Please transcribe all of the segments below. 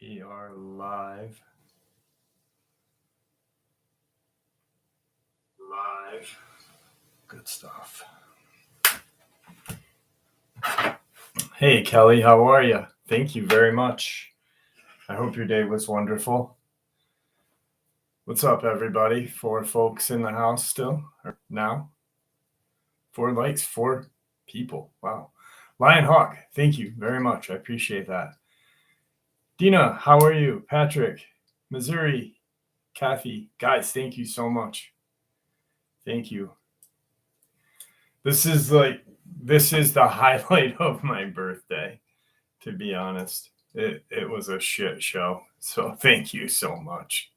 We are live. Good stuff. Hey, Kelly, how are you? Thank you very much. I hope your day was wonderful. What's up, everybody? 4 folks in the house still, or now? 4 likes, 4 people. Wow. Lion Hawk, thank you very much. I appreciate that. Dina, how are you? Patrick, Missouri, Kathy, guys, thank you so much. Thank you. This is the highlight of my birthday, to be honest. It was a shit show. So thank you so much.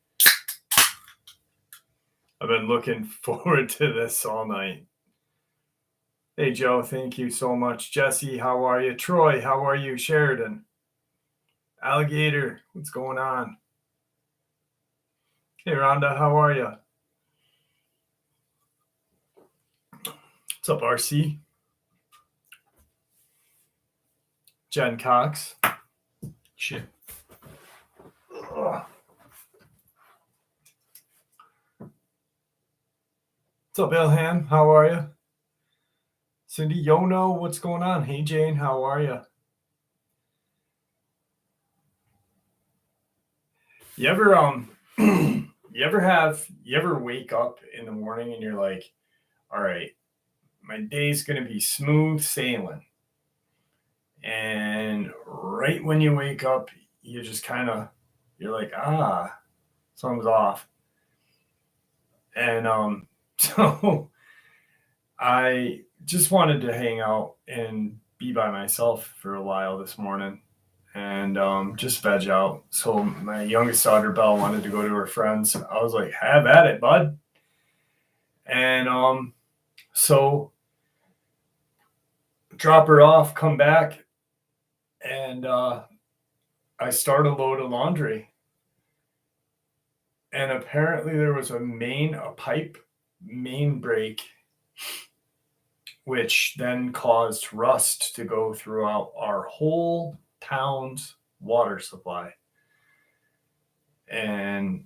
I've been looking forward to this all night. Hey, Joe, thank you so much. Jesse, how are you? Troy, how are you? Sheridan, Alligator, what's going on? Hey, Rhonda, how are you? What's up, RC? Jen Cox. Shit. Ugh. What's up, Ilham? How are you? Cindy Yono, what's going on? Hey, Jane, how are you? You ever you ever wake up in the morning and you're like, all right, my day's gonna be smooth sailing. And right when you wake up, you just you're like, something's off. And so I just wanted to hang out and be by myself for a while this morning and just veg out. So my youngest daughter, Belle, wanted to go to her friends. I was like, have at it, bud. And so drop her off, come back, and I start a load of laundry. And apparently there was a pipe main break, which then caused rust to go throughout our whole town's water supply. And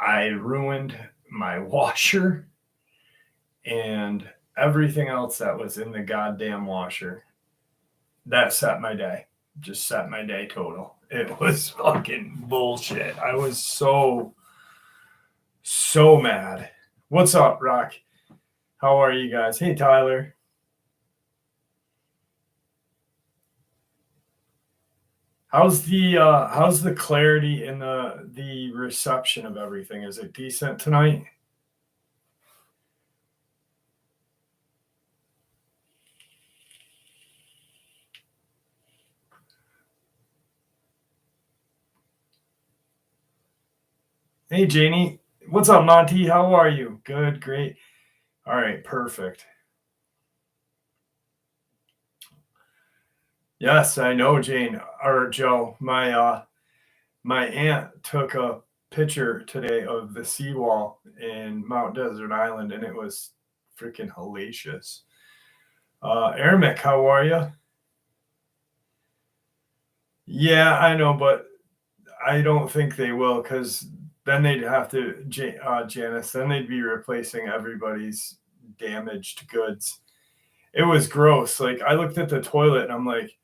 I ruined my washer and everything else that was in the goddamn washer. That set my day. Just set my day total. It was fucking bullshit. I was so mad. What's up, Rock? How are you guys? Hey, Tyler. How's the clarity and the reception of everything? Is it decent tonight? Hey, Janie. What's up, Monty? How are you? Good, great. All right, perfect. Yes, I know, Jane or Joe. My aunt took a picture today of the seawall in Mount Desert Island, and it was freaking hellacious. Ermic, how are you? Yeah, I know, but I don't think they will, because then they'd have to, Janice, then they'd be replacing everybody's damaged goods. It was gross. Like, I looked at the toilet and I'm like,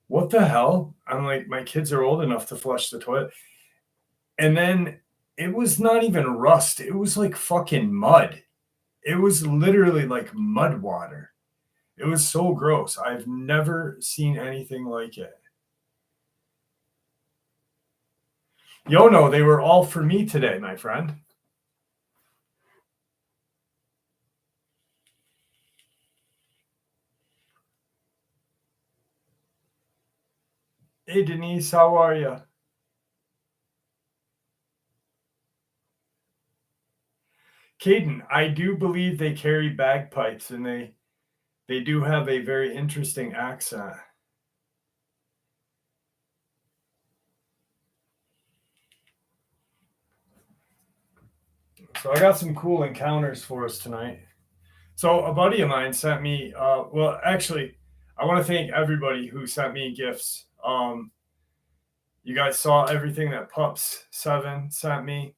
what the hell? I'm like, my kids are old enough to flush the toilet. And then it was not even rust. It was like fucking mud. It was literally like mud water. It was so gross. I've never seen anything like it. Yono, they were all for me today, my friend. Hey, Denise, how are you? Caden, I do believe they carry bagpipes, and they do have a very interesting accent. So I got some cool encounters for us tonight. So a buddy of mine sent me, well, actually, I want to thank everybody who sent me gifts. You guys saw everything that Pups7 sent me.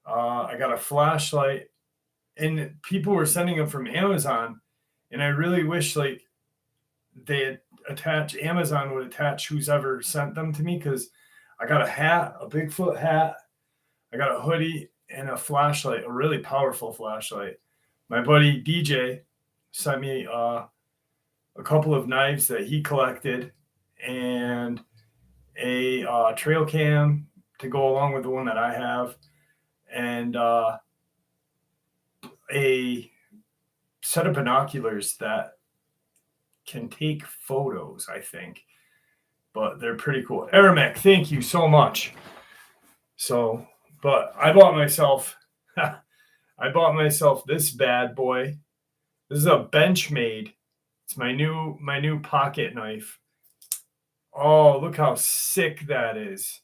I got a flashlight, and people were sending them from Amazon, and I really wish like they Amazon would attach who's ever sent them to me, because I got a hat, a Bigfoot hat, I got a hoodie, and a flashlight, a really powerful flashlight. My buddy DJ sent me a couple of knives that he collected, and a trail cam to go along with the one that I have, and a set of binoculars that can take photos, I think. But they're pretty cool. Aramek, thank you so much. So, but I bought myself this bad boy. This is a Benchmade. It's my new pocket knife. Oh, look how sick that is.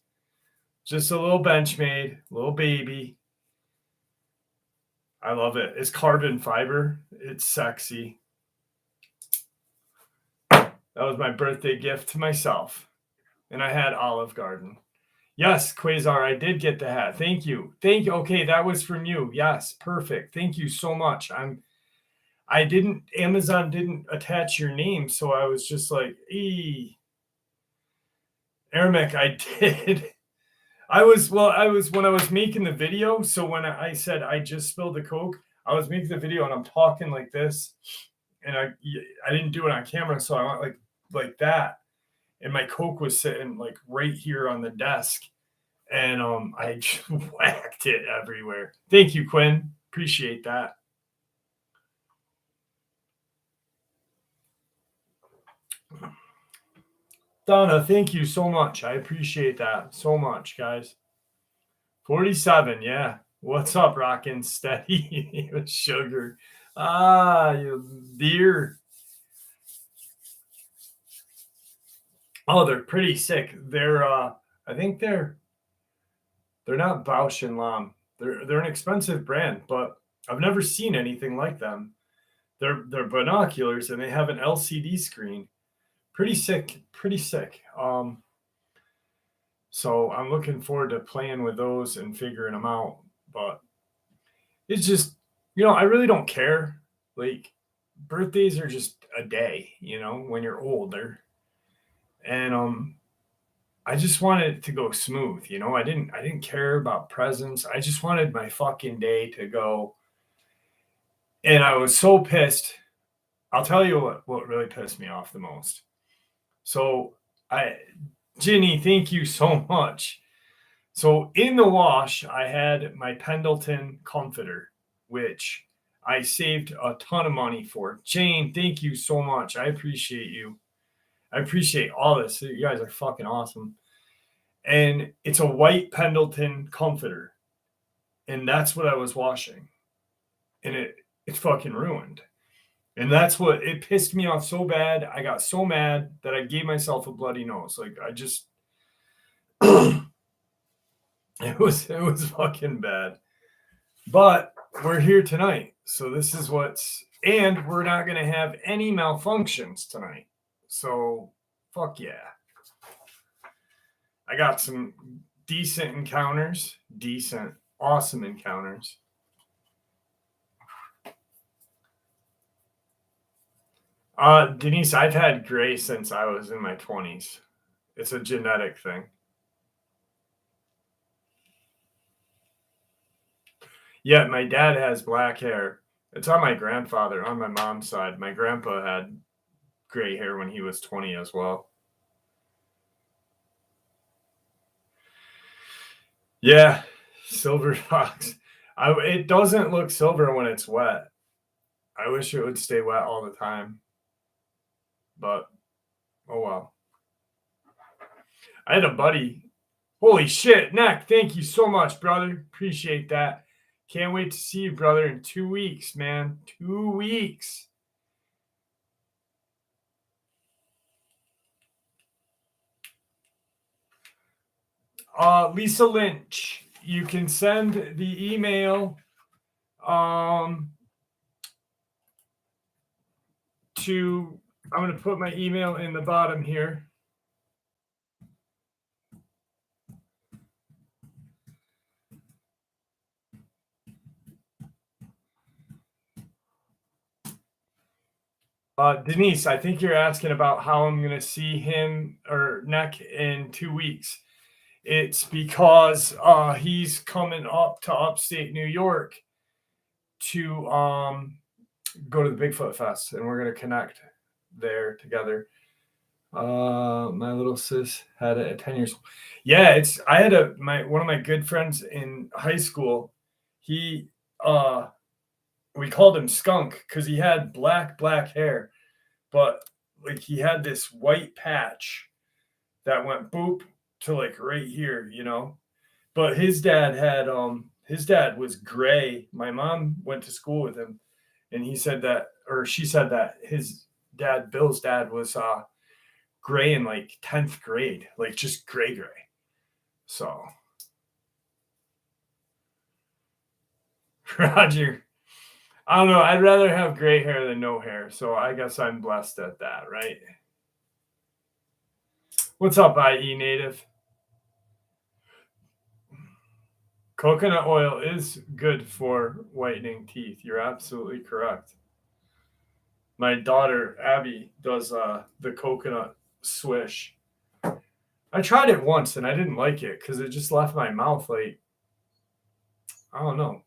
Just a little Benchmade, little baby. I love it. It's carbon fiber. It's sexy. That was my birthday gift to myself. And I had Olive Garden. Yes, Quasar, I did get the hat. Thank you. Okay, that was from you. Yes, perfect. Thank you so much. Amazon didn't attach your name, so I was just like, Aramek, I did. When I was making the video, so when I said I just spilled the Coke, I was making the video and I'm talking like this, and I didn't do it on camera, so I went like that, and my Coke was sitting like right here on the desk, and I just whacked it everywhere. Thank you, Quinn. Appreciate that. Donna, thank you so much. I appreciate that so much, guys. 47, yeah. What's up, rockin' steady with sugar? You dear. Oh, they're pretty sick. I think they're not Bausch and Lomb. They're an expensive brand, but I've never seen anything like them. They're binoculars and they have an LCD screen. Pretty sick, pretty sick. So I'm looking forward to playing with those and figuring them out. But it's just, I really don't care. Like, birthdays are just a day, when you're older. And I just wanted it to go smooth, I didn't care about presents. I just wanted my fucking day to go. And I was so pissed. I'll tell you what really pissed me off the most. So Ginny, thank you so much. So in the wash, I had my Pendleton comforter, which I saved a ton of money for. Jane, thank you so much. I appreciate you. I appreciate all this. You guys are fucking awesome. And it's a white Pendleton comforter. And that's what I was washing. And it's fucking ruined. And that's what it pissed me off so bad. I got so mad that I gave myself a bloody nose. Like, I just it was fucking bad. But we're here tonight. So this is and we're not going to have any malfunctions tonight. So fuck yeah. I got some decent encounters, awesome encounters. Denise, I've had gray since I was in my 20s. It's a genetic thing. Yeah, my dad has black hair. It's on my grandfather, on my mom's side. My grandpa had gray hair when he was 20 as well. Yeah, silver fox. It doesn't look silver when it's wet. I wish it would stay wet all the time. But, oh well. I had a buddy. Holy shit, Neck, thank you so much, brother. Appreciate that. Can't wait to see you, brother, in 2 weeks, man. 2 weeks. Lisa Lynch, you can send the email I'm going to put my email in the bottom here. Denise, I think you're asking about how I'm going to see him or Neck in 2 weeks. It's because he's coming up to upstate New York to go to the Bigfoot Fest, and we're going to connect there together. My little sis had it at 10 years old. Yeah, I had one of my good friends in high school. He we called him Skunk because he had black hair, but like he had this white patch that went boop to like right here, But his dad was gray. My mom went to school with him, and she said that his dad, Bill's dad, was gray in like 10th grade, like just gray. So Roger, I don't know. I'd rather have gray hair than no hair. So I guess I'm blessed at that, right? What's up, IE Native? Coconut oil is good for whitening teeth. You're absolutely correct. My daughter, Abby, does the coconut swish. I tried it once and I didn't like it because it just left my mouth like, I don't know.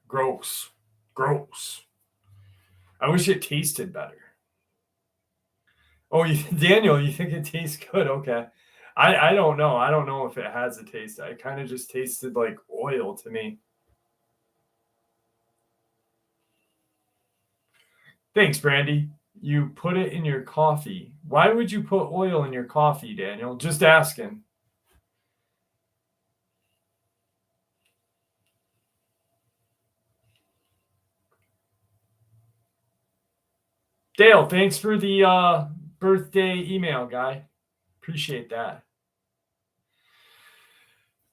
Gross. I wish it tasted better. Oh, Daniel, you think it tastes good? Okay. I don't know. I don't know if it has a taste. It kind of just tasted like oil to me. Thanks, Brandy. You put it in your coffee. Why would you put oil in your coffee, Daniel? Just asking. Dale, thanks for the birthday email, guy. Appreciate that.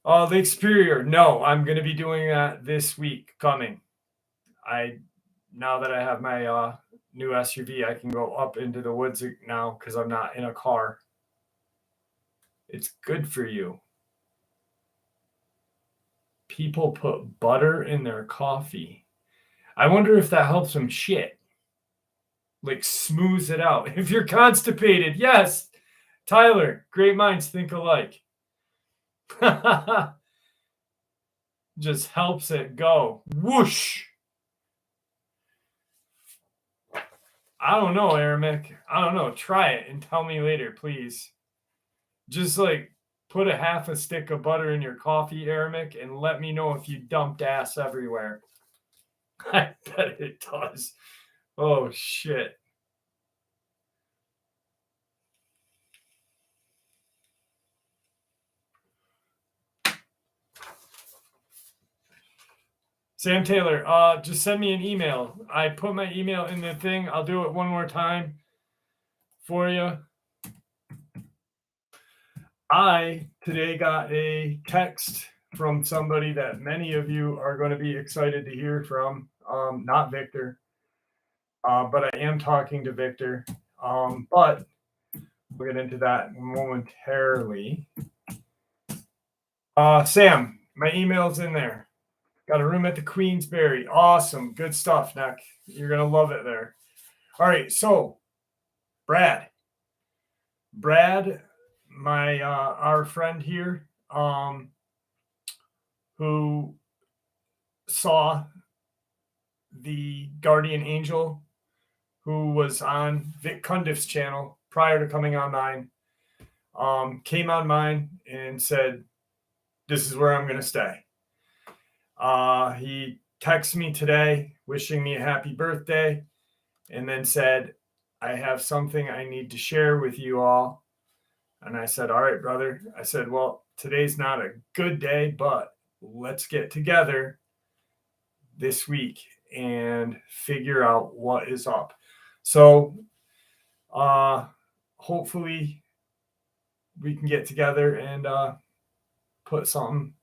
Lake Superior. No, I'm going to be doing that this week coming. Now that I have my new SUV, I can go up into the woods now because I'm not in a car. It's good for you. People put butter in their coffee. I wonder if that helps them shit. Like smooths it out. If you're constipated, yes. Tyler, great minds think alike. Just helps it go. Whoosh. I don't know, Aramic. I don't know. Try it and tell me later, please. Just like put a half a stick of butter in your coffee, Aramic, and let me know if you dumped ass everywhere. I bet it does. Oh, shit. Sam Taylor, just send me an email. I put my email in the thing. I'll do it one more time for you. I today got a text from somebody that many of you are going to be excited to hear from. Not Victor, but I am talking to Victor. But we'll get into that momentarily. Sam, my email's in there. Got a room at the Queensberry. Awesome. Good stuff, Nick. You're going to love it there. All right. So, Brad, our friend here, who saw the guardian angel who was on Vic Cundiff's channel prior to coming on mine, came on mine and said, this is where I'm going to stay. He texted me today wishing me a happy birthday and then said, I have something I need to share with you all. And I said, all right, brother. I said, well, today's not a good day, but let's get together this week and figure out what is up. So hopefully we can get together and put something.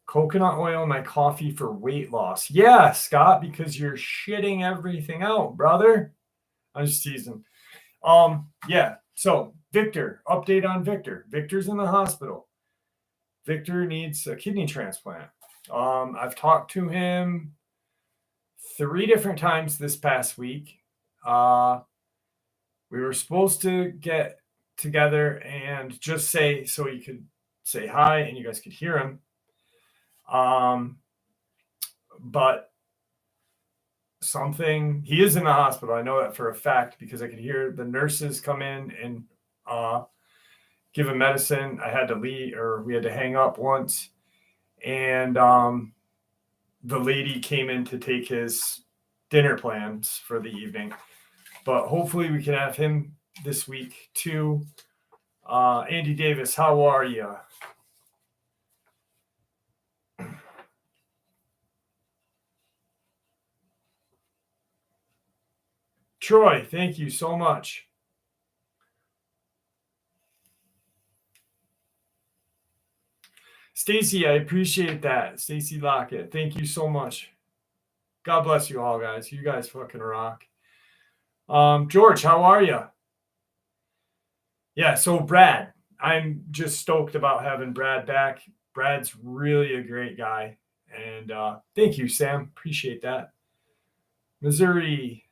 Coconut oil in my coffee for weight loss. Yeah, Scott, because you're shitting everything out, brother. I'm just teasing. Yeah. So Victor, update on Victor. Victor's in the hospital. Victor needs a kidney transplant. I've talked to him 3 different times this past week. We were supposed to get together and just say, so he could say hi and you guys could hear him. But he is in the hospital. I know that for a fact because I could hear the nurses come in and give him medicine. I had to leave, or we had to hang up once. And the lady came in to take his dinner plans for the evening. But hopefully we can have him this week too. Andy Davis, how are you? Troy, thank you so much. Stacy, I appreciate that. Stacy Lockett, thank you so much. God bless you all, guys. You guys fucking rock. George, how are you? Yeah, so Brad, I'm just stoked about having Brad back. Brad's really a great guy. And thank you, Sam. Appreciate that. Missouri.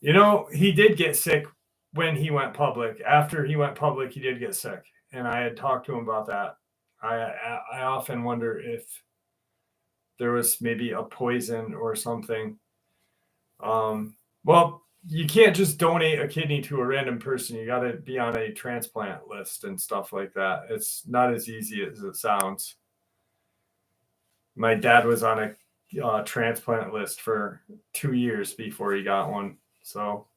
You know, he did get sick when he went public. After he went public, he did get sick. And I had talked to him about that. I often wonder if there was maybe a poison or something. Well, you can't just donate a kidney to a random person. You got to be on a transplant list and stuff like that. It's not as easy as it sounds. My dad was on a transplant list for 2 years before he got one. So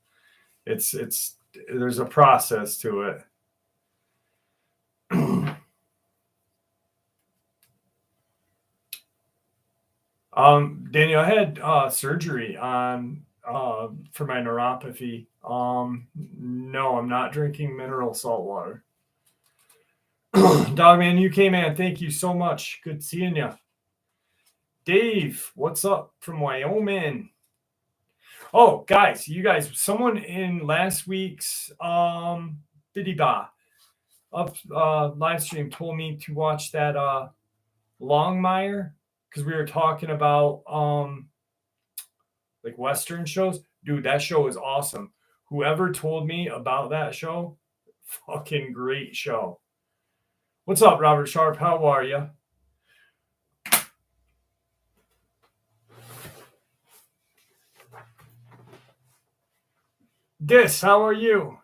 there's a process to it. Daniel, I had surgery on for my neuropathy. No, I'm not drinking mineral salt water. Dogman, you came in. Thank you so much. Good seeing you. Dave, what's up from Wyoming? Oh, guys, someone in last week's Bday live stream told me to watch that Longmire, because we were talking about like Western shows. Dude, that show is awesome. Whoever told me about that show, fucking great show. What's up, Robert Sharp? How are you? Dis, how are you?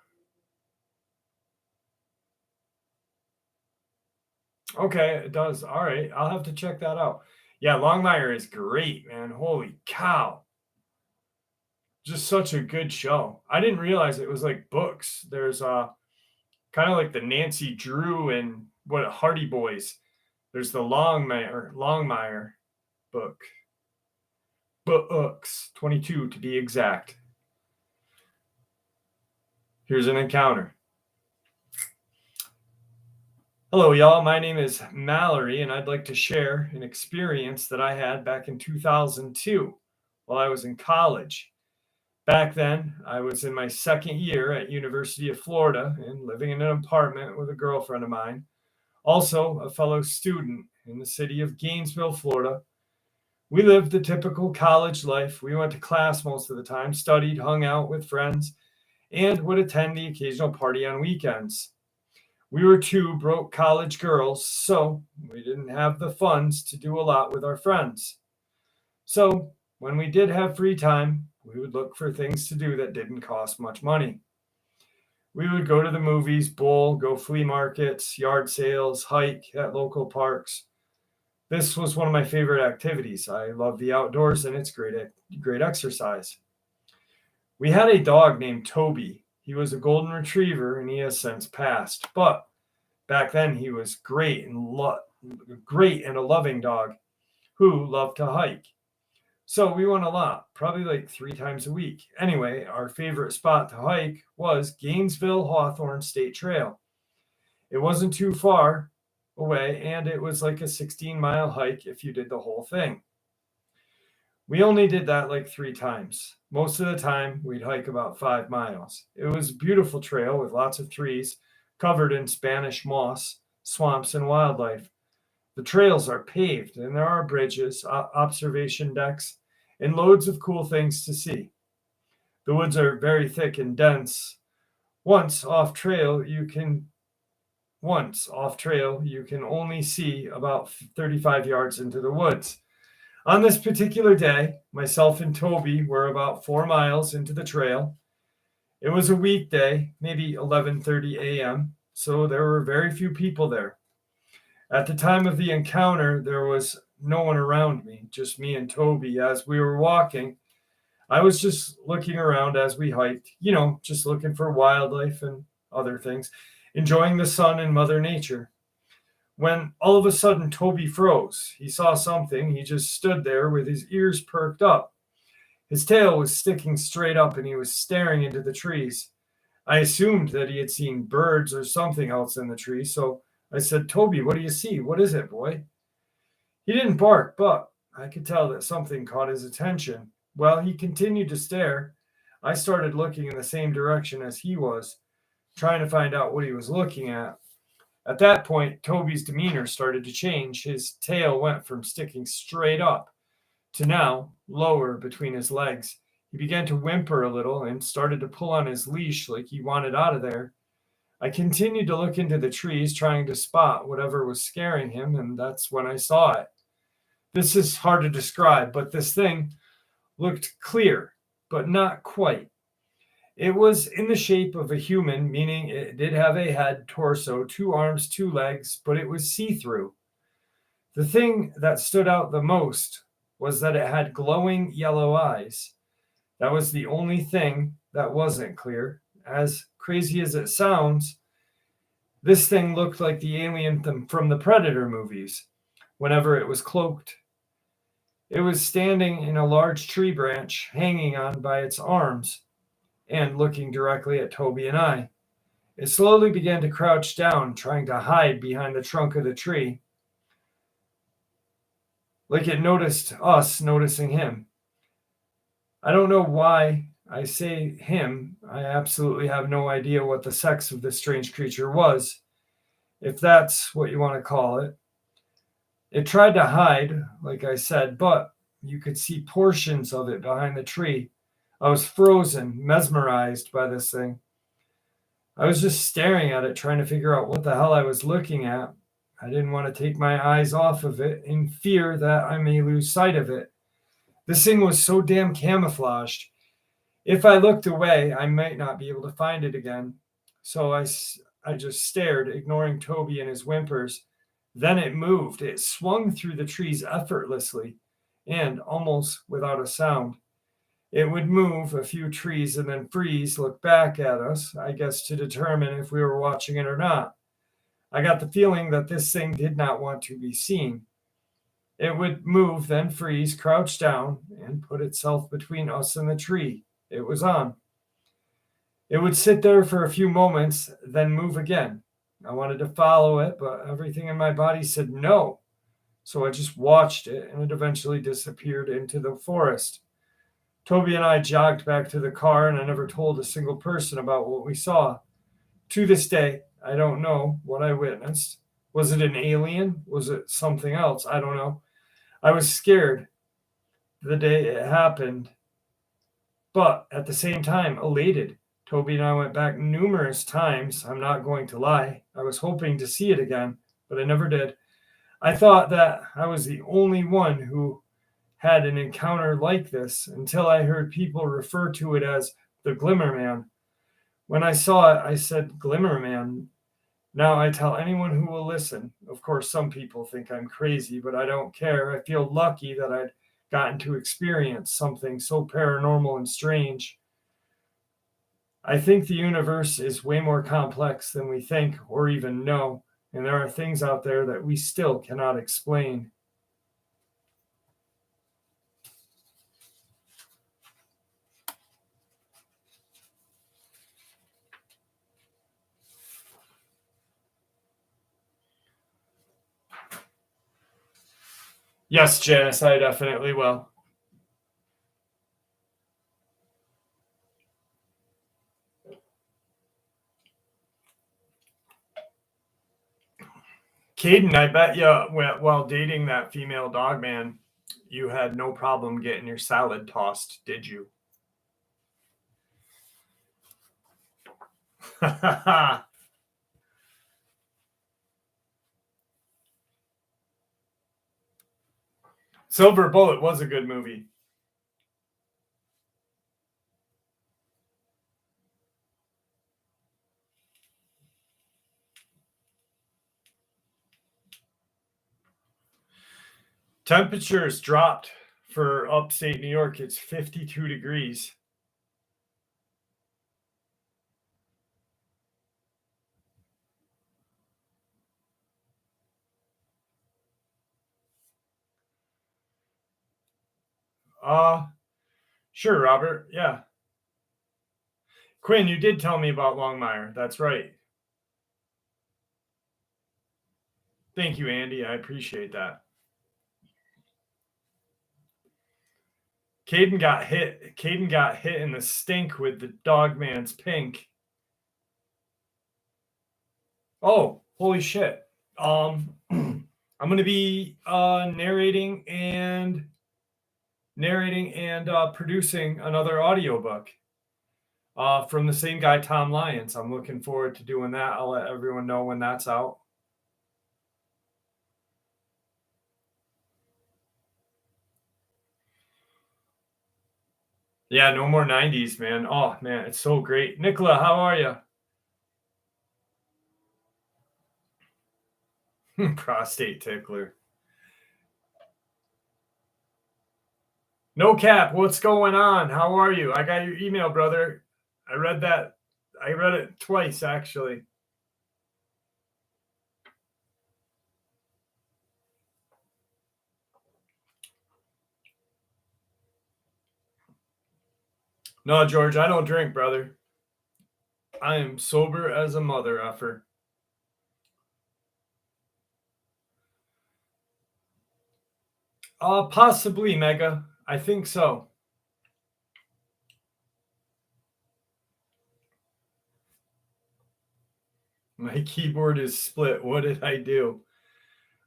Okay, it does. All right, I'll have to check that out. Yeah, Longmire is great, man. Holy cow. Just such a good show. I didn't realize it was like books. There's kind of like the Nancy Drew and Hardy Boys. There's the Longmire book. Books, 22 to be exact. Here's an encounter. Hello, y'all. My name is Mallory, and I'd like to share an experience that I had back in 2002 while I was in college. Back then, I was in my second year at University of Florida and living in an apartment with a girlfriend of mine, also a fellow student in the city of Gainesville, Florida. We lived the typical college life. We went to class most of the time, studied, hung out with friends, and would attend the occasional party on weekends. We were two broke college girls, so we didn't have the funds to do a lot with our friends. So when we did have free time, we would look for things to do that didn't cost much money. We would go to the movies, bowl, go flea markets, yard sales, hike at local parks. This was one of my favorite activities. I love the outdoors, and it's great exercise. We had a dog named Toby. He was a golden retriever, and he has since passed. But back then, he was great and a loving dog who loved to hike. So we went a lot, probably like 3 times a week. Anyway, our favorite spot to hike was Gainesville Hawthorne State Trail. It wasn't too far away, and it was like a 16-mile hike if you did the whole thing. We only did that like 3 times. Most of the time, we'd hike about 5 miles. It was a beautiful trail with lots of trees covered in Spanish moss, swamps, and wildlife. The trails are paved, and there are bridges, observation decks, and loads of cool things to see. The woods are very thick and dense. Once off trail, you can only see about 35 yards into the woods. On this particular day, myself and Toby were about 4 miles into the trail. It was a weekday, maybe 11:30 a.m., so there were very few people there. At the time of the encounter, there was no one around me, just me and Toby. As we were walking, I was just looking around as we hiked, just looking for wildlife and other things, enjoying the sun and Mother Nature. When all of a sudden Toby froze. He saw something. He just stood there with his ears perked up. His tail was sticking straight up and he was staring into the trees. I assumed that he had seen birds or something else in the tree, so I said, "Toby, what do you see? What is it, boy?" He didn't bark, but I could tell that something caught his attention. Well, he continued to stare. I started looking in the same direction as he was, trying to find out what he was looking at. At that point, Toby's demeanor started to change. His tail went from sticking straight up to now lower between his legs. He began to whimper a little and started to pull on his leash like he wanted out of there. I continued to look into the trees, trying to spot whatever was scaring him, and that's when I saw it. This is hard to describe, but this thing looked clear, but not quite. It was in the shape of a human, meaning it did have a head, torso, 2 arms, 2 legs, but it was see-through. The thing that stood out the most was that it had glowing yellow eyes. That was the only thing that wasn't clear. As crazy as it sounds, this thing looked like the alien from the Predator movies, whenever it was cloaked. It was standing in a large tree branch, hanging on by its arms, and looking directly at Toby and I. It slowly began to crouch down, trying to hide behind the trunk of the tree, like it noticed us noticing him. I don't know why I say him. I absolutely have no idea what the sex of this strange creature was, if that's what you want to call it. It tried to hide, like I said, but you could see portions of it behind the tree. I was frozen, mesmerized by this thing. I was just staring at it, trying to figure out what the hell I was looking at. I didn't want to take my eyes off of it in fear that I may lose sight of it. This thing was so damn camouflaged. If I looked away, I might not be able to find it again. So I just stared, ignoring Toby and his whimpers. Then it moved. It swung through the trees effortlessly and almost without a sound. It would move a few trees and then freeze, look back at us, I guess to determine if we were watching it or not. I got the feeling that this thing did not want to be seen. It would move, then freeze, crouch down, and put itself between us and the tree it was on. It would sit there for a few moments, then move again. I wanted to follow it, but everything in my body said no. So I just watched it, and it eventually disappeared into the forest. Toby and I jogged back to the car, and I never told a single person about what we saw. To this day, I don't know what I witnessed. Was it an alien? Was it something else? I don't know. I was scared the day it happened, but at the same time, elated. Toby and I went back numerous times. I'm not going to lie. I was hoping to see it again, but I never did. I thought that I was the only one who had an encounter like this until I heard people refer to it as the Glimmer Man. When I saw it, I said, "Glimmer Man." Now I tell anyone who will listen. Of course, some people think I'm crazy, but I don't care. I feel lucky that I'd gotten to experience something so paranormal and strange. I think the universe is way more complex than we think or even know, and there are things out there that we still cannot explain. Yes, Janice, I definitely will. Caden, I bet you while dating that female Dogman, you had no problem getting your salad tossed, did you? Silver Bullet was a good movie. Temperatures dropped for upstate New York. It's 52 degrees. Sure, Robert. Yeah. Quinn, you did tell me about Longmire. That's right. Thank you, Andy. I appreciate that. Caden got hit. Caden got hit in the stink with the Dogman's pink. Oh, holy shit. I'm going to be narrating and producing another audiobook from the same guy, Tom Lyons. I'm looking forward to doing that. I'll let everyone know when that's out. Yeah, no more 90s, man. Oh, man, it's so great. Nicola, how are you? Prostate tickler. No cap, what's going on? How are you? I got your email, brother. I read that. I read it twice, actually. No, George, I don't drink, brother. I am sober as a mother effer. Possibly, Mega. I think so. My keyboard is split. What did I do?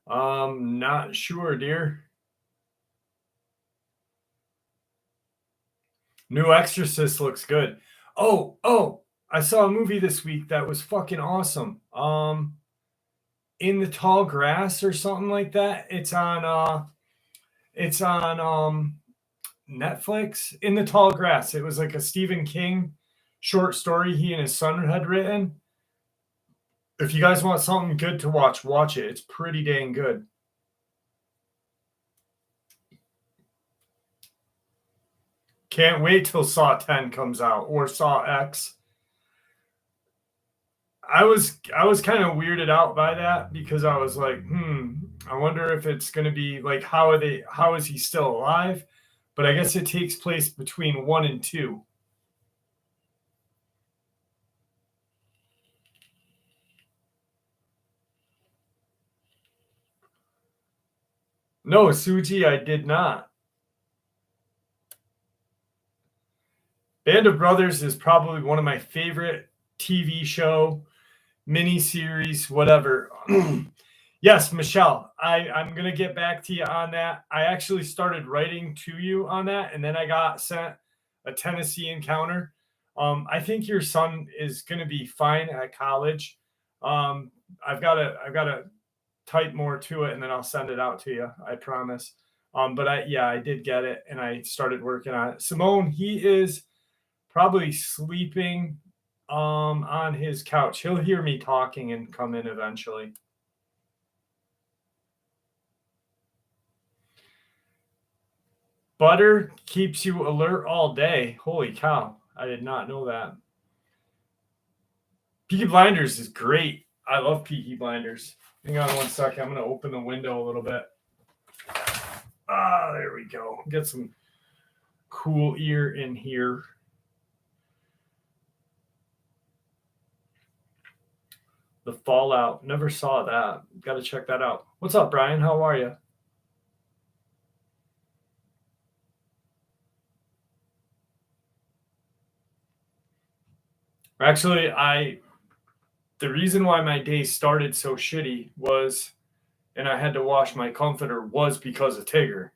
Not sure, dear. New Exorcist looks good. Oh, I saw a movie this week that was fucking awesome. In the Tall Grass or something like that. It's on Netflix. In the Tall Grass. It was like a Stephen King short story he and his son had written. If you guys want something good to watch, watch it. It's pretty dang good. Can't wait till Saw 10 comes out or Saw X. I was kind of weirded out by that because I was like, I wonder if it's going to be like how is he still alive? But I guess it takes place between 1 and 2. No, Suji, I did not. Band of Brothers is probably one of my favorite TV show, miniseries, whatever. Yes, Michelle, I'm going to get back to you on that. I actually started writing to you on that, and then I got sent a Tennessee Encounter. I think your son is going to be fine at college. I've got to type more to it, and then I'll send it out to you. I promise. But I did get it, and I started working on it. Simone, he is probably sleeping on his couch. He'll hear me talking and come in eventually. Butter keeps you alert all day. Holy cow. I did not know that. Peaky Blinders is great. I love Peaky Blinders. Hang on one second. I'm going to open the window a little bit. There we go. Get some cool ear in here. The Fallout. Never saw that. Got to check that out. What's up, Brian? How are you? Actually, the reason why my day started so shitty was, and I had to wash my comforter, was because of Tigger.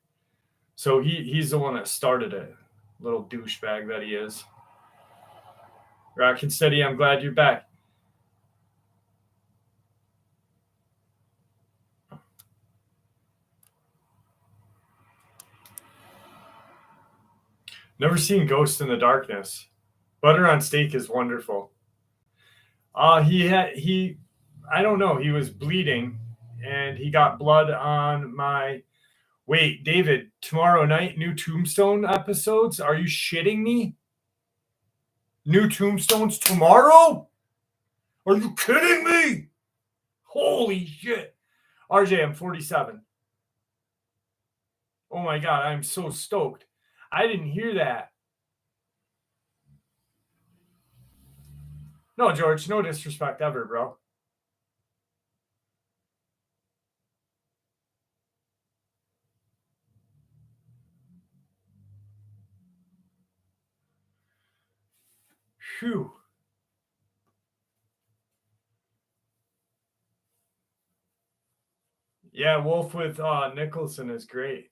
So he's the one that started it. Little douchebag that he is. Rockin' Steady, I'm glad you're back. Never seen Ghost in the Darkness. Butter on steak is wonderful. I don't know, he was bleeding and he got blood on my. Wait, David, tomorrow night, new Tombstone episodes? Are you shitting me? New Tombstones tomorrow? Are you kidding me? Holy shit. RJ, I'm 47. Oh my God, I'm so stoked. I didn't hear that. No, George, no disrespect ever, bro. Phew. Yeah, Wolf with Nicholson is great.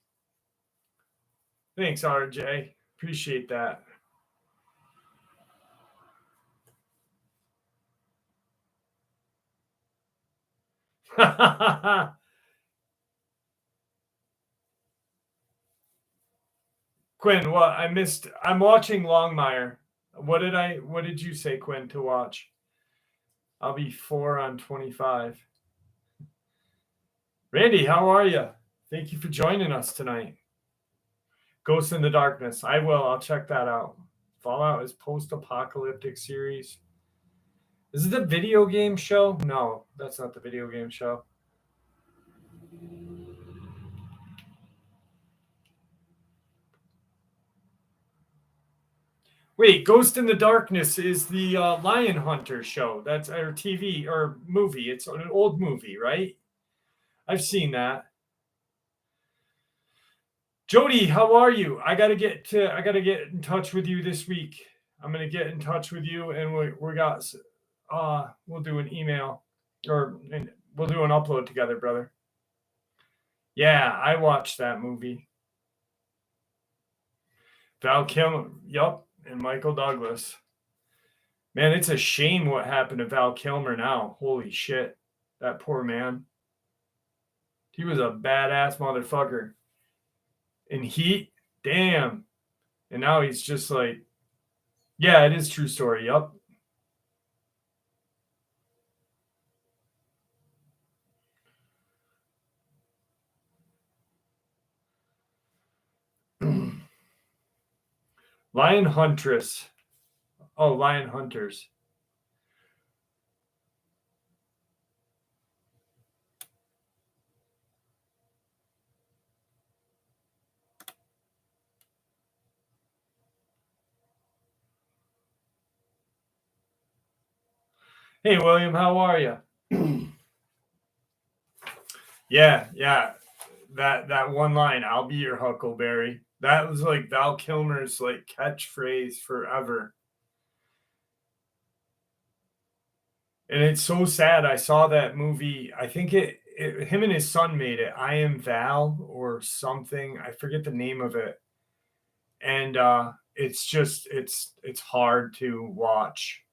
Thanks, RJ. Appreciate that. Quinn, what I missed? I'm watching Longmire. What did you say, Quinn, to watch? I'll be 4 on 25. Randy, how are you? Thank you for joining us tonight. Ghost in the Darkness. I will. I'll check that out. Fallout is post-apocalyptic series. Is it a video game show? No, that's not the video game show. Wait, Ghost in the Darkness is the Lion Hunter show. That's our TV or movie. It's an old movie, right? I've seen that. Jody, how are you? I gotta get in touch with you this week. I'm gonna get in touch with you, and we'll do an email or we'll do an upload together, brother. Yeah, I watched that movie. Val Kilmer, yup, and Michael Douglas. Man, it's a shame what happened to Val Kilmer now. Holy shit, that poor man. He was a badass motherfucker. In Heat, damn. And now he's just like, yeah, it is true story. Yup. Lion Huntress. Oh, Lion Hunters. Hey, William, how are you? yeah. That one line, "I'll be your Huckleberry." That was like Val Kilmer's like catchphrase forever. And it's so sad. I saw that movie. I think him and his son made it. I Am Val or something. I forget the name of it. And it's just it's hard to watch.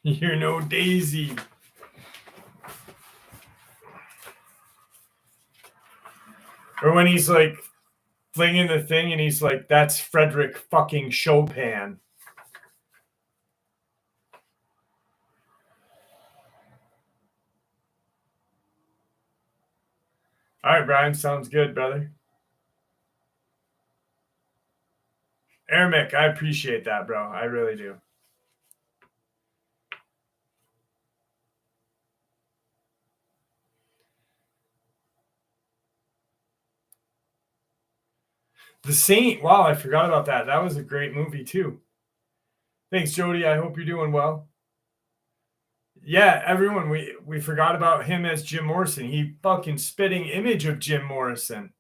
You're no Daisy. Or when he's like flinging the thing and he's like, "That's Frederick fucking Chopin." All right, Brian, sounds good, brother. Ermic, I appreciate that, bro. I really do. The Saint. Wow, I forgot about that. That was a great movie too. Thanks, Jody. I hope you're doing well. Yeah, everyone, we forgot about him as Jim Morrison. He fucking spitting image of Jim Morrison.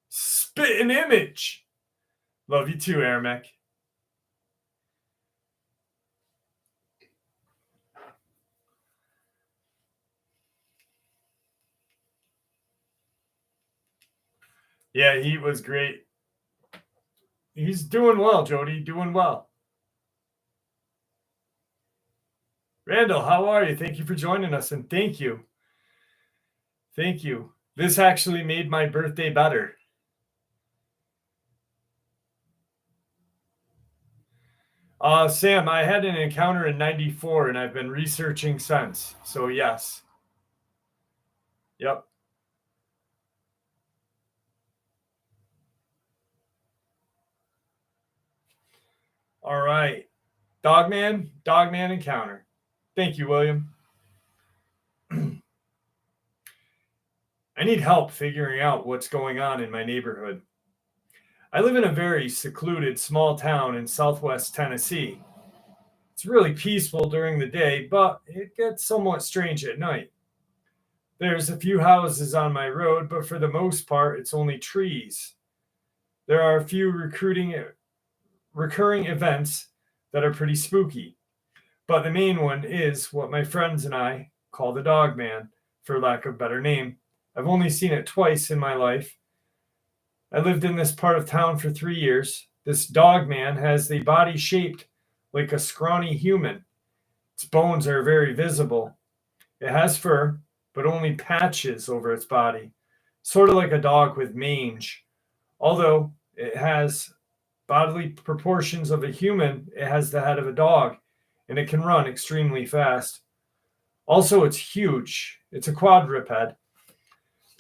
Spitting image. Love you too, Ermic. Yeah, he was great. He's doing well, Jody. Doing well. Randall, how are you? Thank you for joining us, and thank you. Thank you. This actually made my birthday better. Sam, I had an encounter in 94 and I've been researching since. So, yes. Yep. All right. Dogman encounter. Thank you, William. I need help figuring out what's going on in my neighborhood. I live in a very secluded small town in southwest Tennessee. It's really peaceful during the day, but it gets somewhat strange at night. There's a few houses on my road, but for the most part, it's only trees. There are a few recurring events that are pretty spooky, but the main one is what my friends and I call the Dogman, for lack of a better name. I've only seen it twice in my life. I lived in this part of town for 3 years. This Dogman has the body shaped like a scrawny human. Its bones are very visible. It has fur, but only patches over its body, sort of like a dog with mange. Although it has bodily proportions of a human, it has the head of a dog, and it can run extremely fast. Also, it's huge. It's a quadruped.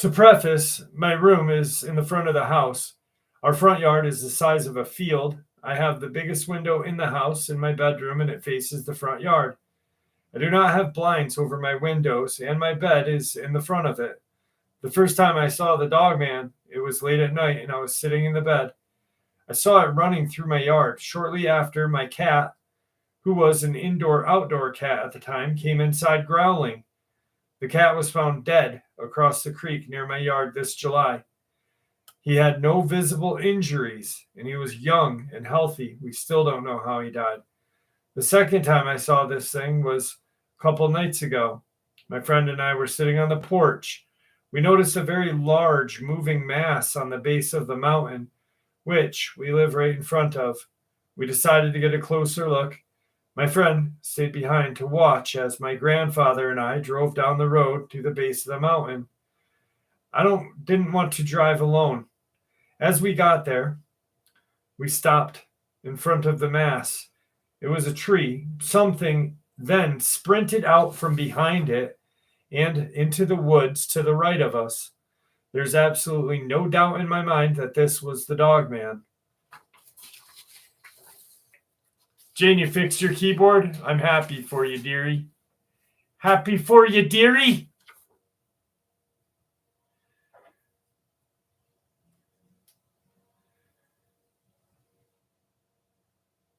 To preface, my room is in the front of the house. Our front yard is the size of a field. I have the biggest window in the house in my bedroom, and it faces the front yard. I do not have blinds over my windows, and my bed is in the front of it. The first time I saw the Dogman, it was late at night, and I was sitting in the bed. I saw it running through my yard. Shortly after, my cat, who was an indoor-outdoor cat at the time, came inside growling. The cat was found dead across the creek near my yard this July. He had no visible injuries, and he was young and healthy. We still don't know how he died. The second time I saw this thing was a couple nights ago. My friend and I were sitting on the porch. We noticed a very large moving mass on the base of the mountain, which we live right in front of. We decided to get a closer look. My friend stayed behind to watch as my grandfather and I drove down the road to the base of the mountain. Didn't want to drive alone. As we got there, we stopped in front of the mass. It was a tree. Something then sprinted out from behind it and into the woods to the right of us. There's absolutely no doubt in my mind that this was the Dogman. Jane, you fixed your keyboard? I'm happy for you, dearie. Happy for you, dearie.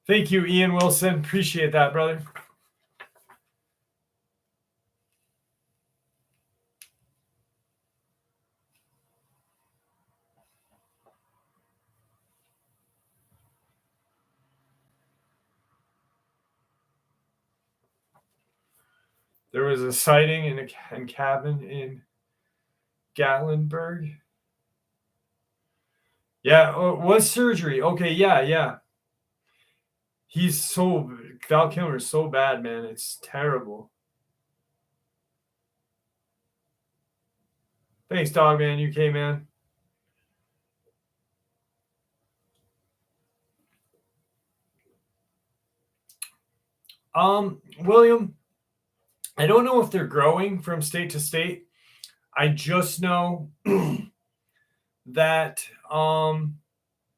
Thank you, Ian Wilson. Appreciate that, brother. There was a sighting in a cabin in Gatlinburg. Yeah, it was surgery. Okay, yeah. Val Kilmer's so bad, man. It's terrible. Thanks, Dogman, UK man. William, I don't know if they're growing from state to state. I just know that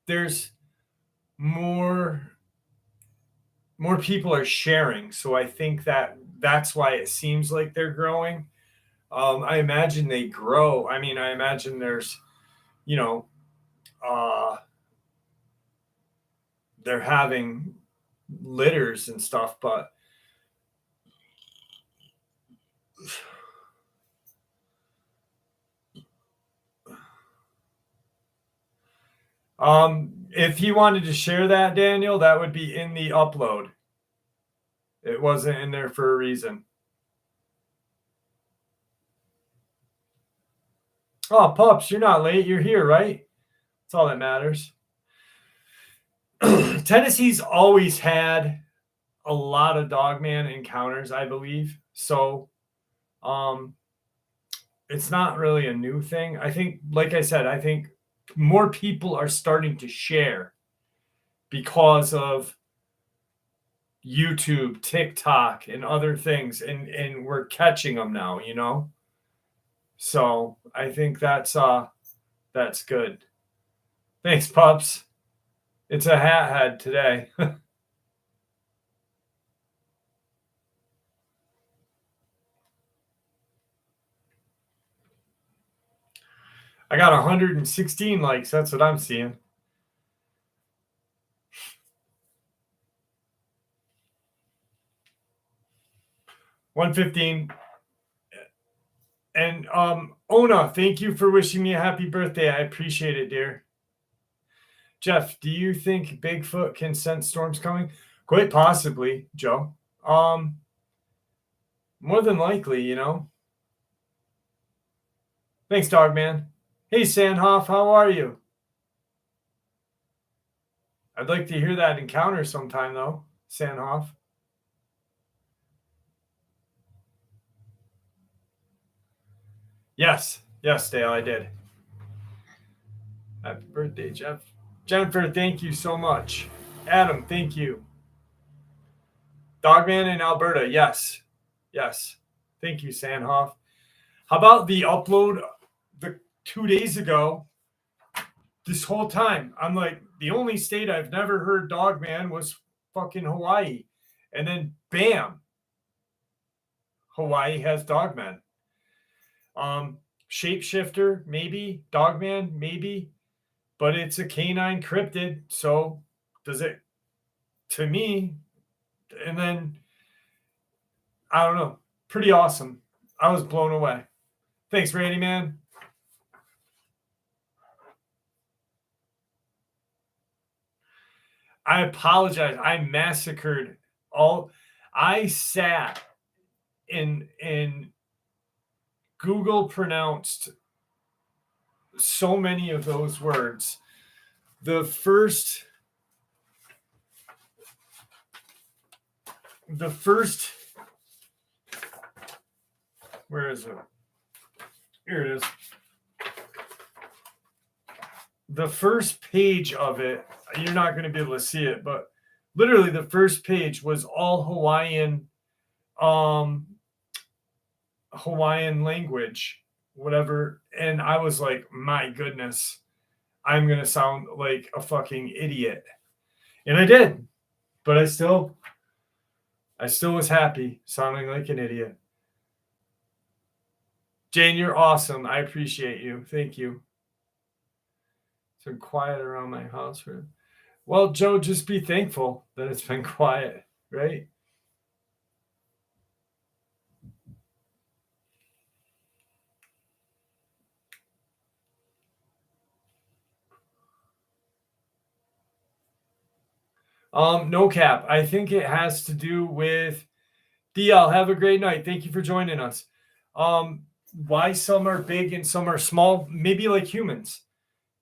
there's more people are sharing, so I think that's why it seems like they're growing. I imagine they grow. I mean, I imagine there's, they're having litters and stuff, but if you wanted to share that, Daniel, that would be in the upload. It wasn't in there for a reason. Oh, Pups, you're not late. You're here, right? That's all that matters. Tennessee's always had a lot of Dogman encounters, I believe. So it's not really a new thing. I think, like I said, I think more people are starting to share because of YouTube, TikTok, and other things, and we're catching them now, you know? So I think that's good. Thanks, pups. It's a hat head today. I got 116 likes. That's what I'm seeing. $115. And Ona, thank you for wishing me a happy birthday. I appreciate it, dear. Jeff, do you think Bigfoot can sense storms coming? Quite possibly, Joe. More than likely, you know. Thanks, Dogman. Hey, Sandhoff, how are you? I'd like to hear that encounter sometime, though, Sandhoff. Yes, Dale, I did. Happy birthday, Jeff. Jennifer, thank you so much. Adam, thank you. Dogman in Alberta, yes. Thank you, Sandhoff. How about the upload 2 days ago? This whole time, I'm like, the only state I've never heard Dogman was fucking Hawaii. And then, bam, Hawaii has Dogman. Shapeshifter, maybe. Dogman, maybe. But it's a canine cryptid, so does it, to me, and then, I don't know, pretty awesome. I was blown away. Thanks, Randy, man. I apologize. I massacred all. I sat in Google pronounced so many of those words. The first where is it? Here it is. The first page of it, you're not going to be able to see it, but literally the first page was all Hawaiian language, whatever. And I was like, my goodness, I'm going to sound like a fucking idiot. And I did, but I still was happy sounding like an idiot. Jane, you're awesome. I appreciate you. Thank you. It's been quiet around my house. Well, Joe, just be thankful that it's been quiet, right? No cap. I think it has to do with DL. Have a great night. Thank you for joining us. Why some are big and some are small, maybe like humans,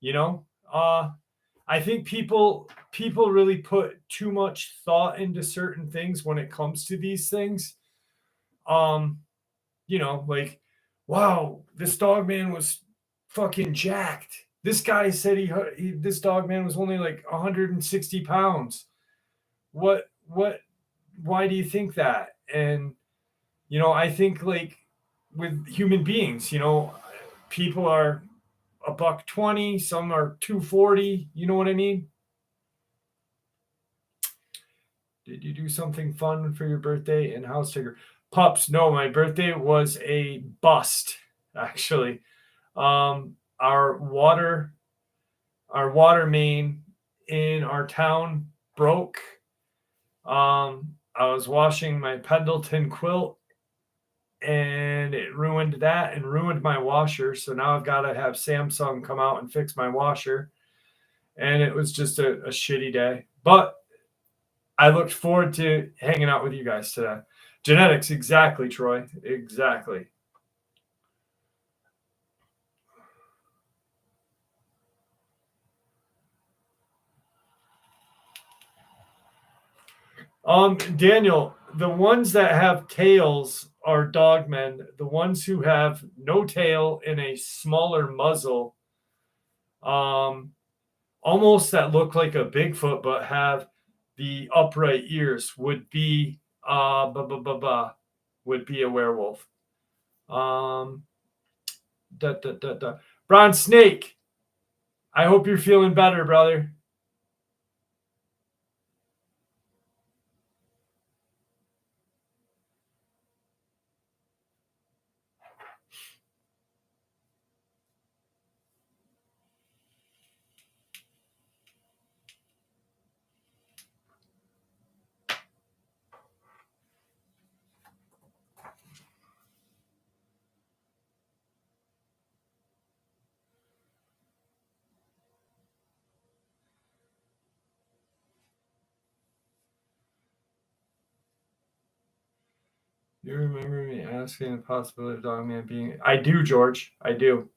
you know? I think people really put too much thought into certain things when it comes to these things. You know, like, wow, this Dogman was fucking jacked. This guy said this Dogman was only like 160 pounds. Why do you think that? And, you know, I think like with human beings, you know, people are $120, some are 240. You know what I mean? Did you do something fun for your birthday in House Tigger? Pups, no, my birthday was a bust, actually. Our water main in our town broke. I was washing my Pendleton quilt and it ruined that and ruined my washer. So now I've got to have Samsung come out and fix my washer. And it was just a shitty day. But I looked forward to hanging out with you guys today. Genetics, exactly, Troy. Exactly. Daniel, the ones that have tails are dogmen. The ones who have no tail and a smaller muzzle, almost that look like a Bigfoot but have the upright ears, would be would be a werewolf. Bronze Snake, I hope you're feeling better, brother. You remember me asking the possibility of Dogman being... I do, George. I do.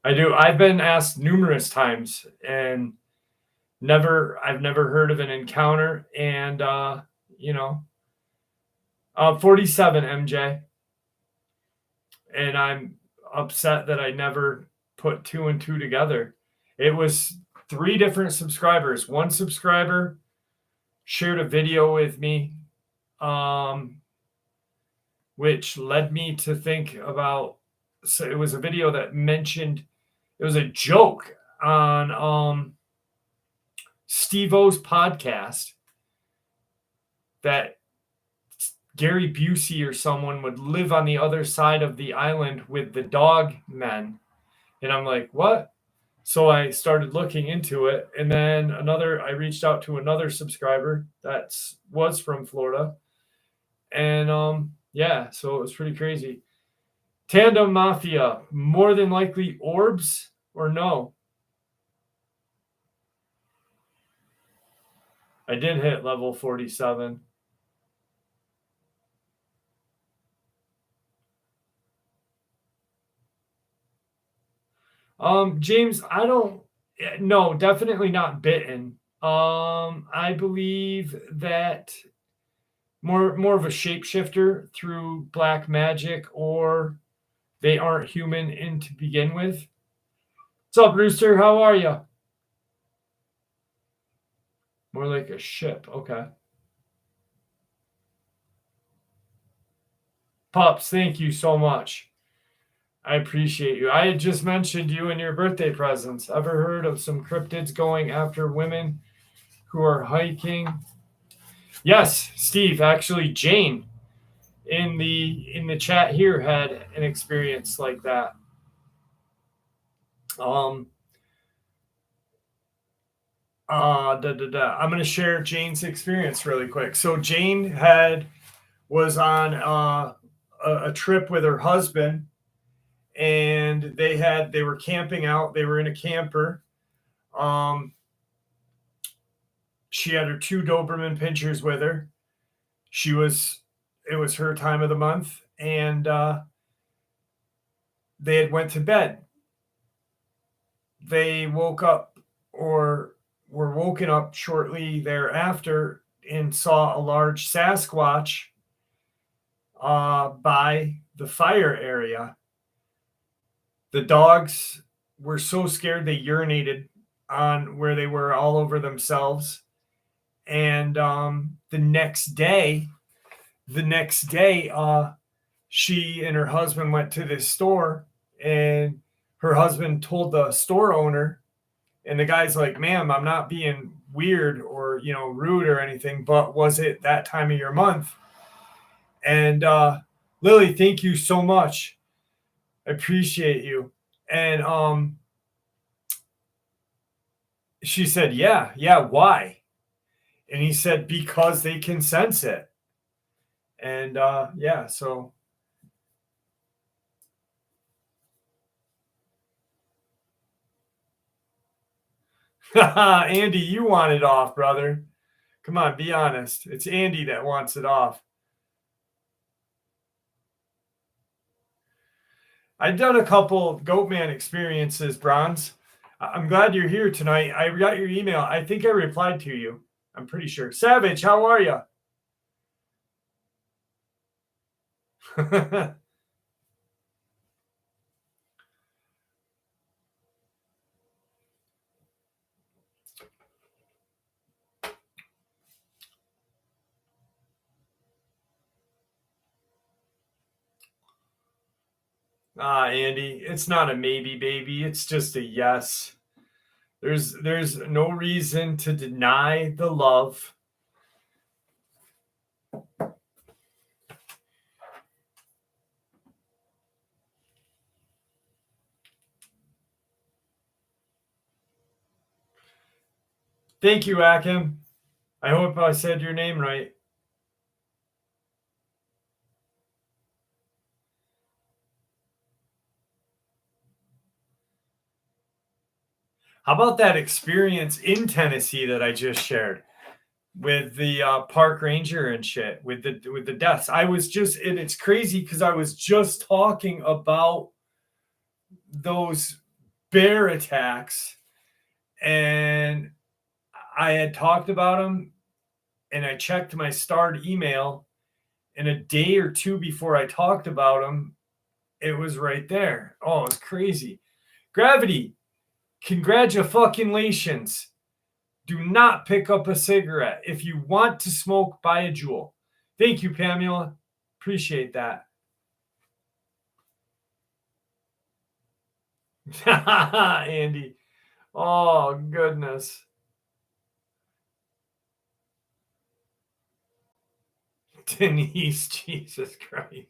I've been asked numerous times, and I've never heard of an encounter. And 47 MJ, and I'm upset that I never put two and two together. It was 3 different subscribers. One subscriber shared a video with me, which led me to think about. So it was a video that mentioned, it was a joke on Steve-O's podcast that Gary Busey or someone would live on the other side of the island with the Dogmen. And I'm like, what? So I started looking into it. And then I reached out to another subscriber that was from Florida. And so it was pretty crazy. Tandem Mafia, more than likely orbs or no? I did hit level 47. James, no, definitely not bitten. I believe that more of a shapeshifter through black magic, or they aren't human in to begin with. What's up, Rooster? How are you? More like a ship. Okay. Pups, thank you so much. I appreciate you. I had just mentioned you and your birthday presents. Ever heard of some cryptids going after women who are hiking? Yes, Steve. Actually, Jane in the chat here had an experience like that. I'm going to share Jane's experience really quick. So Jane was on a trip with her husband, and they were camping out. They were in a camper. She had her 2 Doberman pinschers with her. It was her time of the month, and they had went to bed. They woke up, or were woken up shortly thereafter, and saw a large Sasquatch by the fire area. The dogs were so scared they urinated on where they were all over themselves. And the next day, she and her husband went to this store, and her husband told the store owner, and the guy's like, "Ma'am, I'm not being weird or rude or anything, but was it that time of your month?" And Lily, thank you so much. I appreciate you. And she said, yeah, why? And he said, because they can sense it. And so Andy, you want it off, brother. Come on, be honest. It's Andy that wants it off. I've done a couple Goatman experiences, Bronze. I'm glad you're here tonight. I got your email. I think I replied to you. I'm pretty sure. Savage, how are you? Andy, it's not a maybe, baby. It's just a yes. There's no reason to deny the love. Thank you, Akim. I hope I said your name right. How about that experience in Tennessee that I just shared with the park ranger and shit with the deaths? I was just, and it's crazy because I was just talking about those bear attacks, and I had talked about them, and I checked my starred email, and a day or two before I talked about them, it was right there. Oh, it's crazy. Gravity, congratulations. Do not pick up a cigarette. If you want to smoke, buy a Juul. Thank you, Pamela. Appreciate that. Andy. Oh, goodness. Denise, Jesus Christ.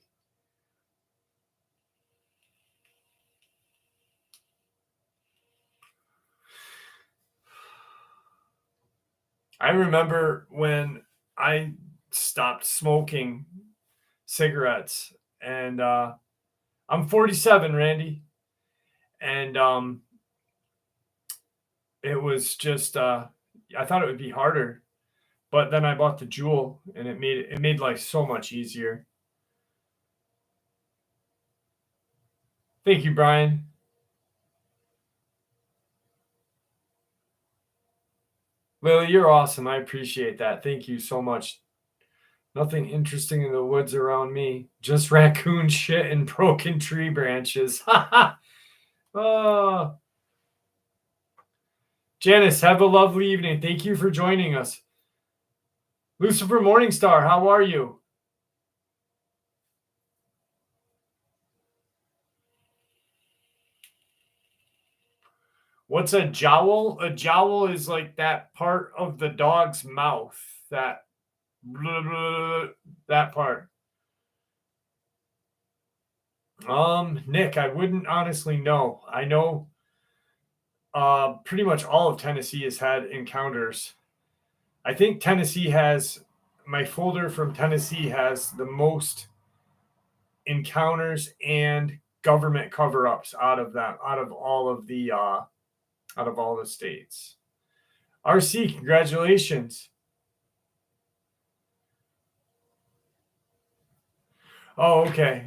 I remember when I stopped smoking cigarettes, and I'm 47, Randy, and it was just I thought it would be harder, but then I bought the Juul, and it made life so much easier. Thank you, Brian. Lily, you're awesome. I appreciate that. Thank you so much. Nothing interesting in the woods around me. Just raccoon shit and broken tree branches. Oh. Janice, have a lovely evening. Thank you for joining us. Lucifer Morningstar, how are you? What's a jowl? A jowl is like that part of the dog's mouth. That part. Nick, I wouldn't honestly know. I know pretty much all of Tennessee has had encounters. I think Tennessee has, my folder from Tennessee has the most encounters and government cover-ups out of all the states. RC, congratulations. Oh, okay.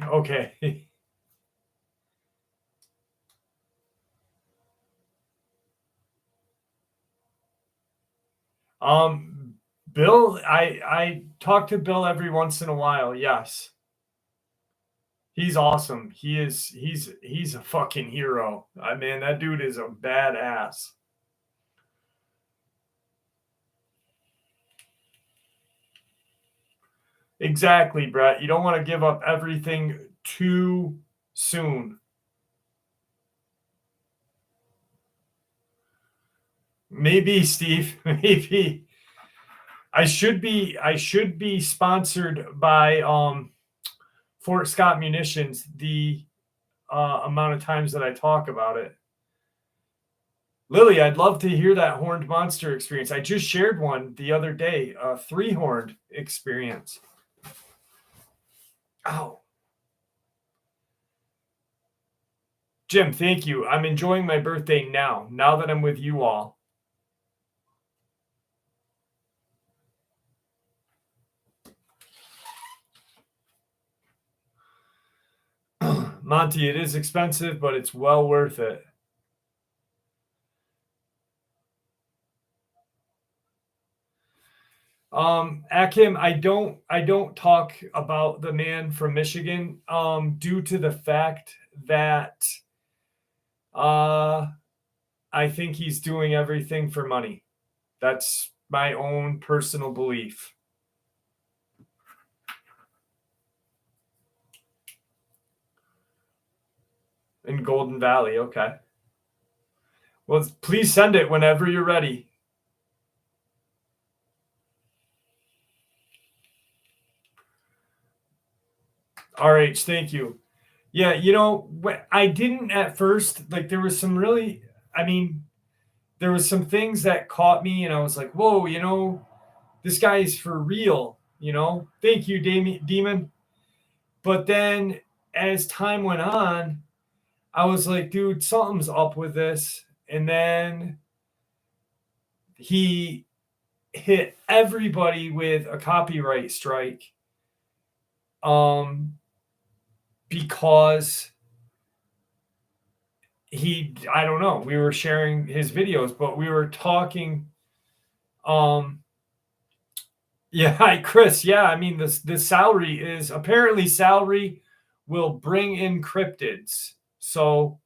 Bill, I talk to Bill every once in a while. Yes. He's awesome. He's a fucking hero. I mean, that dude is a badass. Exactly, Brett. You don't want to give up everything too soon. Maybe, Steve. Maybe. I should be sponsored by Fort Scott Munitions the amount of times that I talk about it. Lily, I'd love to hear that horned monster experience. I just shared one the other day, a 3-horned experience. Ow. Jim, thank you. I'm enjoying my birthday now that I'm with you all. Monty, it is expensive, but it's well worth it. Akim, I don't talk about the man from Michigan, due to the fact that I think he's doing everything for money. That's my own personal belief. In Golden Valley, okay. Well, please send it whenever you're ready. RH, thank you. Yeah, I didn't at first, like, there was some really, I mean, there was some things that caught me, and I was like, whoa, this guy's for real, Thank you, Demon. But then as time went on, I was like, dude, something's up with this. And then he hit everybody with a copyright strike. Because I don't know, we were sharing his videos, but we were talking. Yeah, hi, Chris. Yeah, I mean, the salary is apparently salary will bring in cryptids. So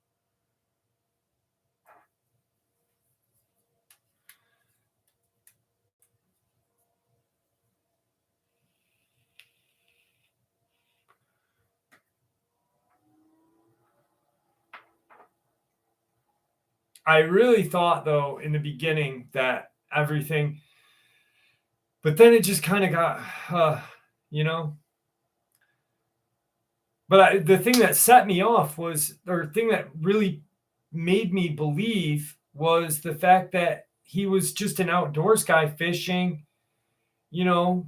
I really thought, though, in the beginning that everything, but then it just kind of got, you know. But the thing that set me off was, or thing that really made me believe, was the fact that he was just an outdoors guy fishing, and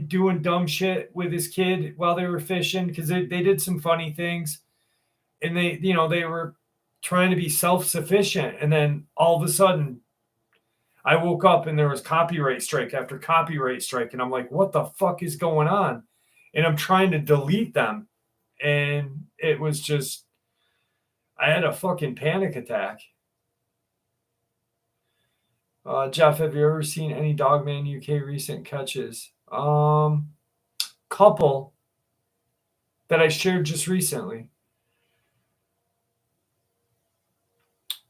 doing dumb shit with his kid while they were fishing, because they did some funny things, and they were trying to be self-sufficient, and then all of a sudden I woke up and there was copyright strike after copyright strike, and I'm like, what the fuck is going on? And I'm trying to delete them, and it was just, I had a fucking panic attack. Jeff, have you ever seen any Dogman UK recent catches? Couple that I shared just recently.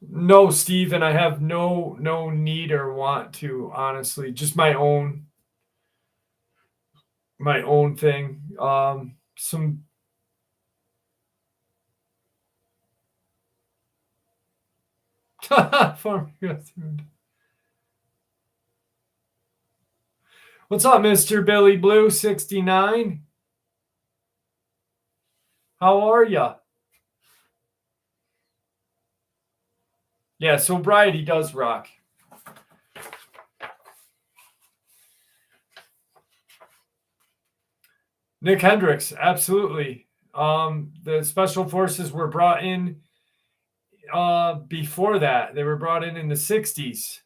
No, Steve, and I have no need or want to, honestly. Just my own thing. Some What's up, Mr. Billy Blue 69? How are ya? Yeah, sobriety does rock. Nick Hendricks, absolutely. The special forces were brought in before that. They were brought in the 60s.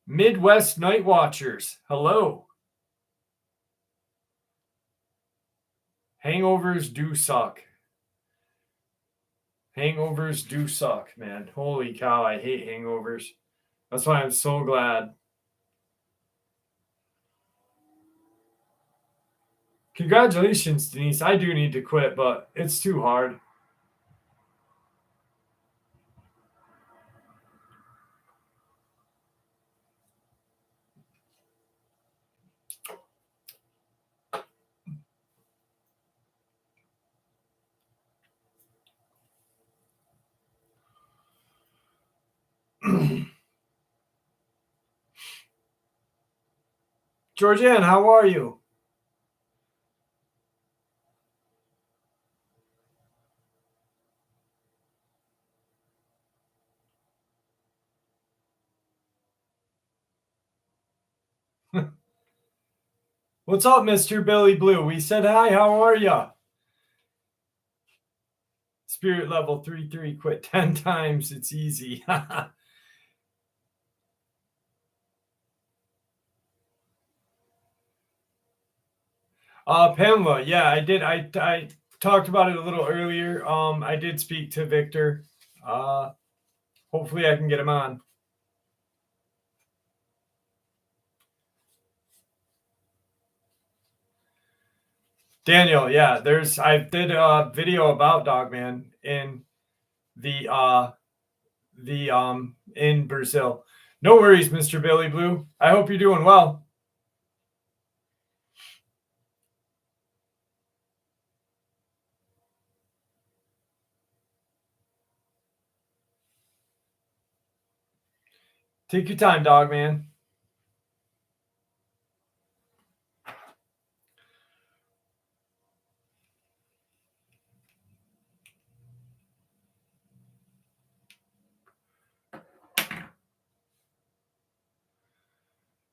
Midwest Night Watchers, hello. Hangovers do suck. Hangovers do suck, man. Holy cow, I hate hangovers. That's why I'm so glad. Congratulations, Denise. I do need to quit, but it's too hard. Georgianne, how are you? What's up, Mr. Billy Blue? We said hi. How are ya? Spirit level 3-3, quit 10 times. It's easy. Pamela, yeah, I did. I talked about it a little earlier. I did speak to Victor. Hopefully I can get him on. Daniel, yeah, I did a video about Dogman in the in Brazil. No worries, Mr. Billy Blue. I hope you're doing well. Take your time, Dogman.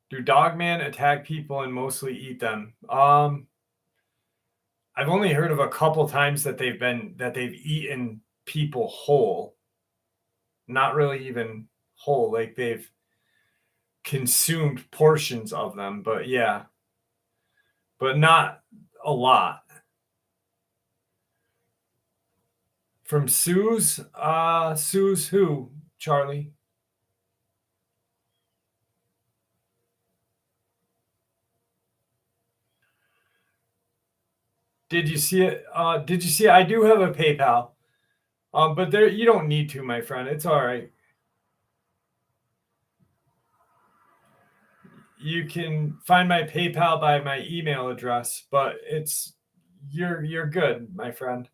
Do Dogman attack people and mostly eat them? I've only heard of a couple times that they've eaten people whole. Not really even whole, like they've consumed portions of them, but yeah. But not a lot. From Sue's? Sue's who, Charlie? Did you see it? Did you see it? I do have a PayPal. But there you don't need to, my friend. It's all right. You can find my PayPal by my email address, but you're good, my friend.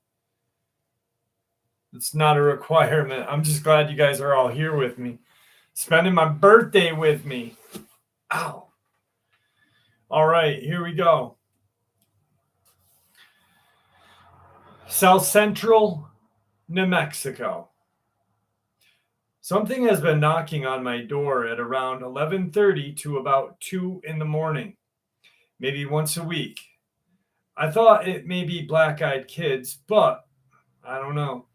It's not a requirement. I'm just glad you guys are all here with me, spending my birthday with me. Ow. All right, here we go. South Central New Mexico. Something has been knocking on my door at around 11:30 to about 2 in the morning, maybe once a week. I thought it may be black-eyed kids, but I don't know.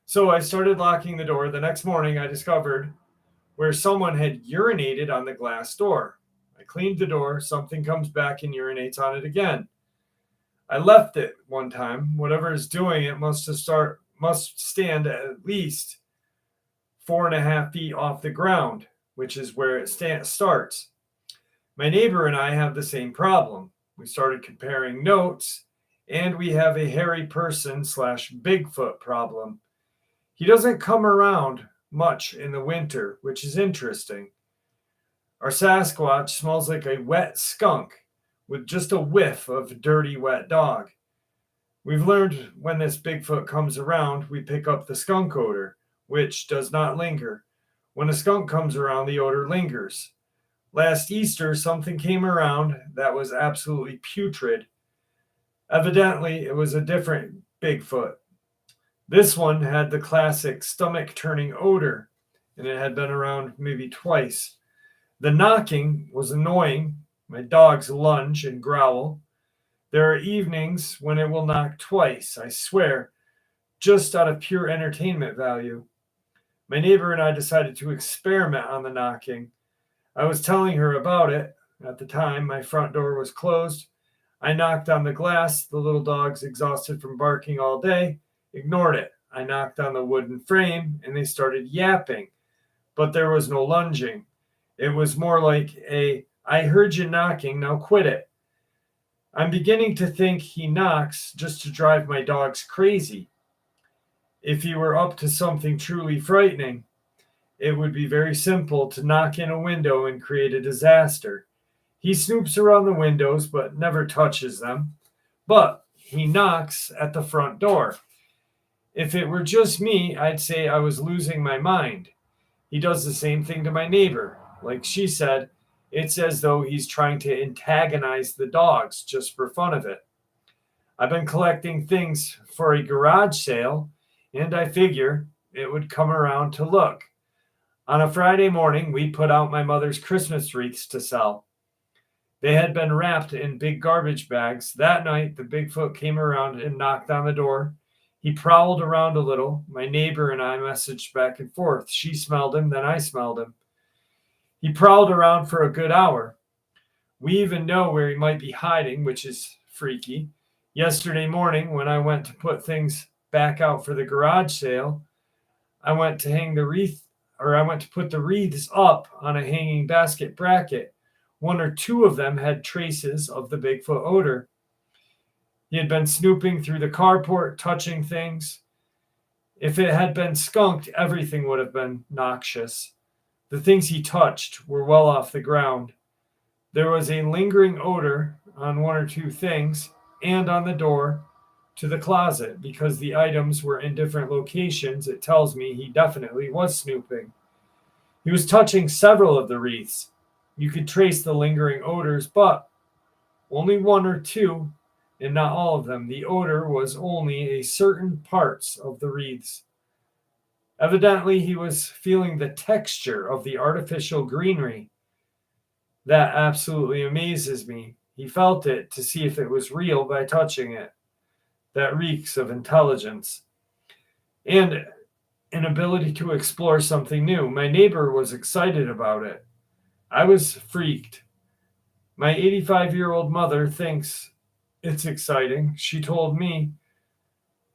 So I started locking the door. The next morning, I discovered where someone had urinated on the glass door. I cleaned the door. Something comes back and urinates on it again. I left it one time. Whatever is doing it must stand at least 4.5 feet off the ground, which is where it starts. My neighbor and I have the same problem. We started comparing notes, and we have a hairy person / Bigfoot problem. He doesn't come around much in the winter, which is interesting. Our Sasquatch smells like a wet skunk with just a whiff of dirty, wet dog. We've learned when this Bigfoot comes around, we pick up the skunk odor, which does not linger. When a skunk comes around, the odor lingers. Last Easter, something came around that was absolutely putrid. Evidently, it was a different Bigfoot. This one had the classic stomach-turning odor, and it had been around maybe twice. The knocking was annoying. My dogs lunge and growl. There are evenings when it will knock twice, I swear, just out of pure entertainment value. My neighbor and I decided to experiment on the knocking. I was telling her about it. At the time, my front door was closed. I knocked on the glass. The little dogs, exhausted from barking all day, ignored it. I knocked on the wooden frame, and they started yapping. But there was no lunging. It was more like I heard you knocking, now quit it. I'm beginning to think he knocks just to drive my dogs crazy. If he were up to something truly frightening, it would be very simple to knock in a window and create a disaster. He snoops around the windows but never touches them. But he knocks at the front door. If it were just me, I'd say I was losing my mind. He does the same thing to my neighbor. Like she said, it's as though he's trying to antagonize the dogs just for fun of it. I've been collecting things for a garage sale, and I figure it would come around to look. On a Friday morning, we put out my mother's Christmas wreaths to sell. They had been wrapped in big garbage bags. That night, the Bigfoot came around and knocked on the door. He prowled around a little. My neighbor and I messaged back and forth. She smelled him, then I smelled him. He prowled around for a good hour. We even know where he might be hiding, which is freaky. Yesterday morning, when I went to put things back out for the garage sale, I went to hang the wreath I went to put the wreaths up on a hanging basket bracket. One or two of them had traces of the Bigfoot odor. He had been snooping through the carport, touching things. If it had been skunked, everything would have been noxious. The things he touched were well off the ground. There was a lingering odor on one or two things and on the door to the closet. Because the items were in different locations, it tells me he definitely was snooping. He was touching several of the wreaths. You could trace the lingering odors, but only one or two, and not all of them. The odor was only a certain parts of the wreaths. Evidently, he was feeling the texture of the artificial greenery. That absolutely amazes me. He felt it to see if it was real by touching it. That reeks of intelligence and an ability to explore something new. My neighbor was excited about it. I was freaked. My 85-year-old mother thinks it's exciting. She told me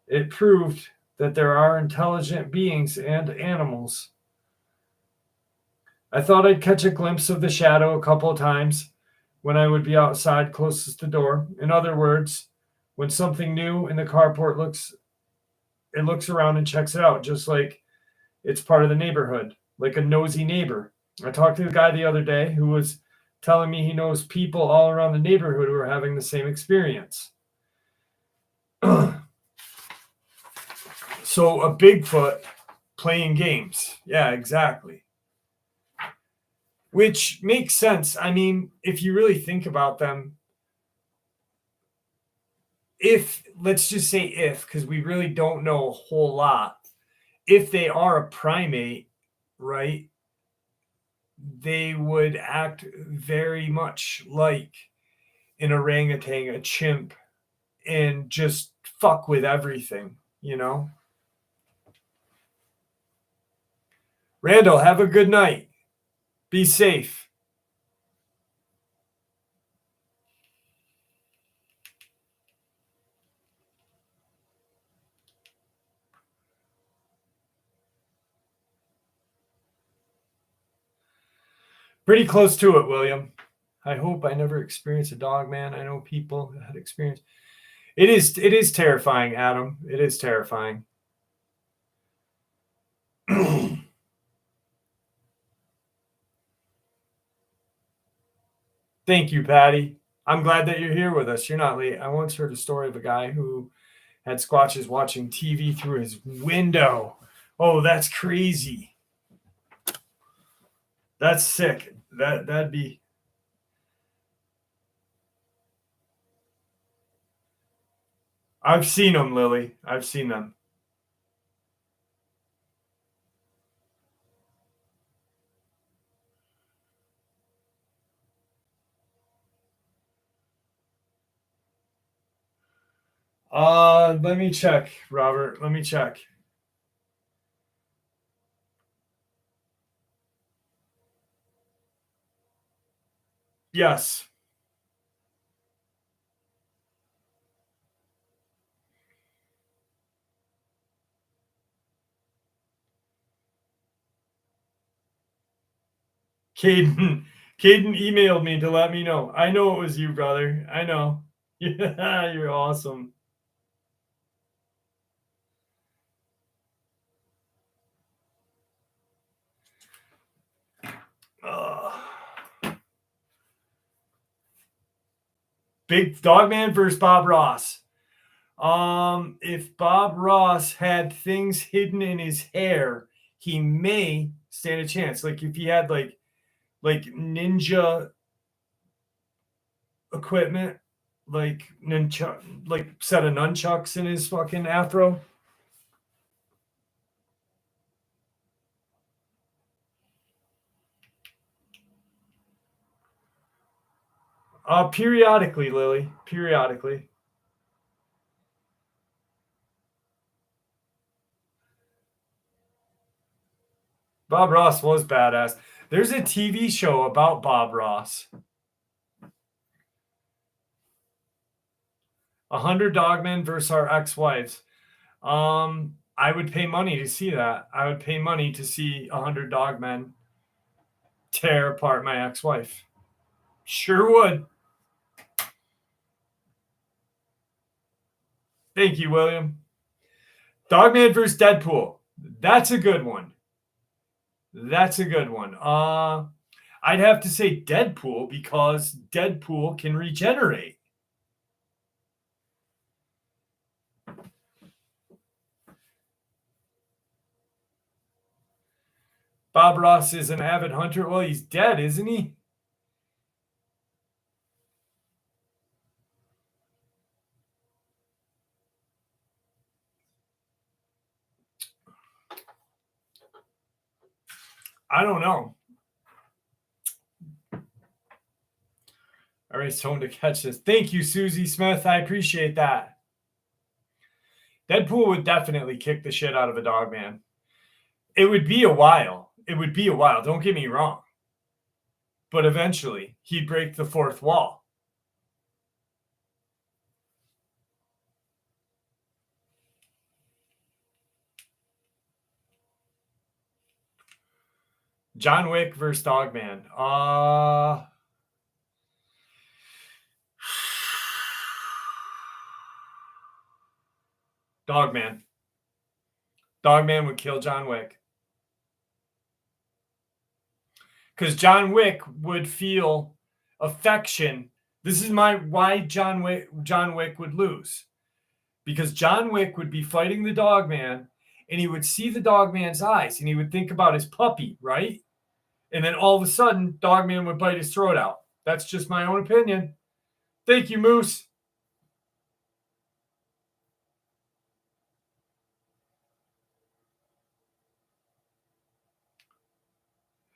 it proved that there are intelligent beings and animals. I thought I'd catch a glimpse of the shadow a couple of times when I would be outside closest to the door. In other words, when something new in the carport looks around and checks it out, just like it's part of the neighborhood, like a nosy neighbor. I talked to the guy the other day who was telling me he knows people all around the neighborhood who are having the same experience. So a Bigfoot playing games. Yeah, exactly. Which makes sense. I mean, if you really think about them, let's just say because we really don't know a whole lot, if they are a primate, right, they would act very much like an orangutan, a chimp, and just fuck with everything, you know? Randall, have a good night. Be safe. Pretty close to it, William. I hope I never experienced a Dogman. I know people that had experience. It is terrifying, Adam. It is terrifying. Thank you, Patty. I'm glad that you're here with us. You're not late. I once heard a story of a guy who had squatches watching TV through his window. Oh, that's crazy. That's sick. That'd be. I've seen them, Lily. I've seen them. Let me check, Robert. Let me check. Yes. Caden emailed me to let me know. I know it was you, brother. I know. Yeah, you're awesome. Big Dogman versus Bob Ross. If Bob Ross had things hidden in his hair, he may stand a chance. Like if he had like ninja equipment, like set of nunchucks in his fucking afro. Periodically, Lily. Periodically. Bob Ross was badass. There's a TV show about Bob Ross. 100 Dogmen versus our ex-wives. I would pay money to see that. I would pay money to see 100 dogmen tear apart my ex-wife. Sure would. Thank you, William. Dogman versus Deadpool. That's a good one. That's a good one. I'd have to say Deadpool because Deadpool can regenerate. Bob Ross is an avid hunter. Well, he's dead, isn't he? I don't know. I raised home to catch this. Thank you, Susie Smith. I appreciate that. Deadpool would definitely kick the shit out of a dogman. It would be a while. Don't get me wrong. But eventually, he'd break the fourth wall. John Wick versus Dogman. Dogman. Dogman would kill John Wick. Because John Wick would feel affection. This is why John Wick would lose. Because John Wick would be fighting the Dogman, and he would see the Dogman's eyes, and he would think about his puppy, right? And then all of a sudden, Dogman would bite his throat out. That's just my own opinion. Thank you, Moose.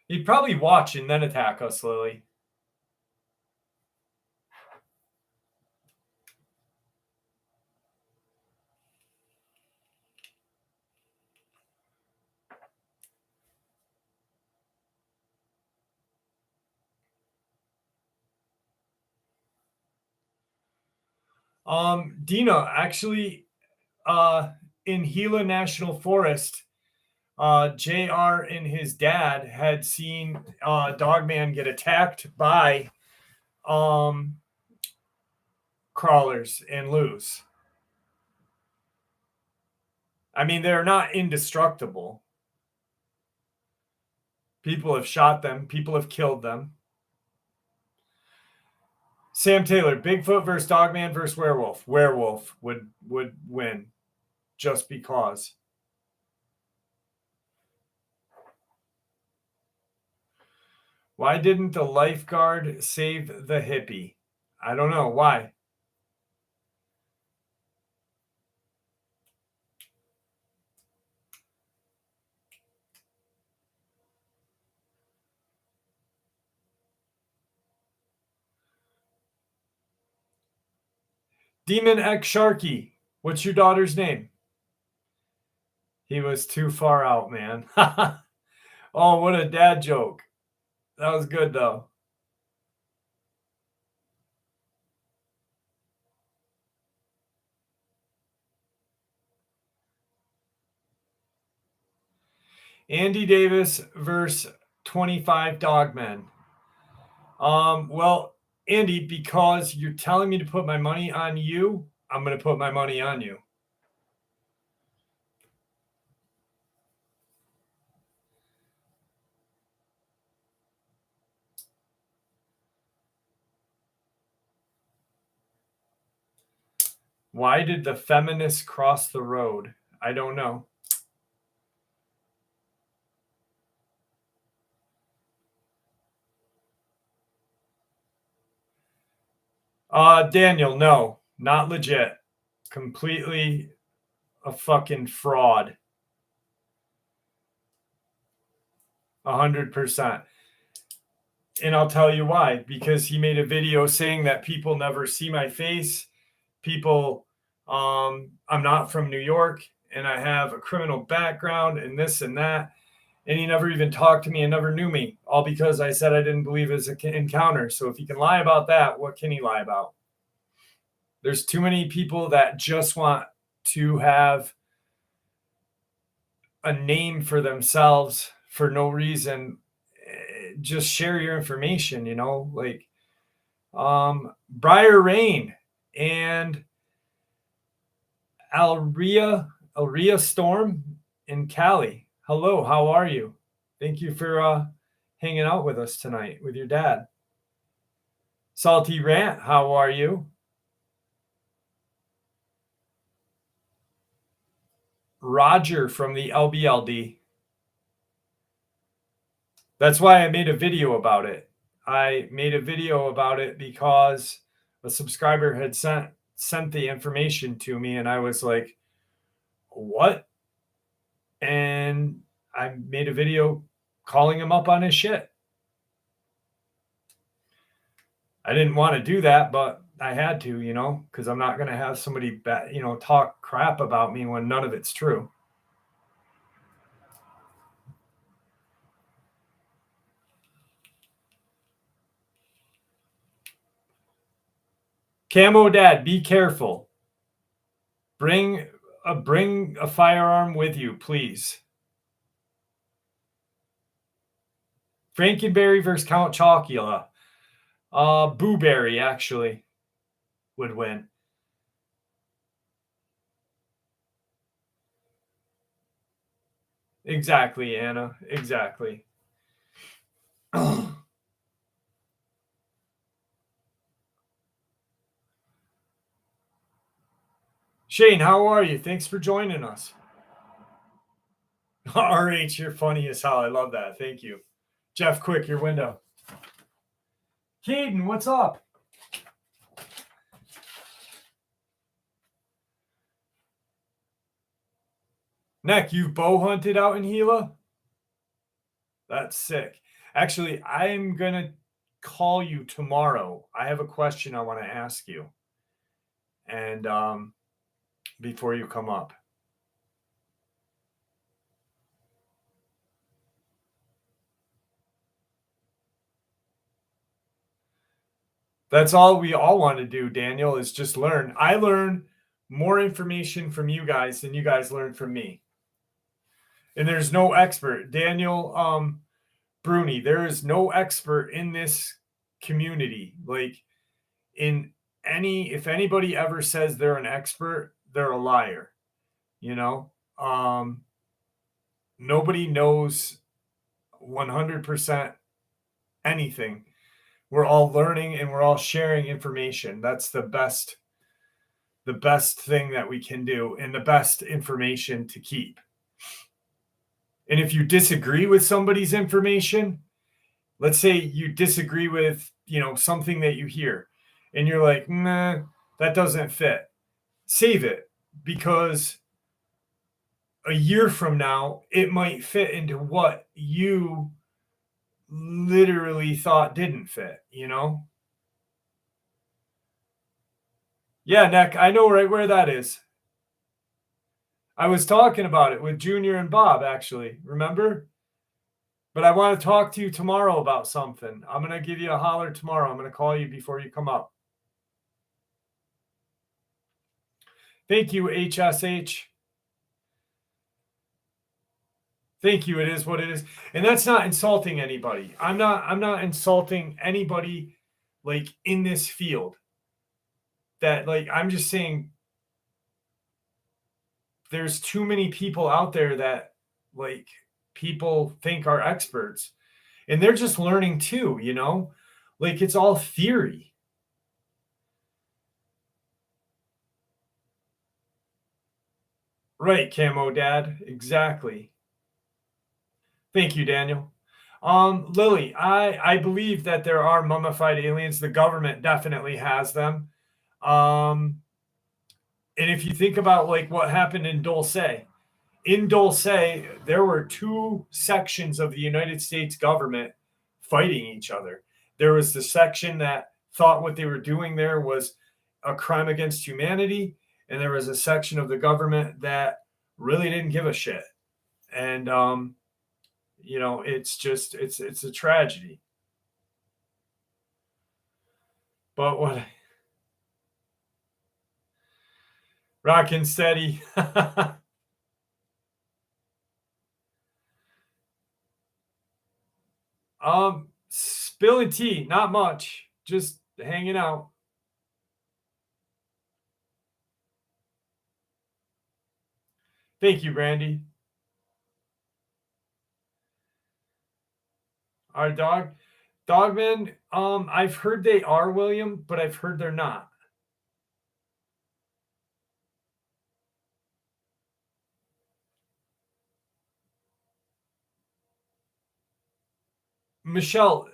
He'd probably watch and then attack us, Lily. Dina, actually, in Gila National Forest, JR and his dad had seen Dogman get attacked by crawlers and lose. I mean, they're not indestructible. People have shot them. People have killed them. Sam Taylor, Bigfoot versus Dogman versus Werewolf. Werewolf would win just because. Why didn't the lifeguard save the hippie? I don't know. Why? Demon X Sharky, what's your daughter's name? He was too far out, man. Oh, what a dad joke. That was good, though. Andy Davis versus 25 Dogmen. Well, Andy, because you're telling me to put my money on you, I'm going to put my money on you. Why did the feminists cross the road? I don't know. Daniel, no, not legit. Completely a fucking fraud. 100%. And I'll tell you why. Because he made a video saying that people never see my face. People, I'm not from New York, and I have a criminal background and this and that. And he never even talked to me and never knew me, all because I said I didn't believe his encounter. So if he can lie about that, what can he lie about? There's too many people that just want to have a name for themselves for no reason. Just share your information, like Briar Rain and Alria Storm in Cali. Hello, how are you? Thank you for hanging out with us tonight with your dad. Salty Rant, how are you? Roger from the LBLD. That's why I made a video about it. I made a video about it because a subscriber had sent the information to me, and I was like, what? And I made a video calling him up on his shit. I didn't want to do that, but I had to, because I'm not going to have somebody, talk crap about me when none of it's true. Camo Dad, be careful. Bring a firearm with you, please. Frankenberry versus Count Chocula. Booberry actually would win. Exactly, Anna. Exactly. Shane, how are you? Thanks for joining us. RH, you're funny as hell. I love that. Thank you. Jeff, quick, your window. Caden, what's up? Neck, you've bow hunted out in Gila? That's sick. Actually, I'm going to call you tomorrow. I have a question I want to ask you. And before you come up. That's all we all want to do, Daniel, is just learn. I learn more information from you guys than you guys learn from me. And there's no expert. Daniel Bruni, there is no expert in this community. Like if anybody ever says they're an expert, they're a liar. Nobody knows 100% anything. We're all learning and we're all sharing information. That's the best thing that we can do and the best information to keep. And if you disagree with somebody's information, let's say you disagree with, something that you hear and you're like, nah, that doesn't fit. Save it, because a year from now, it might fit into what you literally thought didn't fit, Yeah, Nick, I know right where that is. I was talking about it with Junior and Bob, actually. Remember? But I want to talk to you tomorrow about something. I'm going to give you a holler tomorrow. I'm going to call you before you come up. Thank you, HSH. Thank you. It is what it is. And that's not insulting anybody. I'm not insulting anybody like in this field. That I'm just saying there's too many people out there that people think are experts, and they're just learning too, it's all theory. Right, Camo Dad. Exactly. Thank you, Daniel. Lily, I believe that there are mummified aliens. The government definitely has them. And if you think about what happened in Dulce, there were two sections of the United States government fighting each other. There was the section that thought what they were doing there was a crime against humanity, and there was a section of the government that really didn't give a shit. And it's a tragedy. But what? Rockin' steady. Spilling tea, not much. Just hanging out. Thank you, Brandy. Our Dogman. I've heard they are, William, but I've heard they're not. Michelle,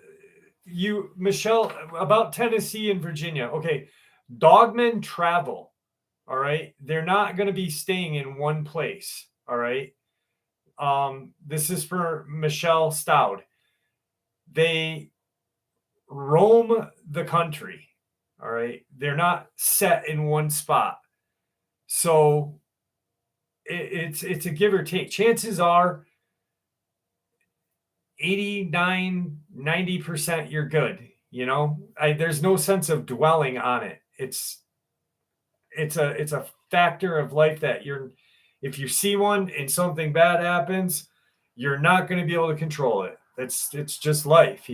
about Tennessee and Virginia. Okay, Dogmen travel. All right, they're not going to be staying in one place. All right. This is for Michelle Stout. They roam the country. All right, they're not set in one spot. So it's a give or take. Chances are 89, 90% you're good. There's no sense of dwelling on it. It's a factor of life that if you see one and something bad happens, you're not going to be able to control it. It's just life.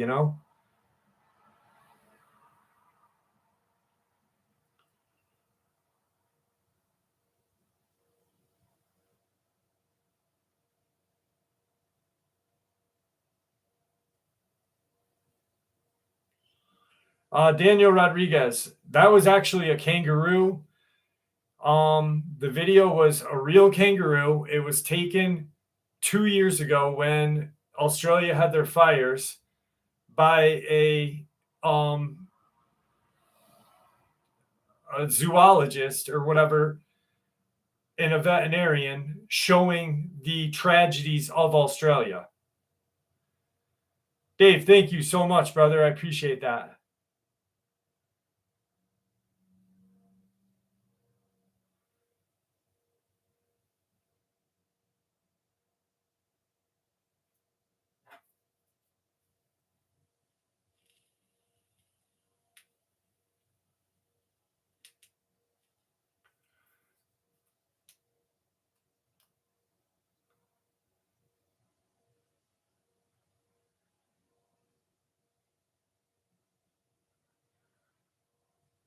Daniel Rodriguez, that was actually a kangaroo. The video was a real kangaroo. It was taken 2 years ago when Australia had their fires by a zoologist or whatever, and a veterinarian showing the tragedies of Australia. Dave, thank you so much, brother. I appreciate that.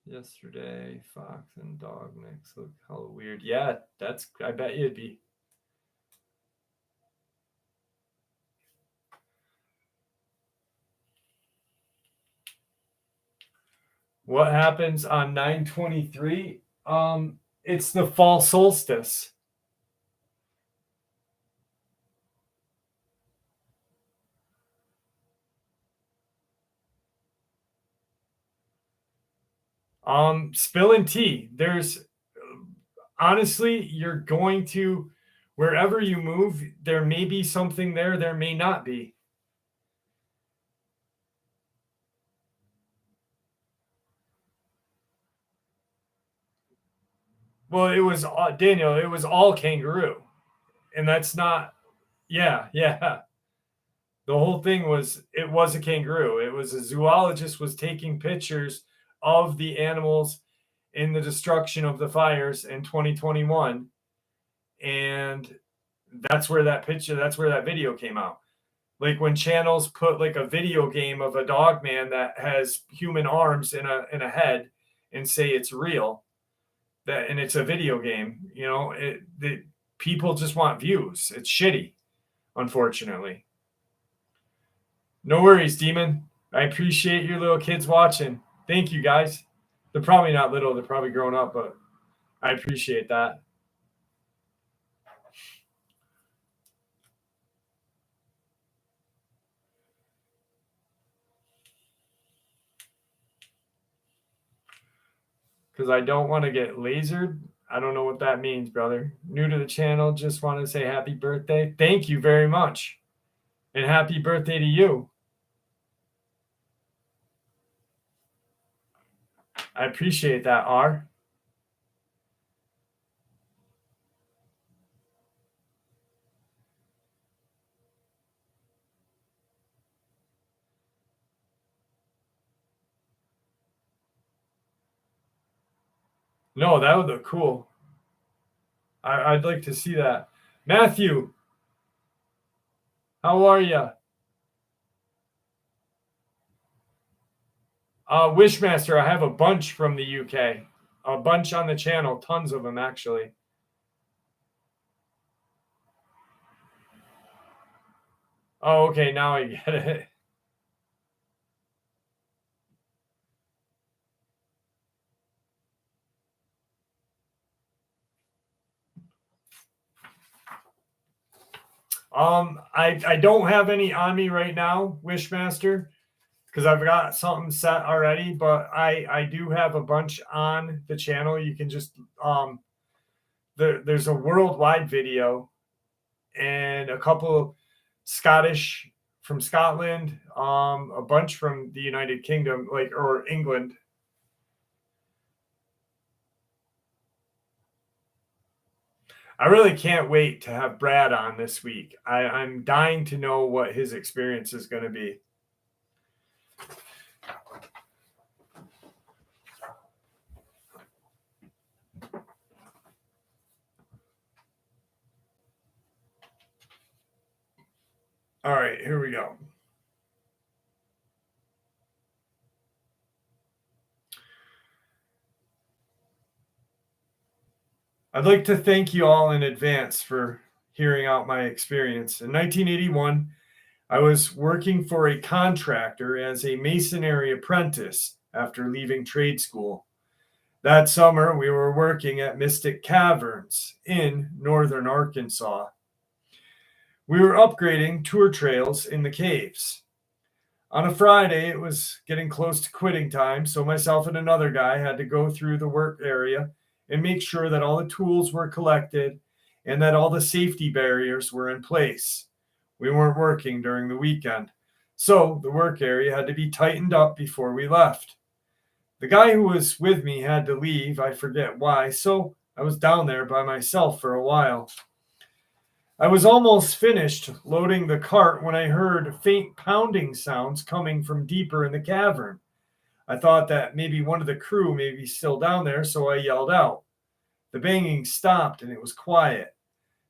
Yesterday, fox and dog mix look hella weird. Yeah, I bet you'd be. What happens on 9/23? It's the fall solstice. Spilling tea. There's honestly, you're going to wherever you move, there may be something there may not be. Well, it was Daniel. It was all kangaroo, and that's not. Yeah, yeah. The whole thing was it was a kangaroo. It was a zoologist was taking pictures of the animals in the destruction of the fires in 2021, and that's where that video came out. Like when channels put like a video game of a dog man that has human arms in a head and say it's real, that and it's a video game, people just want views. It's shitty, unfortunately. No worries, Demon. I appreciate your little kids watching. Thank you, guys. They're probably not little, they're probably grown up, but I appreciate that. Because I don't want to get lasered. I don't know what that means, brother. New to the channel, just want to say happy birthday. Thank you very much. And happy birthday to you. I appreciate that, R. No, that would look cool. I'd like to see that. Matthew, how are you? Wishmaster, I have a bunch from the UK. A bunch on the channel. Tons of them, actually. Oh, okay. Now I get it. I don't have any on me right now, Wishmaster, because I've got something set already, but I do have a bunch on the channel. You can just there's a worldwide video and a couple Scottish from Scotland, a bunch from the United Kingdom, or England. I really can't wait to have Brad on this week. I'm dying to know what his experience is going to be. All right, here we go. I'd like to thank you all in advance for hearing out my experience. In 1981, I was working for a contractor as a masonry apprentice after leaving trade school. That summer, we were working at Mystic Caverns in northern Arkansas. We were upgrading tour trails in the caves. On a Friday, it was getting close to quitting time, so myself and another guy had to go through the work area and make sure that all the tools were collected and that all the safety barriers were in place. We weren't working during the weekend, so the work area had to be tightened up before we left. The guy who was with me had to leave, I forget why, so I was down there by myself for a while. I was almost finished loading the cart when I heard faint pounding sounds coming from deeper in the cavern. I thought that maybe one of the crew may be still down there, so I yelled out. The banging stopped and it was quiet.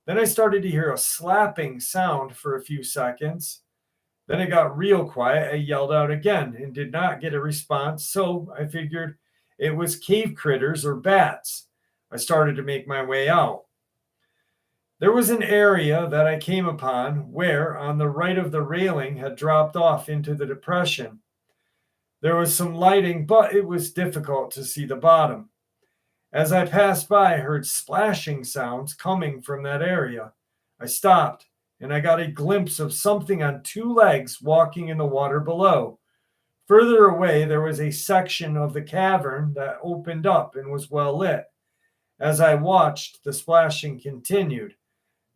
Then I started to hear a slapping sound for a few seconds. Then it got real quiet. I yelled out again and did not get a response, so I figured it was cave critters or bats. I started to make my way out. There was an area that I came upon where, on the right of the railing, had dropped off into the depression. There was some lighting, but it was difficult to see the bottom. As I passed by, I heard splashing sounds coming from that area. I stopped, and I got a glimpse of something on two legs walking in the water below. Further away, there was a section of the cavern that opened up and was well lit. As I watched, the splashing continued.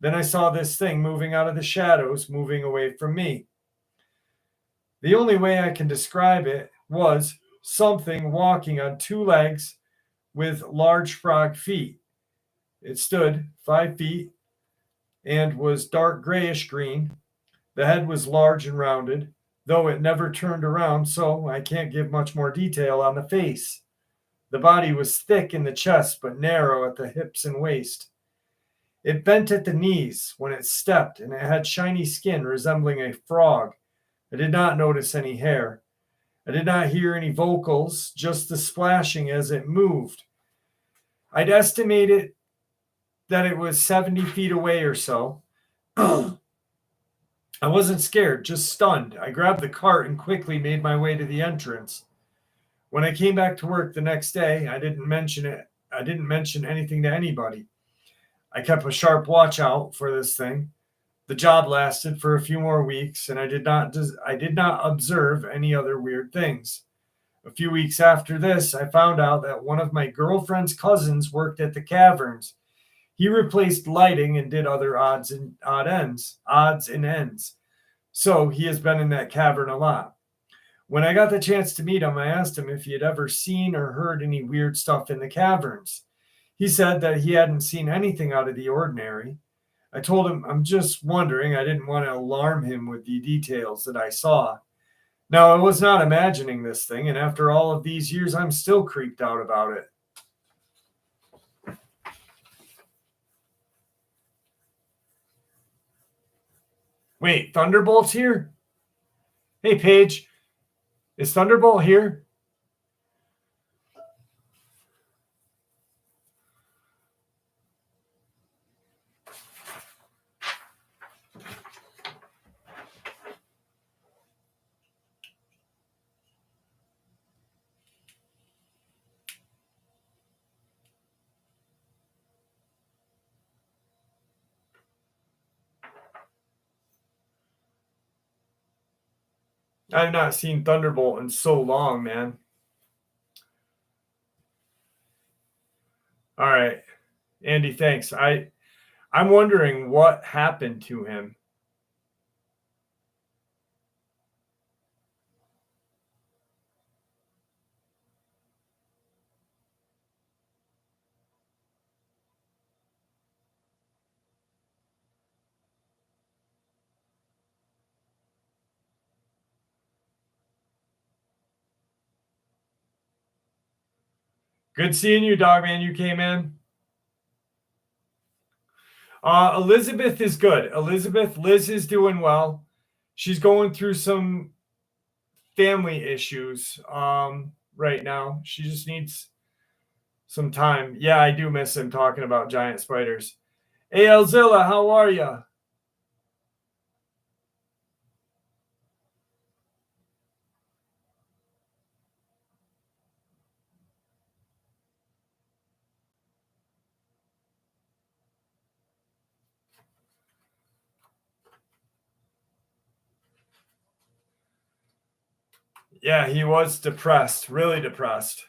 Then I saw this thing moving out of the shadows, moving away from me. The only way I can describe it was something walking on two legs with large frog feet. It stood 5 feet and was dark grayish green. The head was large and rounded, though it never turned around, so I can't give much more detail on the face. The body was thick in the chest, but narrow at the hips and waist. It bent at the knees when it stepped, and it had shiny skin resembling a frog. I did not notice any hair. I did not hear any vocals, just the splashing as it moved. I'd estimated that it was 70 feet away or so. I wasn't scared, just stunned. I grabbed the cart and quickly made my way to the entrance. When I came back to work the next day, I didn't mention it. I didn't mention anything to anybody. I kept a sharp watch out for this thing. The job lasted for a few more weeks, and I did not observe any other weird things. A few weeks after this, I found out that one of my girlfriend's cousins worked at the caverns. He replaced lighting and did other odds and ends. So he has been in that cavern a lot. When I got the chance to meet him, I asked him if he had ever seen or heard any weird stuff in the caverns. He said that he hadn't seen anything out of the ordinary. I told him I'm just wondering. I didn't want to alarm him with the details that I saw. Now, I was not imagining this thing, and after all of these years, I'm still creeped out about it. Wait, Thunderbolt's here? Hey, Paige, is Thunderbolt here? I've not seen Thunderbolt in so long, man. All right, Andy, thanks. I'm wondering what happened to him. Good seeing you, Dogman. You came in. Elizabeth is good. Liz is doing well. She's going through some family issues right now. She just needs some time. Yeah, I do miss him talking about giant spiders. Hey, Elzilla, how are you? Yeah, he was depressed, really depressed.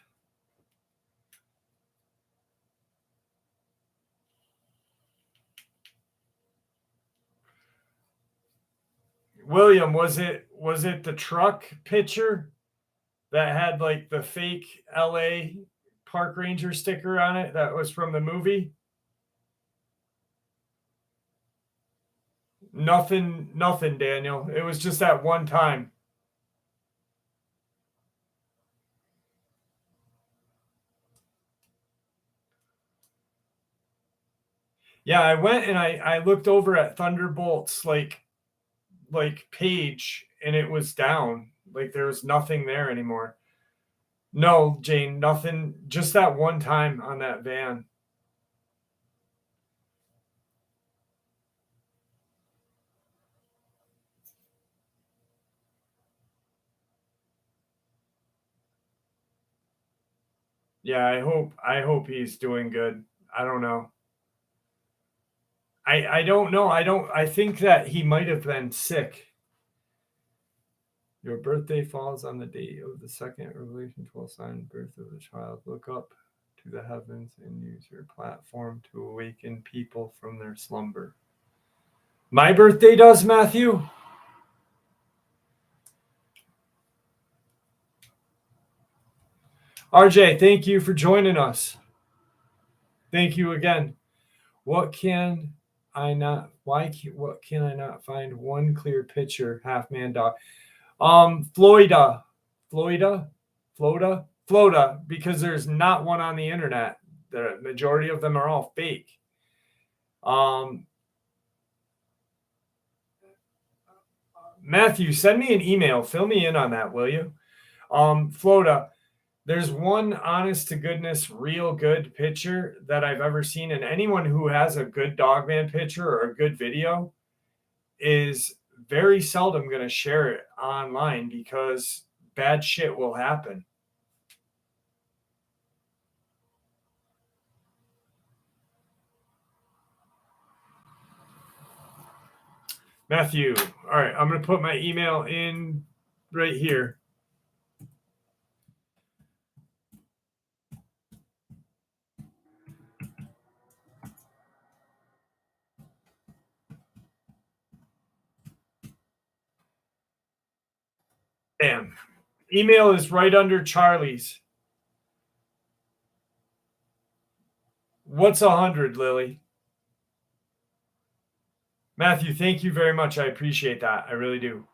William, was it the truck picture that had like the fake LA park ranger sticker on it that was from the movie? Nothing, Daniel. It was just that one time. Yeah, I went and I looked over at Thunderbolt's like page and it was down. Like there was nothing there anymore. No, Jane, nothing. Just that one time on that van. Yeah, I hope he's doing good. I don't know. I don't know. I think that he might have been sick. Your birthday falls on the day of the second Revelation 12 sign, birth of the child. Look up to the heavens and use your platform to awaken people from their slumber. My birthday does, Matthew? RJ, thank you for joining us. Thank you again. What can I not find one clear picture, half man dog? Florida, because there's not one on the internet. The majority of them are all fake. Matthew, send me an email. Fill me in on that, will you? Florida, there's one honest to goodness, real good picture that I've ever seen. And anyone who has a good Dogman picture or a good video is very seldom going to share it online because bad shit will happen. Matthew, all right, I'm going to put my email in right here. Bam. Email is right under Charlie's. What's 100, Lily? Matthew, thank you very much. I appreciate that. I really do.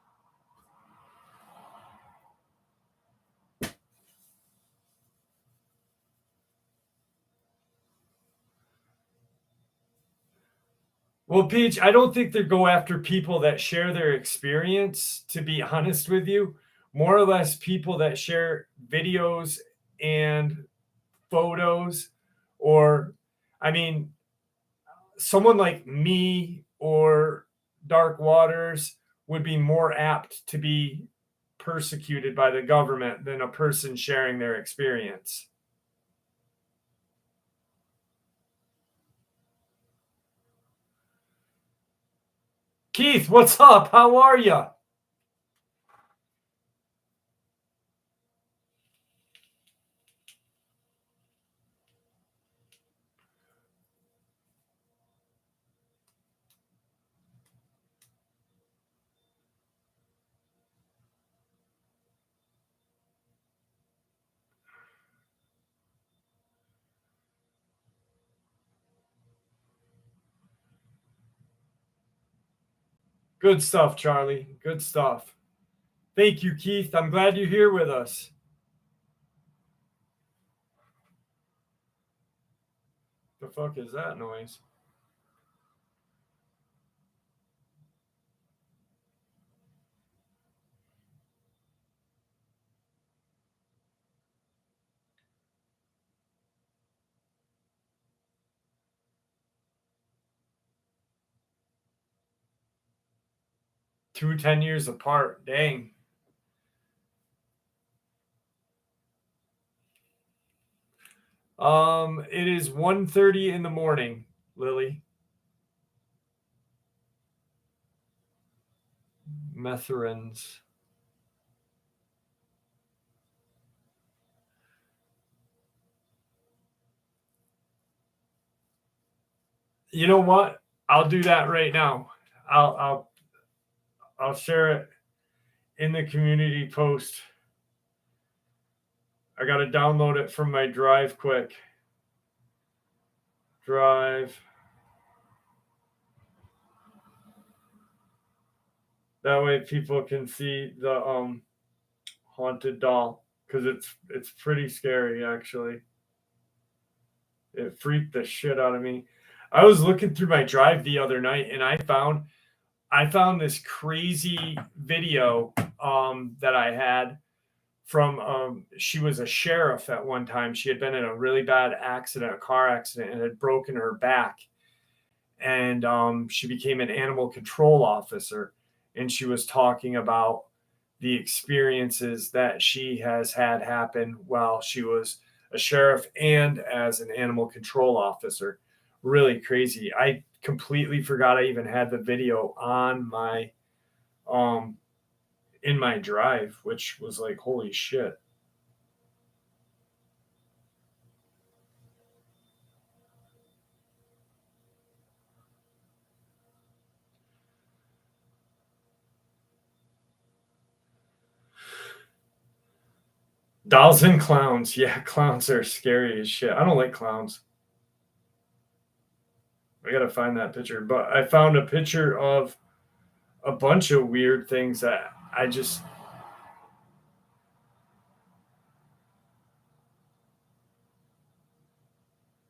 Well, Peach, I don't think they go after people that share their experience, to be honest with you. More or less people that share videos and photos, or, I mean, someone like me or Dark Waters would be more apt to be persecuted by the government than a person sharing their experience. Keith, what's up? How are you? Good stuff, Charlie. Good stuff. Thank you, Keith. I'm glad you're here with us. The fuck is that noise? Two 10 years apart. Dang. It is 1:30 in the morning, Lily. Metherans. You know what? I'll do that right now. I'll share it in the community post. I got to download it from my drive quick. Drive. That way people can see the haunted doll, because it's pretty scary actually. It freaked the shit out of me. I was looking through my drive the other night and I found this crazy video that I had from she was a sheriff at one time. She had been in a really bad accident, a car accident, and had broken her back. And she became an animal control officer. And she was talking about the experiences that she has had happen while she was a sheriff and as an animal control officer. Really crazy. I completely forgot I even had the video on my in my drive, which was like, holy shit. Dolls and clowns. Yeah, clowns are scary as shit. I don't like clowns. I gotta find that picture. But I found a picture of a bunch of weird things that I just.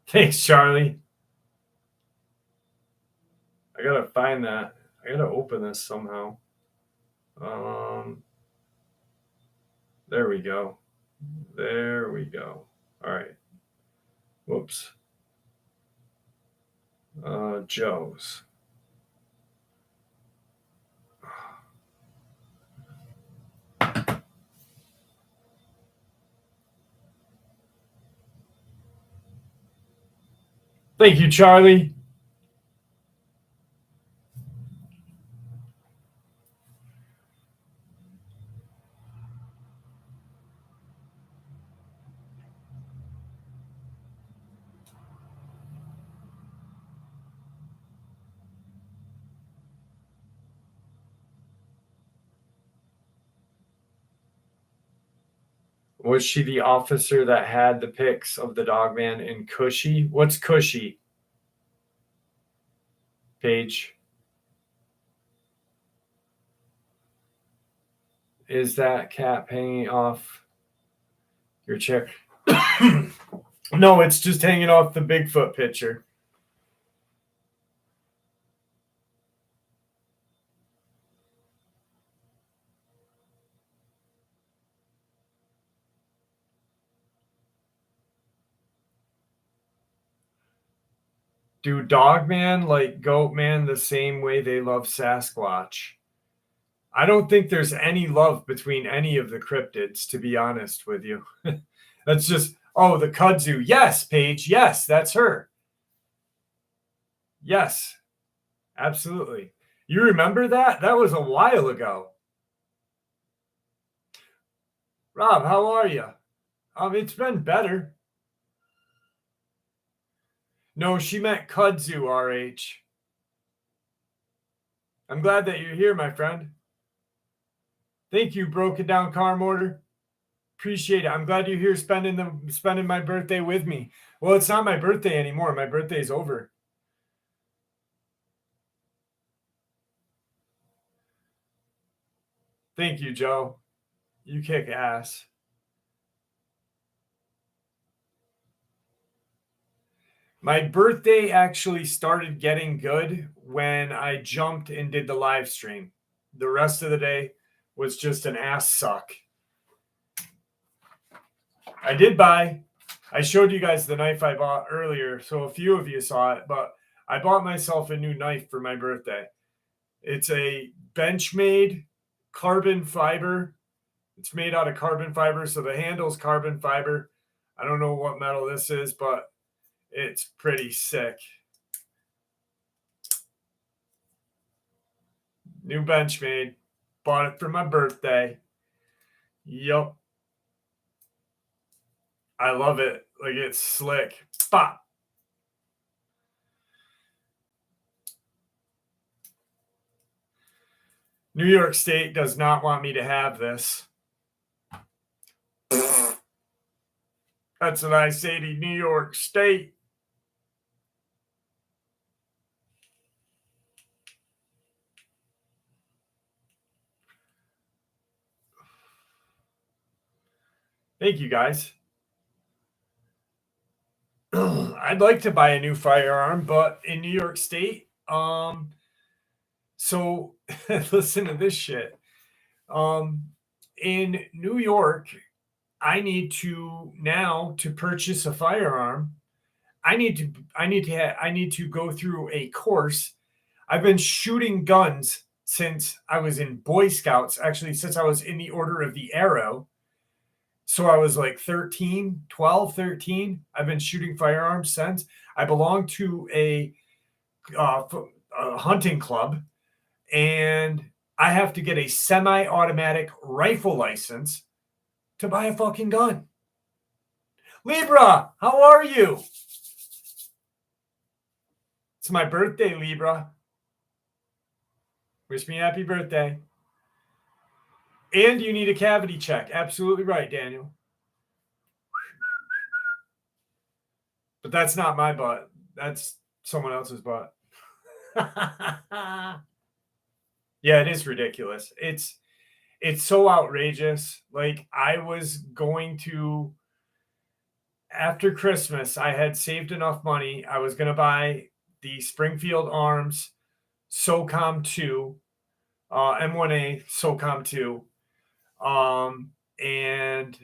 Thanks, Charlie. I gotta find that. I gotta open this somehow. There we go. There we go. All right. Whoops. Joe's. Thank you, Charlie. Was she the officer that had the pics of the Dogman in Cushy? What's Cushy? Paige. Is that cap hanging off your chair? No, it's just hanging off the Bigfoot picture. Do Dogman like Goatman the same way they love Sasquatch? I don't think there's any love between any of the cryptids, to be honest with you. That's just, oh, the kudzu. Yes, Paige. Yes, that's her. Yes, absolutely. You remember that? That was a while ago. Rob, how are you? It's been better. No, she meant kudzu, RH. I'm glad that you're here, my friend. Thank you, Broken Down Car Mortar. Appreciate it. I'm glad you're here spending my birthday with me. Well, it's not my birthday anymore. My birthday's over. Thank you, Joe. You kick ass. My birthday actually started getting good when I jumped and did the live stream. The rest of the day was just an ass suck. I did buy, I showed you guys the knife I bought earlier, so a few of you saw it, but I bought myself a new knife for my birthday. It's a Benchmade carbon fiber. It's made out of carbon fiber, so the handle's carbon fiber. I don't know what metal this is, but it's pretty sick. New Benchmade. Bought it for my birthday. Yup. I love it. Like, it's slick. Pop. New York State does not want me to have this. That's what I say to New York State. Thank you, guys. I'd like to buy a new firearm, but in New York State, so listen to this shit. In New York, I need to now to purchase a firearm. I need to go through a course. I've been shooting guns since I was in Boy Scouts, actually since I was in the Order of the Arrow. So I was like 12, 13. I've been shooting firearms since. I belong to a hunting club, and I have to get a semi-automatic rifle license to buy a fucking gun. Libra, how are you? It's my birthday, Libra. Wish me happy birthday. And you need a cavity check. Absolutely right, Daniel. But that's not my butt. That's someone else's butt. Yeah, it is ridiculous. It's so outrageous. Like, I was going to, after Christmas, I had saved enough money. I was going to buy the Springfield Arms SOCOM 2, M1A SOCOM 2, and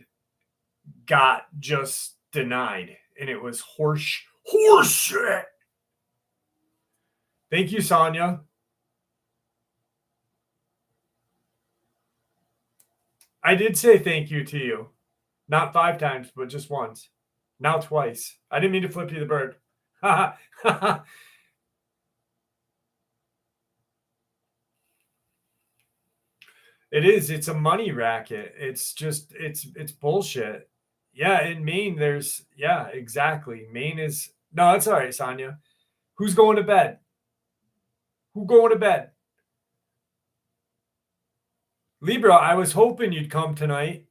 got just denied. And it was horse shit. Thank you, Sonia. I did say thank you to you. Not 5 times, but just once. Now twice. I didn't mean to flip you the bird. It is. It's a money racket. It's just, it's bullshit. Yeah, in Maine, yeah, exactly. Maine is, no, that's all right, Sonia. Who's going to bed? Who going to bed? Libra, I was hoping you'd come tonight.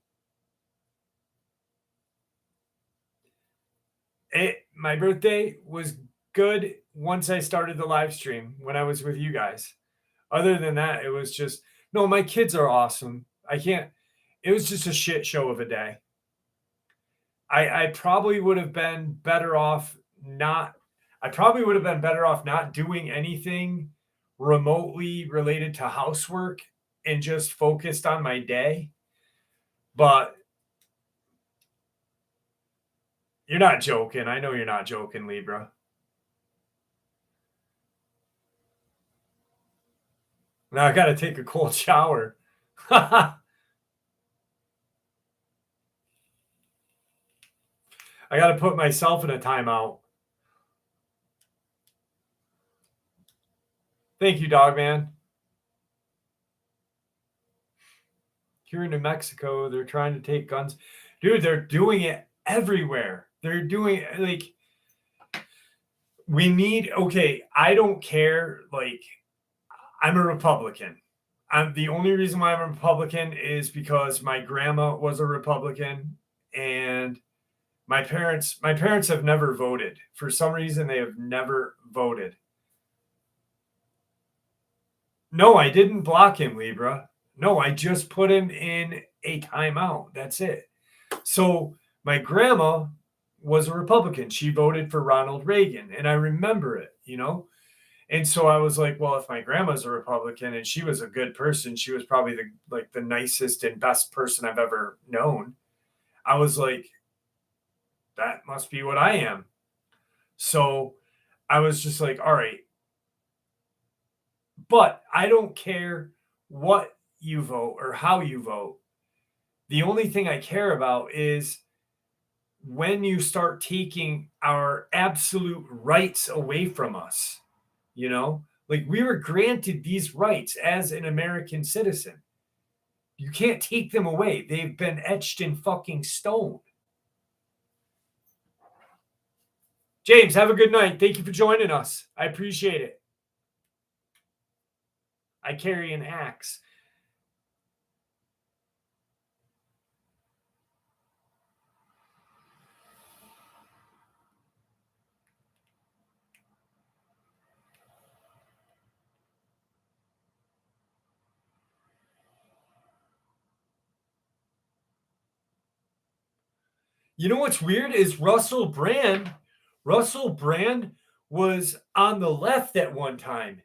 My birthday was good once I started the live stream when I was with you guys. Other than that, it was just, no, my kids are awesome. It was just a shit show of a day. I probably would have been better off not doing anything remotely related to housework and just focused on my day. But you're not joking. I know you're not joking, Libra. Now I got to take a cold shower. I got to put myself in a timeout. Thank you, Dogman. Here in New Mexico, they're trying to take guns. Dude, they're doing it everywhere. They're doing it like, I don't care. Like, I'm a Republican. The only reason why I'm a Republican is because my grandma was a Republican, and my parents have never voted. For some reason, they have never voted. No, I didn't block him, Libra. No, I just put him in a timeout. That's it. So my grandma was a Republican. She voted for Ronald Reagan, and I remember it, And so I was like, well, if my grandma's a Republican and she was a good person, she was probably the nicest and best person I've ever known. I was like, that must be what I am. So I was just like, all right. But I don't care what you vote or how you vote. The only thing I care about is when you start taking our absolute rights away from us, like we were granted these rights as an American citizen. You can't take them away. They've been etched in fucking stone. James, have a good night. Thank you for joining us. I appreciate it. I carry an axe. You know what's weird is Russell Brand was on the left at one time.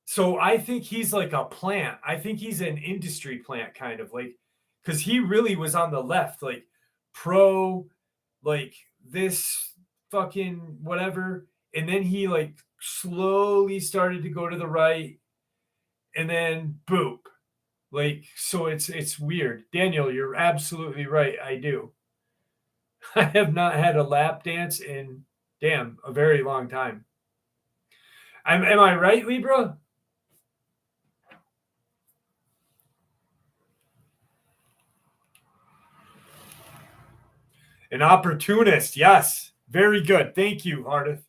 So I think he's like a plant. I think he's an industry plant kind of like, because he really was on the left, like pro, like this fucking whatever. And then he like slowly started to go to the right and then boop. Like, so it's weird. Daniel, you're absolutely right. I do. I have not had a lap dance in a very long time. Am I right, Libra? An opportunist, yes. Very good. Thank you, Hardith.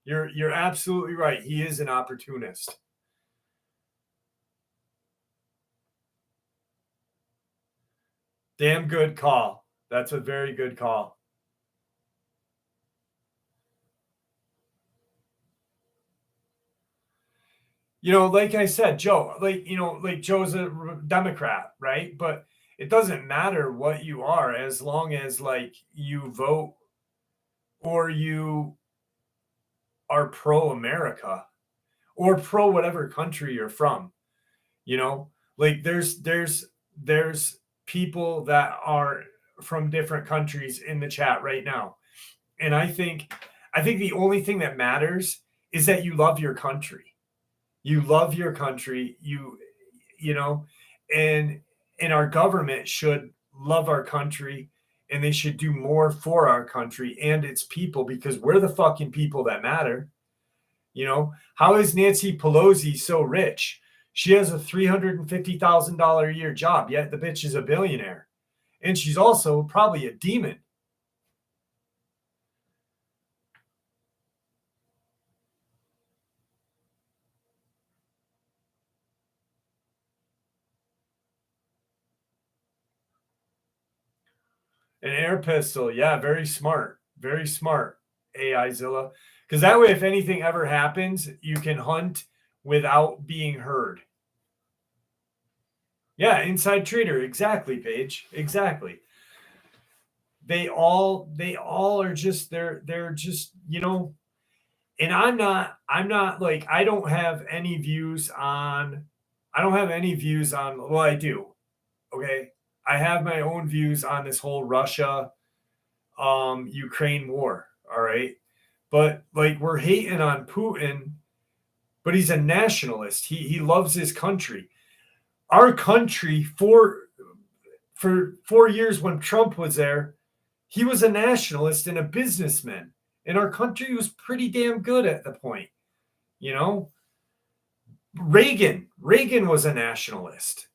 You're absolutely right. He is an opportunist. Damn good call. That's a very good call. Like I said, Joe, like Joe's a Democrat, right? But it doesn't matter what you are as long as like you vote or you are pro America or pro whatever country you're from. Like there's people that are from different countries in the chat right now. And I think the only thing that matters is that you love your country. You love your country, and our government should love our country and they should do more for our country and its people because we're the fucking people that matter. How is Nancy Pelosi so rich? She has a $350,000 a year job, yet the bitch is a billionaire. And she's also probably a demon. An air pistol. Yeah, very smart. Very smart, AI Zilla. Because that way, if anything ever happens, you can hunt without being heard. Yeah, inside trader. Exactly, Paige. Exactly. They all are just they're just, and I'm not like I don't have any views on well, I do. Okay. I have my own views on this whole Russia Ukraine war. All right. But like we're hating on Putin, but he's a nationalist. He loves his country. Our country for 4 years when Trump was there, he was a nationalist and a businessman. And our country was pretty damn good at the point. Reagan was a nationalist.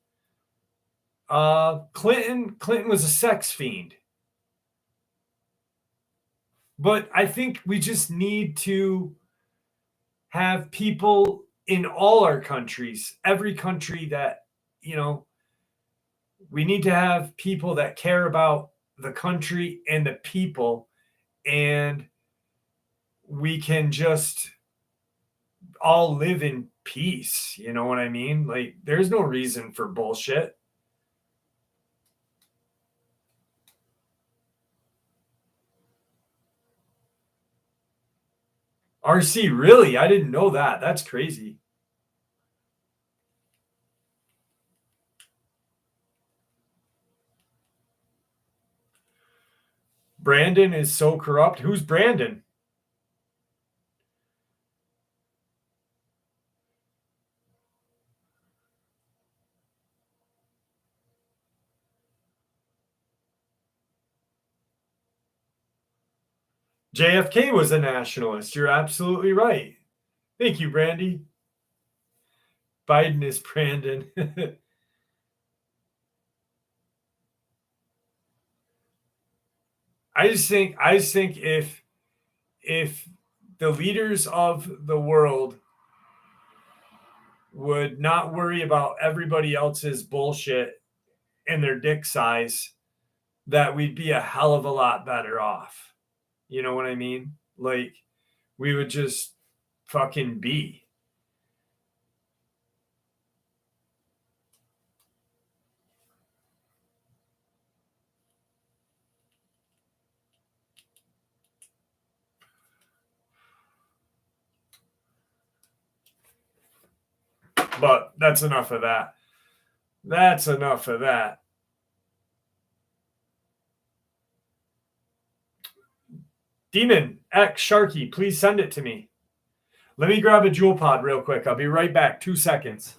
Clinton was a sex fiend. But I think we just need to have people in all our countries, every country that, we need to have people that care about the country and the people, and we can just all live in peace. You know what I mean? Like, there's no reason for bullshit. RC, really? I didn't know that. That's crazy. Brandon is so corrupt. Who's Brandon? JFK was a nationalist. You're absolutely right. Thank you, Brandy. Biden is Brandon. I just think if the leaders of the world would not worry about everybody else's bullshit and their dick size, that we'd be a hell of a lot better off. You know what I mean? Like, we would just fucking be. But that's enough of that. That's enough of that. Demon X Sharky, please send it to me. Let me grab a jewel pod real quick. I'll be right back. 2 seconds.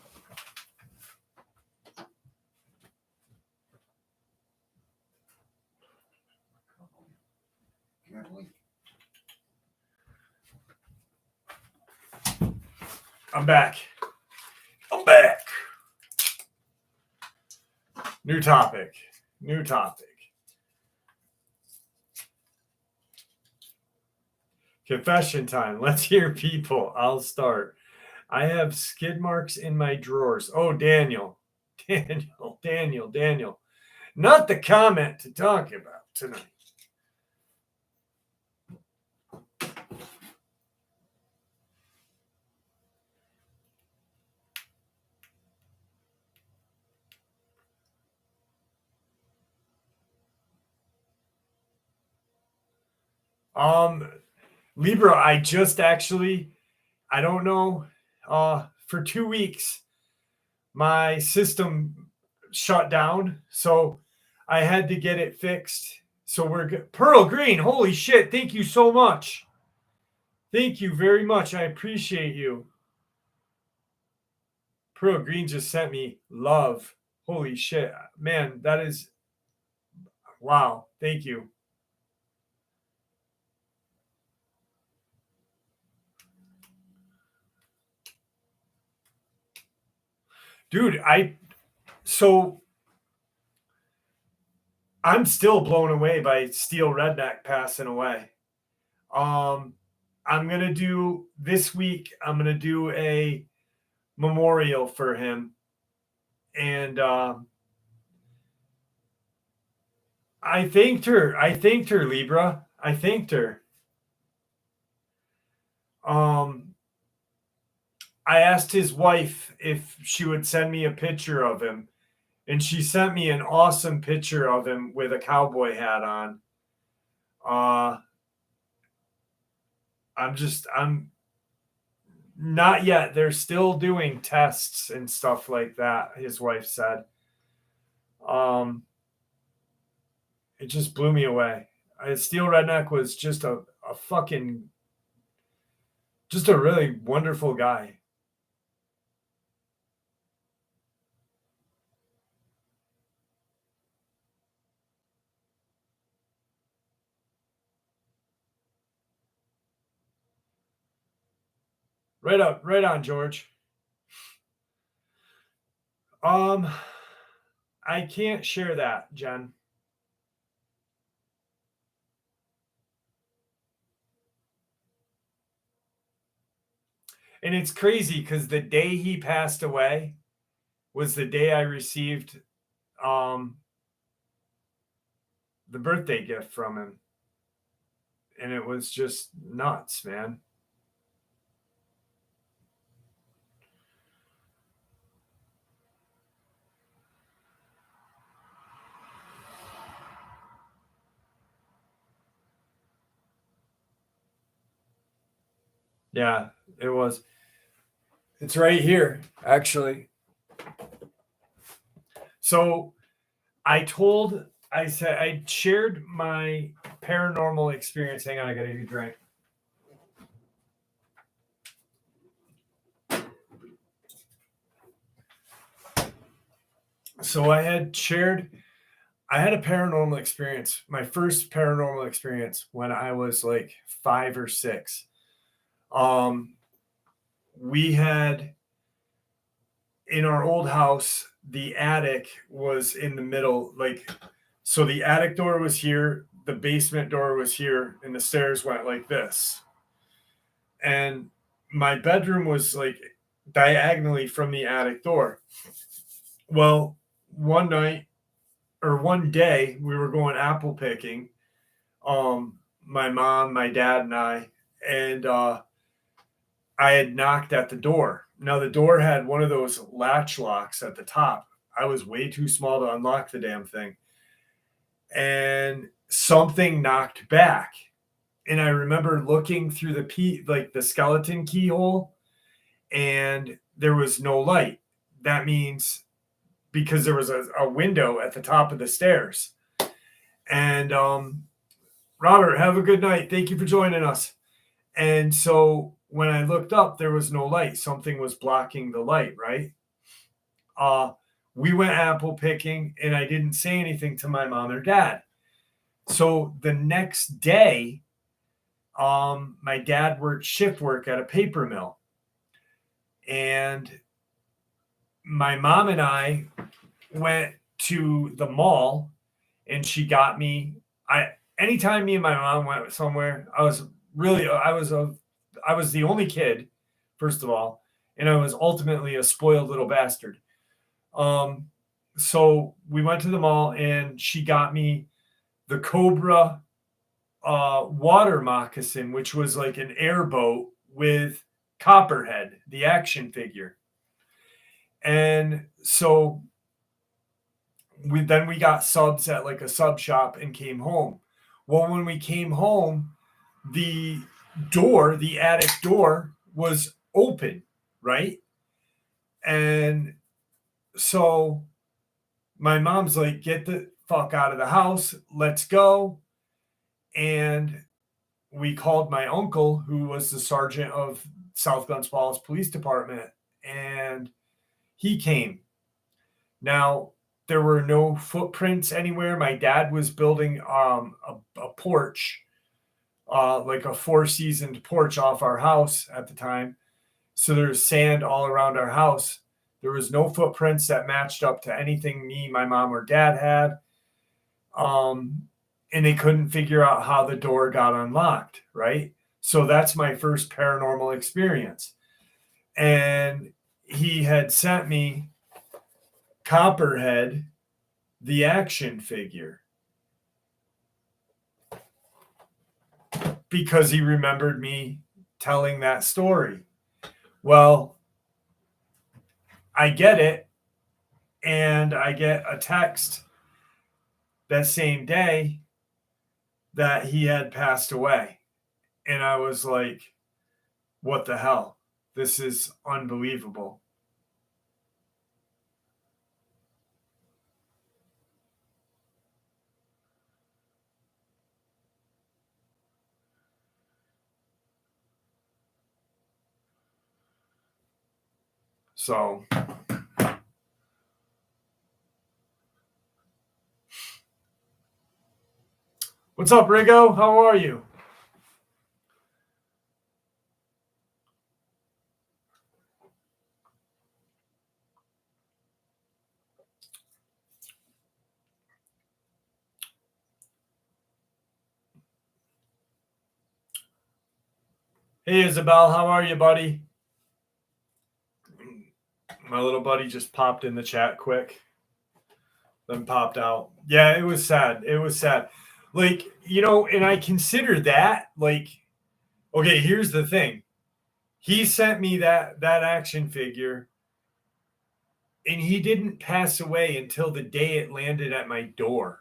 I'm back. I'm back. New topic. New topic. Confession time. Let's hear people. I'll start. I have skid marks in my drawers. Oh, Daniel. Daniel. Not the comment to talk about tonight. Libra, I just actually, I don't know, for 2 weeks, my system shut down. So I had to get it fixed. So we're good. Pearl Green, holy shit. Thank you so much. Thank you very much. I appreciate you. Pearl Green just sent me love. Holy shit. Man, that is, wow. Thank you. Dude, I'm still blown away by Steel Redneck passing away. I'm gonna do this week. I'm gonna do a memorial for him, and I thanked her. Libra. I thanked her. I asked his wife if she would send me a picture of him, and she sent me an awesome picture of him with a cowboy hat on. I'm not yet. They're still doing tests and stuff like that, his wife said. It just blew me away. Steel Redneck was just a fucking, just a really wonderful guy. Right up, right on, George. I can't share that, Jen. And it's crazy because the day he passed away was the day I received the birthday gift from him. And it was just nuts, man. Yeah, it was. It's right here, actually. So I shared my paranormal experience. Hang on, I gotta get a drink. So I had a paranormal experience, my first paranormal experience when I was like 5 or 6. Um, we had in our old house, the attic was in the middle, like, so the attic door was here, the basement door was here, and the stairs went like this. And my bedroom was like diagonally from the attic door. Well, one day we were going apple picking, my mom, my dad, and and I had knocked at the door. Now the door had one of those latch locks at the top. I was way too small to unlock the damn thing. And something knocked back. And I remember looking through the skeleton keyhole, and there was no light. That means because there was a window at the top of the stairs. And Robert, have a good night. Thank you for joining us. And so when I looked up, there was no light. Something was blocking the light, right? We went apple picking, and I didn't say anything to my mom or dad. So the next day, my dad worked shift work at a paper mill. And my mom and I went to the mall, and she got me. Anytime me and my mom went somewhere, I was the only kid, first of all, and I was ultimately a spoiled little bastard. So we went to the mall, and she got me the Cobra water moccasin, which was like an airboat with Copperhead, the action figure. And so we got subs at like a sub shop and came home. Well, when we came home, the attic door was open, right? And so my mom's like, get the fuck out of the house. Let's go. And we called my uncle, who was the sergeant of South Guns Falls Police Department, and he came. Now, there were no footprints anywhere. My dad was building a porch, like a four-seasoned porch off our house at the time. So there's sand all around our house. There was no footprints that matched up to anything me, my mom, or dad had. And they couldn't figure out how the door got unlocked, right? So that's my first paranormal experience. And he had sent me Copperhead, the action figure, because he remembered me telling that story. Well, I get it, and I get a text that same day that he had passed away. And I was like, what the hell? This is unbelievable. So what's up, Rigo? How are you? Hey, Isabel, how are you, buddy? My little buddy just popped in the chat quick, then popped out. Yeah, it was sad. It was sad. Like, and I consider that, like, okay, here's the thing. He sent me that action figure, and he didn't pass away until the day it landed at my door,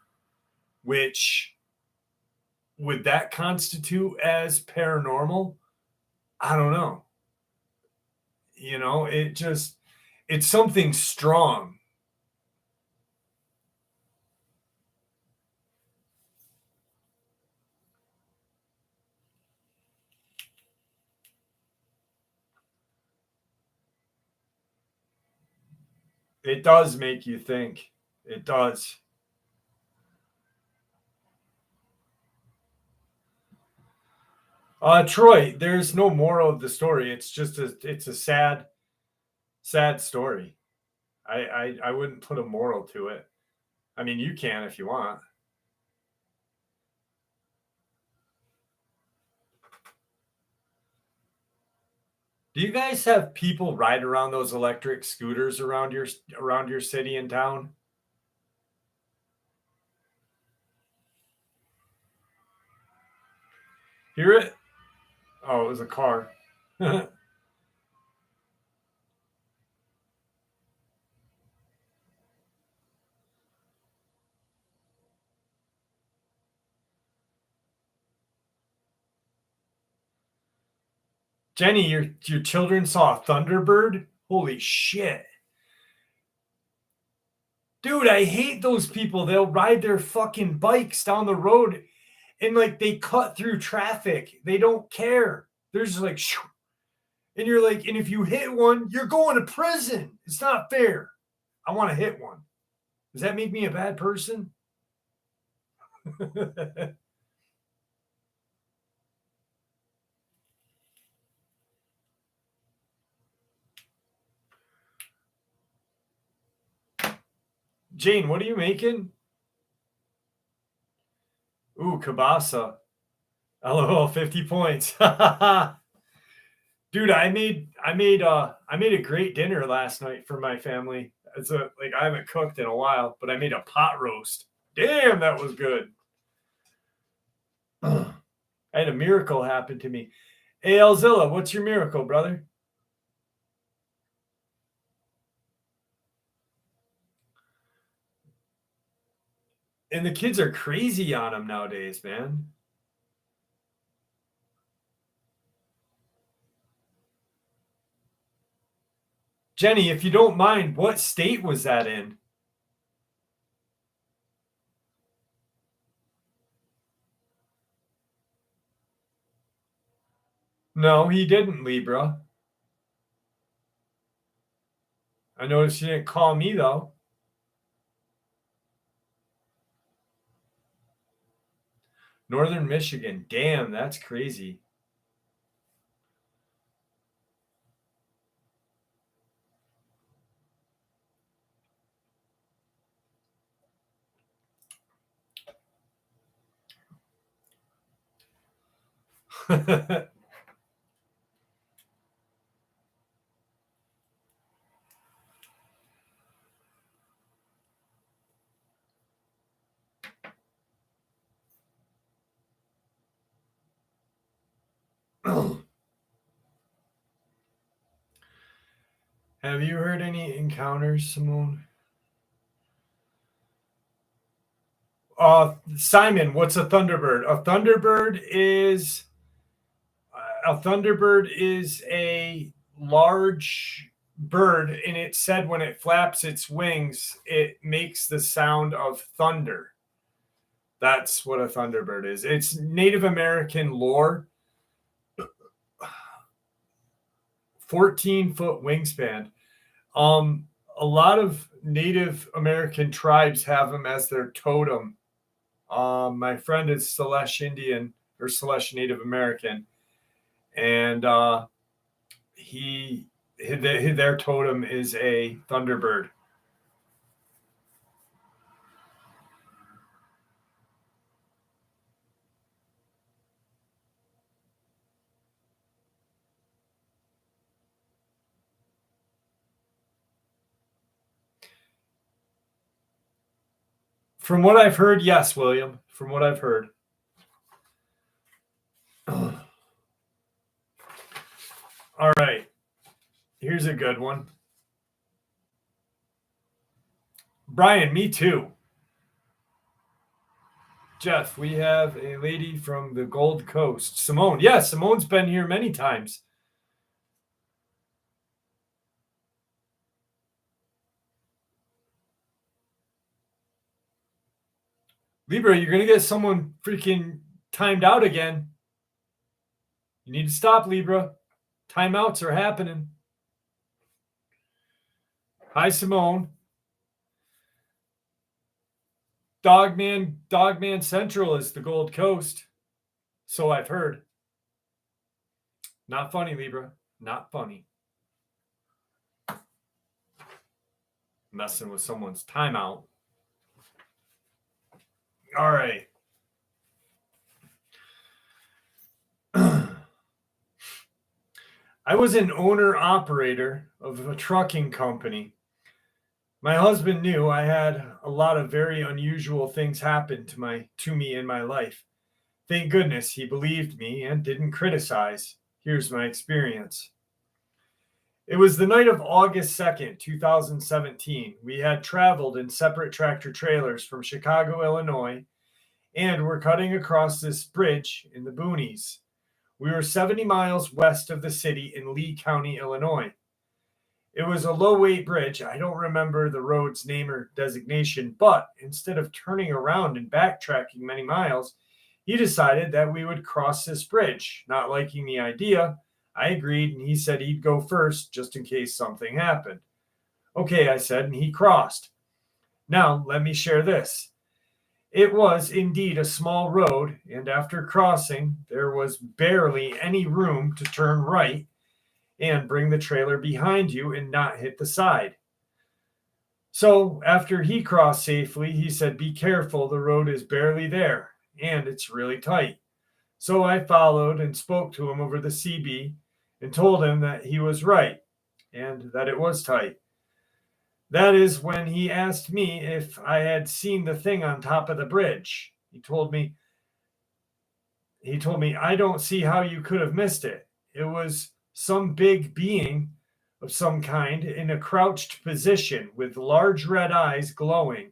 which would that constitute as paranormal? I don't know. You know, it's something strong. It does make you think. It does. Troy, there's no moral of the story. It's a sad story. I wouldn't put a moral to it. I mean, you can if you want. Do you guys have people ride around those electric scooters around your city and town? Hear it? Oh, it was a car. Jenny, your children saw a Thunderbird? Holy shit. Dude, I hate those people. They'll ride their fucking bikes down the road and like they cut through traffic. They don't care. They're just like, shoo. And you're like, and if you hit one, you're going to prison. It's not fair. I want to hit one. Does that make me a bad person? Jane, what are you making? Ooh, kielbasa. LOL, 50 points. Dude, I made a great dinner last night for my family. I haven't cooked in a while, but I made a pot roast. Damn, that was good. I had a miracle happen to me. Hey, Elzilla, what's your miracle, brother? And the kids are crazy on him nowadays, man. Jenny, if you don't mind, what state was that in? No, he didn't, Libra. I noticed you didn't call me, though. Northern Michigan. Damn, that's crazy. Have you heard any encounters, Simone? Simon, what's a Thunderbird? A Thunderbird is a large bird, and it said when it flaps its wings, it makes the sound of thunder. That's what a Thunderbird is. It's Native American lore. 14-foot wingspan. A lot of Native American tribes have them as their totem. My friend is Selesh Indian or Selesh Native American, and their totem is a Thunderbird. From what I've heard, yes, William. From what I've heard. All right. Here's a good one. Brian, me too. Jeff, we have a lady from the Gold Coast. Simone. Yes, Simone's been here many times. Libra, you're going to get someone freaking timed out again. You need to stop, Libra. Timeouts are happening. Hi, Simone. Dogman Central is the Gold Coast. So I've heard. Not funny, Libra. Not funny. Messing with someone's timeout. All right. I was an owner-operator of a trucking company. My husband knew I had a lot of very unusual things happen to me in my life. Thank goodness he believed me and didn't criticize. Here's my experience. It was the night of August 2nd, 2017. We had traveled in separate tractor trailers from Chicago, Illinois, and were cutting across this bridge in the boonies. We were 70 miles west of the city in Lee County, Illinois. It was a low-weight bridge. I don't remember the road's name or designation, but instead of turning around and backtracking many miles, he decided that we would cross this bridge. Not liking the idea, I agreed, and he said he'd go first just in case something happened. Okay, I said, and he crossed. Now, let me share this. It was indeed a small road, and after crossing, there was barely any room to turn right and bring the trailer behind you and not hit the side. So after he crossed safely, he said, be careful, the road is barely there, and it's really tight. So I followed and spoke to him over the CB and told him that he was right and that it was tight. That is when he asked me if I had seen the thing on top of the bridge. He told me, I don't see how you could have missed it. It was some big being of some kind in a crouched position with large red eyes glowing.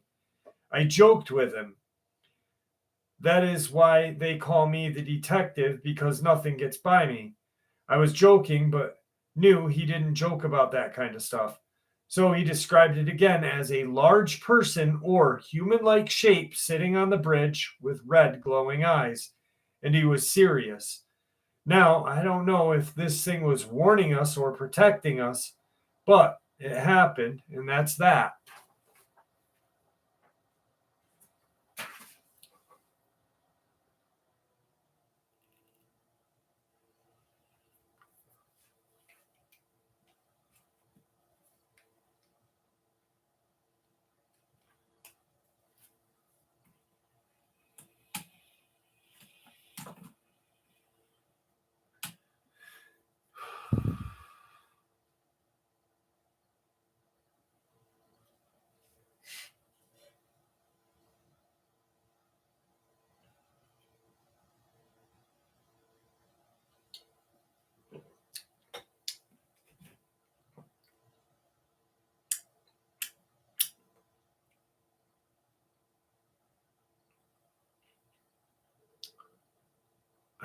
I joked with him. That is why they call me the detective, because nothing gets by me. I was joking, but knew he didn't joke about that kind of stuff. So he described it again as a large person or human-like shape sitting on the bridge with red glowing eyes. And he was serious. Now, I don't know if this thing was warning us or protecting us, but it happened, and that's that.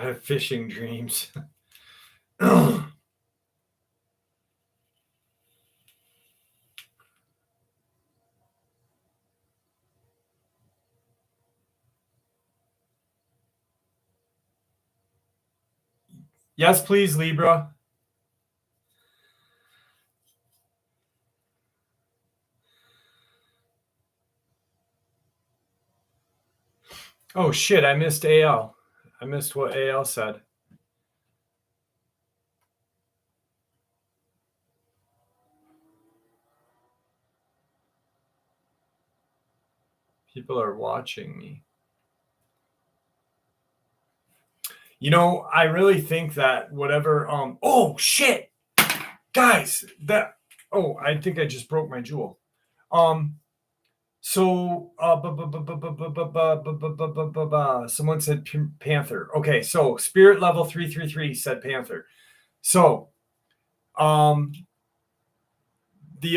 I have fishing dreams. Yes, please, Libra. Oh, shit, I missed AL. I missed what AL said. People are watching me. You know, I really think that whatever, oh, shit! Guys, I think I just broke my jewel. So, someone said Panther. Okay, so spirit level 333 said Panther. So, the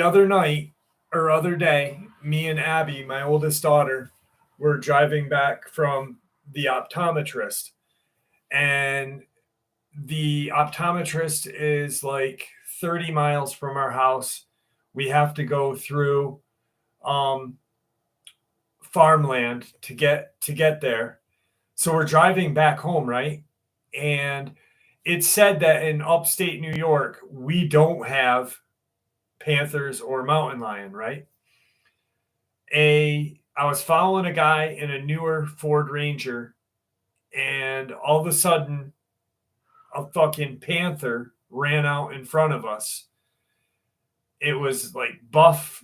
other night or other day, me and Abby, my oldest daughter, were driving back from the optometrist, and the optometrist is like 30 miles from our house. We have to go through farmland to get there. So we're driving back home, right? And it said that in upstate New York, we don't have panthers or mountain lion, right? I was following a guy in a newer Ford Ranger, and all of a sudden, a fucking panther ran out in front of us. It was like buff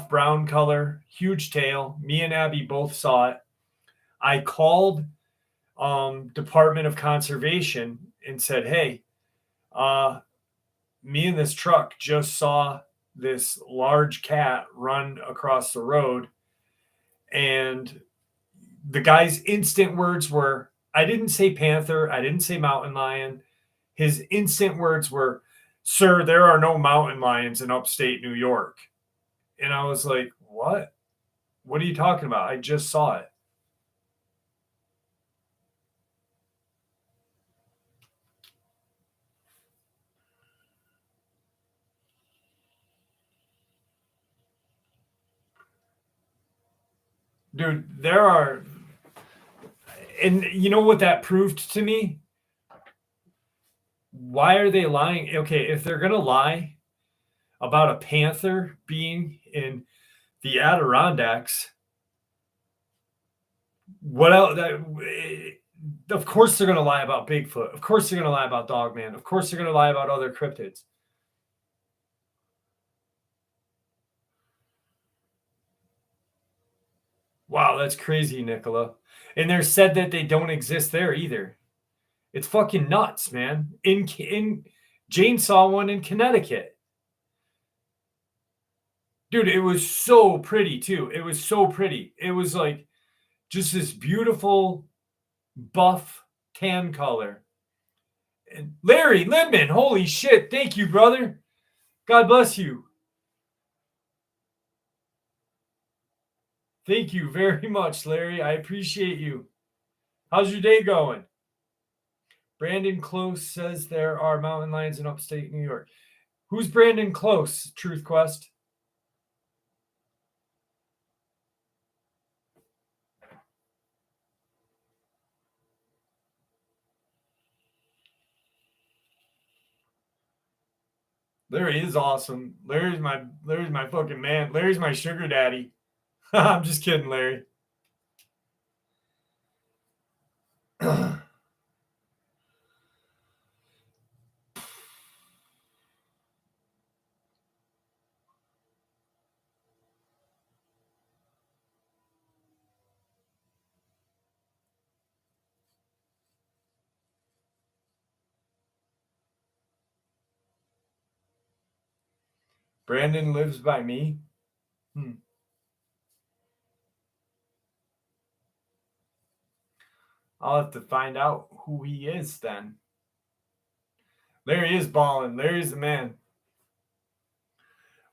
brown color, huge tail. Me and Abby both saw it. I called Department of Conservation and said, "Hey, me and this truck just saw this large cat run across the road." And the guy's instant words were, I didn't say panther, I didn't say mountain lion. His instant words were, "Sir, there are no mountain lions in upstate New York." And I was like, "What? What are you talking about? I just saw it." Dude, there are, and you know what that proved to me? Why are they lying? Okay, if they're gonna lie about a panther being in the Adirondacks, what else? Of course they're gonna lie about Bigfoot. Of course they're gonna lie about Dogman. Of course they're gonna lie about other cryptids. Wow, that's crazy, Nicola. And they're said that they don't exist there either. It's fucking nuts, man. In Jane saw one in Connecticut. Dude, it was so pretty too. It was so pretty. It was like just this beautiful buff tan color. And Larry Lindman, holy shit. Thank you, brother. God bless you. Thank you very much, Larry. I appreciate you. How's your day going? Brandon Close says there are mountain lions in upstate New York. Who's Brandon Close, Truth Quest? Larry is awesome. Larry's my fucking man. Larry's my sugar daddy. I'm just kidding, Larry. Brandon lives by me. I'll have to find out who he is then. Larry is balling. Larry's the man.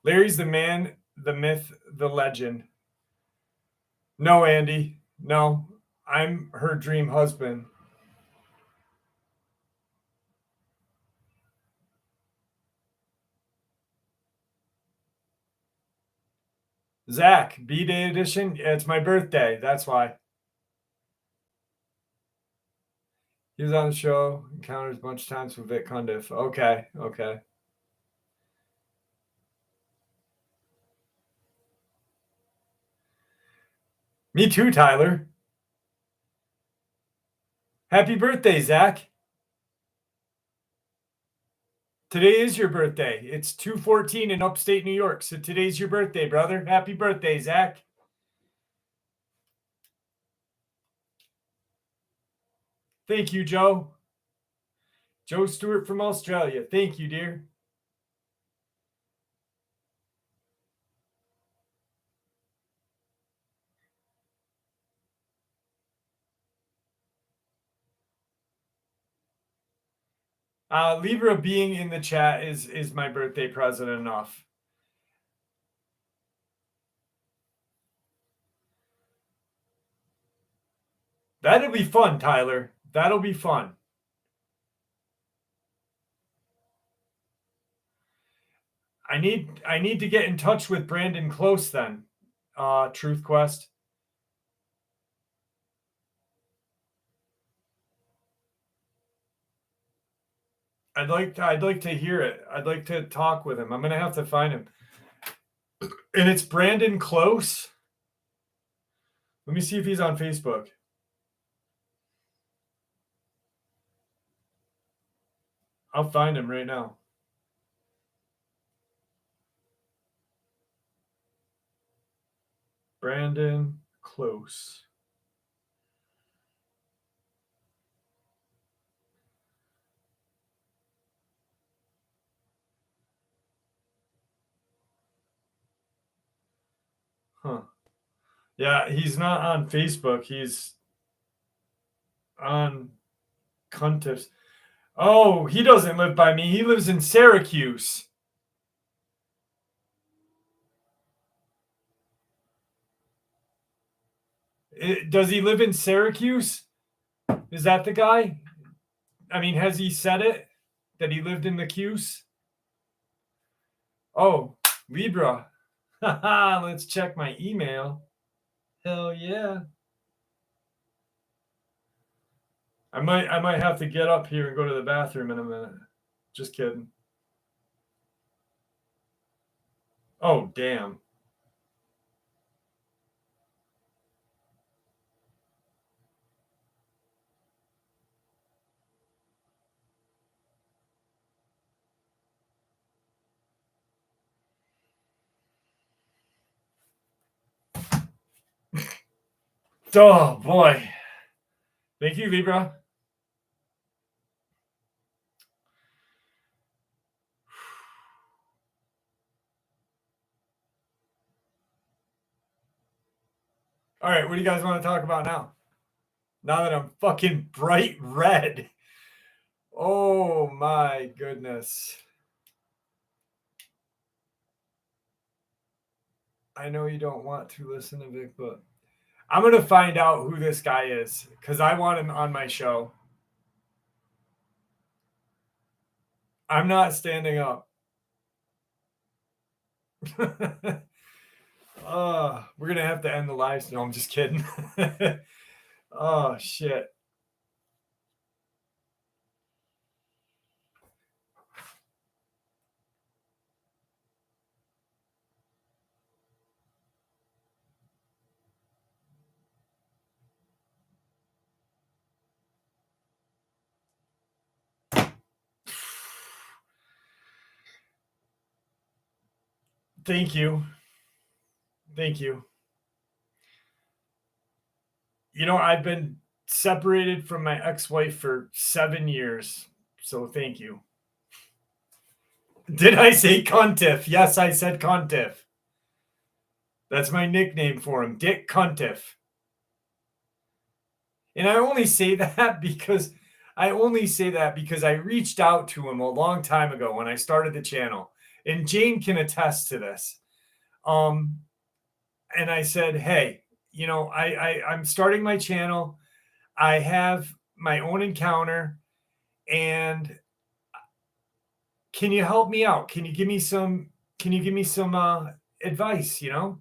Larry's the man, the myth, the legend. No, Andy. No, I'm her dream husband. Zach, B-Day edition. Yeah, it's my birthday. That's why. He was on the show, encounters a bunch of times with Vic Cundiff. Okay, okay. Me too, Tyler. Happy birthday, Zach. Today is your birthday. It's 2/14 in upstate New York. So today's your birthday, brother. Happy birthday, Zach. Thank you, Joe. Joe Stewart from Australia. Thank you, dear. Libra being in the chat is my birthday present enough. That'll be fun, Tyler. That'll be fun. I need to get in touch with Brandon Close then. Truth Quest. I'd like to hear it. I'd like to talk with him. I'm gonna have to find him. And it's Brandon Close. Let me see if he's on Facebook. I'll find him right now. Brandon Close. Huh. Yeah, he's not on Facebook. He's on Cuntiffs. Oh, he doesn't live by me. He lives in Syracuse. Does he live in Syracuse? Is that the guy? I mean, has he said it? That he lived in the Cuse? Oh, Libra. Haha, let's check my email. Hell yeah. I might have to get up here and go to the bathroom in a minute. Just kidding. Oh, damn. Oh, boy. Thank you, Libra. All right, what do you guys want to talk about now? Now that I'm fucking bright red. Oh, my goodness. I know you don't want to listen to Bigfoot. I'm going to find out who this guy is because I want him on my show. I'm not standing up. We're going to have to end the live stream. No, I'm just kidding. Oh, shit. Thank you. Thank you. You know, I've been separated from my ex-wife for 7 years. So thank you. Did I say Cuntiff? Yes, I said Cuntiff. That's my nickname for him, Dick Cuntiff. And I only say that because I reached out to him a long time ago when I started the channel. And Jane can attest to this. And I said, hey, you know, I'm starting my channel. I have my own encounter, and can you help me out? Can you give me some advice, you know?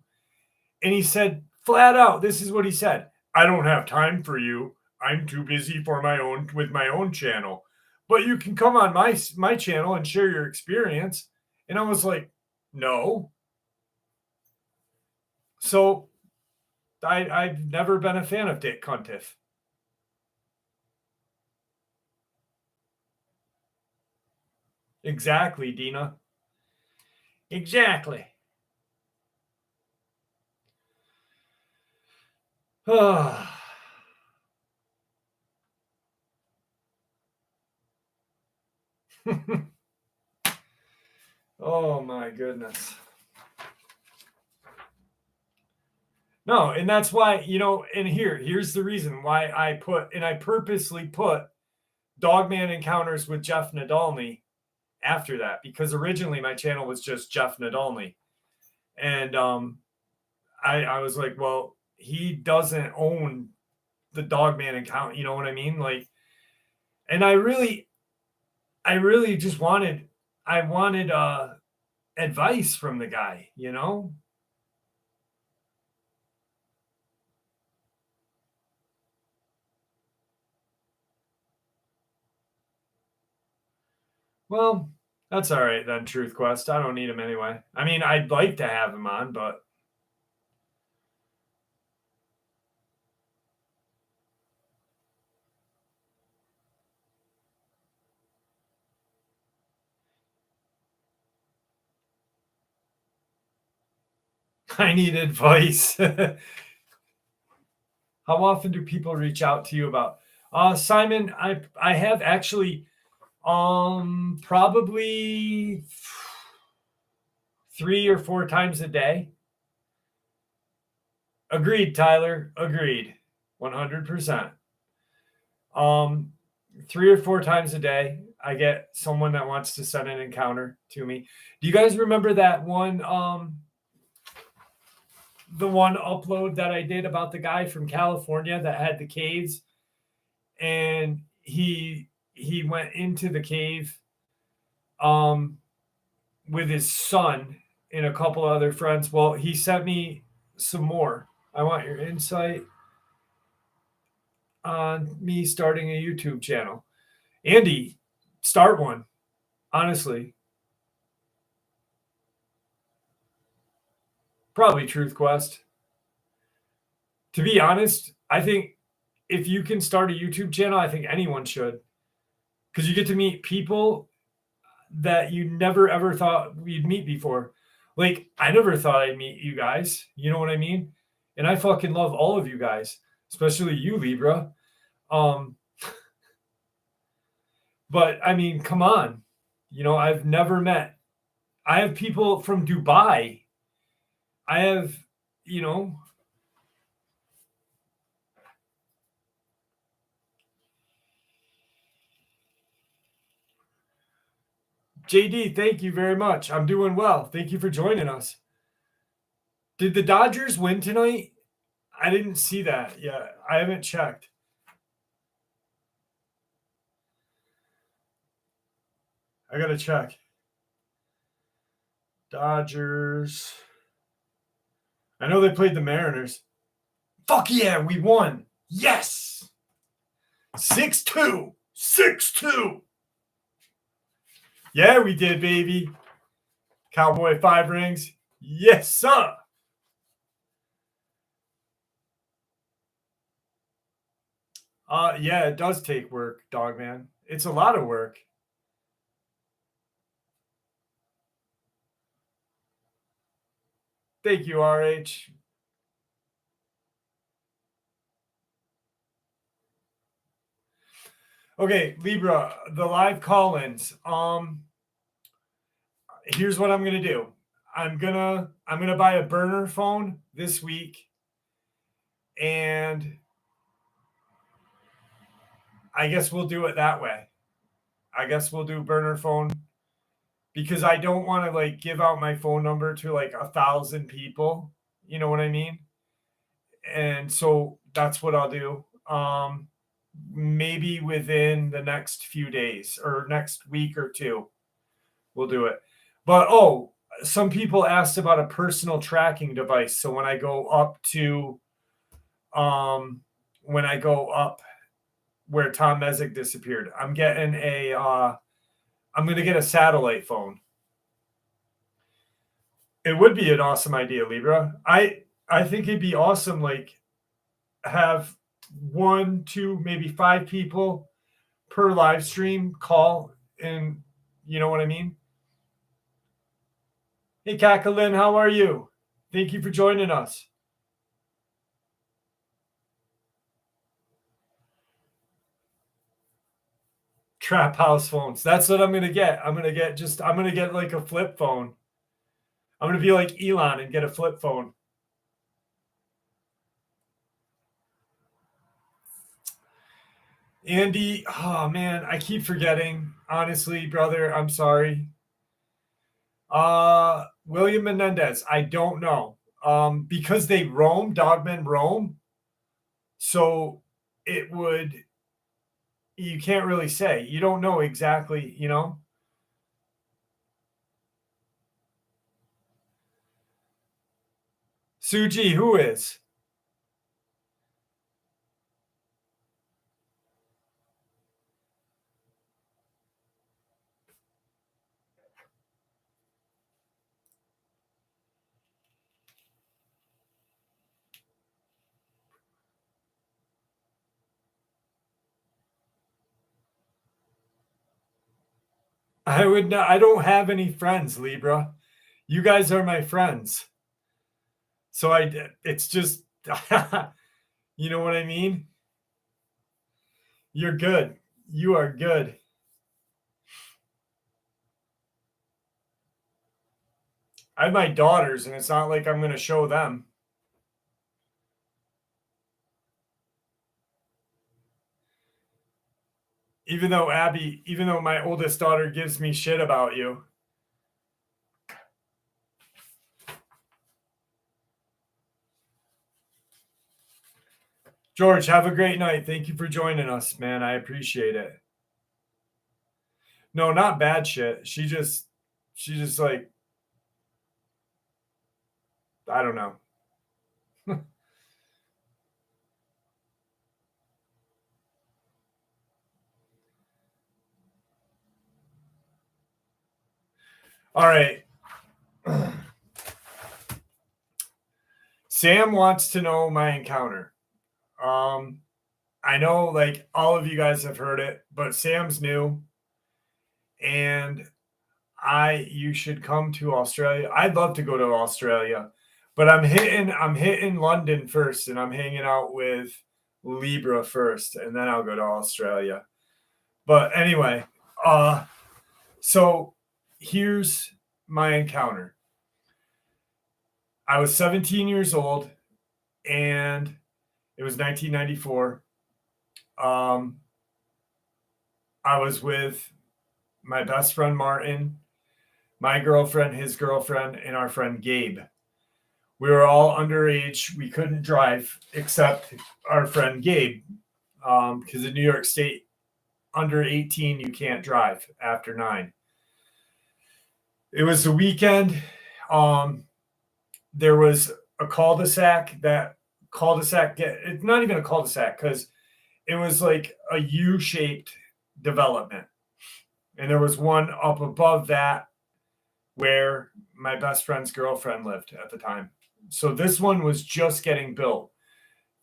And he said flat out, this is what he said. I don't have time for you. I'm too busy with my own channel. But you can come on my channel and share your experience. And I was like, no. So I've never been a fan of Dick Cuntiff. Exactly, Dina. Exactly. Oh my goodness. No, and that's why, you know, and here's the reason why I purposely put Dogman Encounters with Jeff Nadolny after that, because originally my channel was just Jeff Nadolny. And I was like, well, he doesn't own the Dogman account, you know what I mean? Like, and I really just wanted advice from the guy, you know? Well, that's all right then, Truth Quest. I don't need him anyway. I mean, I'd like to have him on, but I need advice. How often do people reach out to you about Simon? I have actually probably 3 or 4 times a day. Agreed, Tyler. Agreed. 100%. 3 or 4 times a day, I get someone that wants to send an encounter to me. Do you guys remember that one the one upload that I did about the guy from California that had the caves, and he went into the cave with his son and a couple other friends. Well, he sent me some more. I want your insight on me starting a YouTube channel. Andy, start one. Honestly, probably Truth Quest. To be honest, I think if you can start a YouTube channel, I think anyone should, because you get to meet people that you never ever thought you'd meet before. Like, I never thought I'd meet you guys. You know what I mean? And I fucking love all of you guys, especially you, Libra. Um, but I mean, come on. I've never met. I have people from Dubai. I have, you know, JD, thank you very much. I'm doing well. Thank you for joining us. Did the Dodgers win tonight? I didn't see that yet. I haven't checked. I gotta check. Dodgers. I know they played the Mariners. Fuck yeah, we won. Yes. 6-2. 6-2. Yeah, we did, baby. Cowboy 5 rings. Yes, sir. Yeah, it does take work, Dogman. It's a lot of work. Thank you, RH. Okay, Libra, the live call-ins. Here's what I'm gonna do. I'm gonna buy a burner phone this week, and I guess we'll do it that way. I guess we'll do burner phone, because I don't want to like give out my phone number to like 1,000 people. You know what I mean? And so that's what I'll do. Maybe within the next few days or next week or two, we'll do it. But some people asked about a personal tracking device. So when I go up where Tom Mezek disappeared, I'm going to get a satellite phone. It would be an awesome idea, Libra. I think it'd be awesome, like, have 1, 2, maybe 5 people per live stream call, and you know what I mean? Hey, Kakalin, how are you? Thank you for joining us. Trap house phones. That's what I'm going to get. I'm going to get like a flip phone. I'm going to be like Elon and get a flip phone. Andy, oh man, I keep forgetting. Honestly, brother, I'm sorry. William Menendez, I don't know. Because they roam, Dogman roam. So you can't really say. You don't know exactly, Suji, who is? I would not. I don't have any friends, Libra. You guys are my friends. So it's just, you know what I mean? You're good. You are good. I have my daughters, and it's not like I'm going to show them. Even though my oldest daughter gives me shit about you. George, have a great night. Thank you for joining us, man. I appreciate it. No, not bad shit. She just like, I don't know. All right. Sam wants to know my encounter. I know like all of you guys have heard it, but Sam's new, and you should come to Australia. I'd love to go to Australia, but I'm hitting London first, and I'm hanging out with Libra first, and then I'll go to Australia. But anyway, so here's my encounter. I was 17 years old, and it was 1994. I was with my best friend Martin, my girlfriend, his girlfriend, and our friend Gabe. We were all underage. We couldn't drive except our friend Gabe, because in New York State, under 18, you can't drive after 9. It was the weekend. There was a cul-de-sac. It's not even a cul-de-sac because it was like a U-shaped development. And there was one up above that where my best friend's girlfriend lived at the time. So this one was just getting built.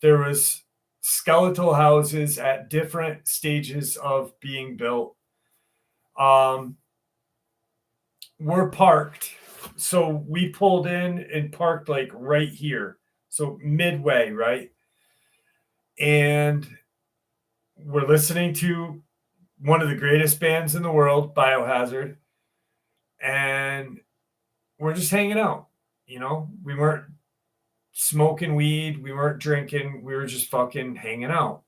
There was skeletal houses at different stages of being built. We're parked. So we pulled in and parked like right here. So midway, right? And we're listening to one of the greatest bands in the world, Biohazard. And we're just hanging out. We weren't smoking weed. We weren't drinking. We were just fucking hanging out.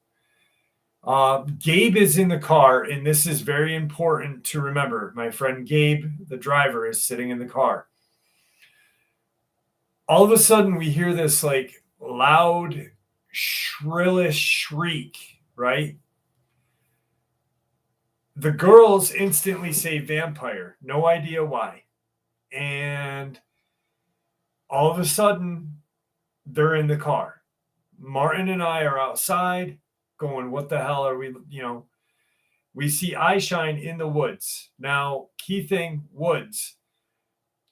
Gabe is in the car, and this is very important to remember. My friend Gabe, the driver, is sitting in the car. All of a sudden, we hear this like loud, shrillish shriek, right? The girls instantly say vampire. No idea why. And all of a sudden, they're in the car. Martin and I are outside going, what the hell are we, we see eye shine in the woods. Now, key thing, woods.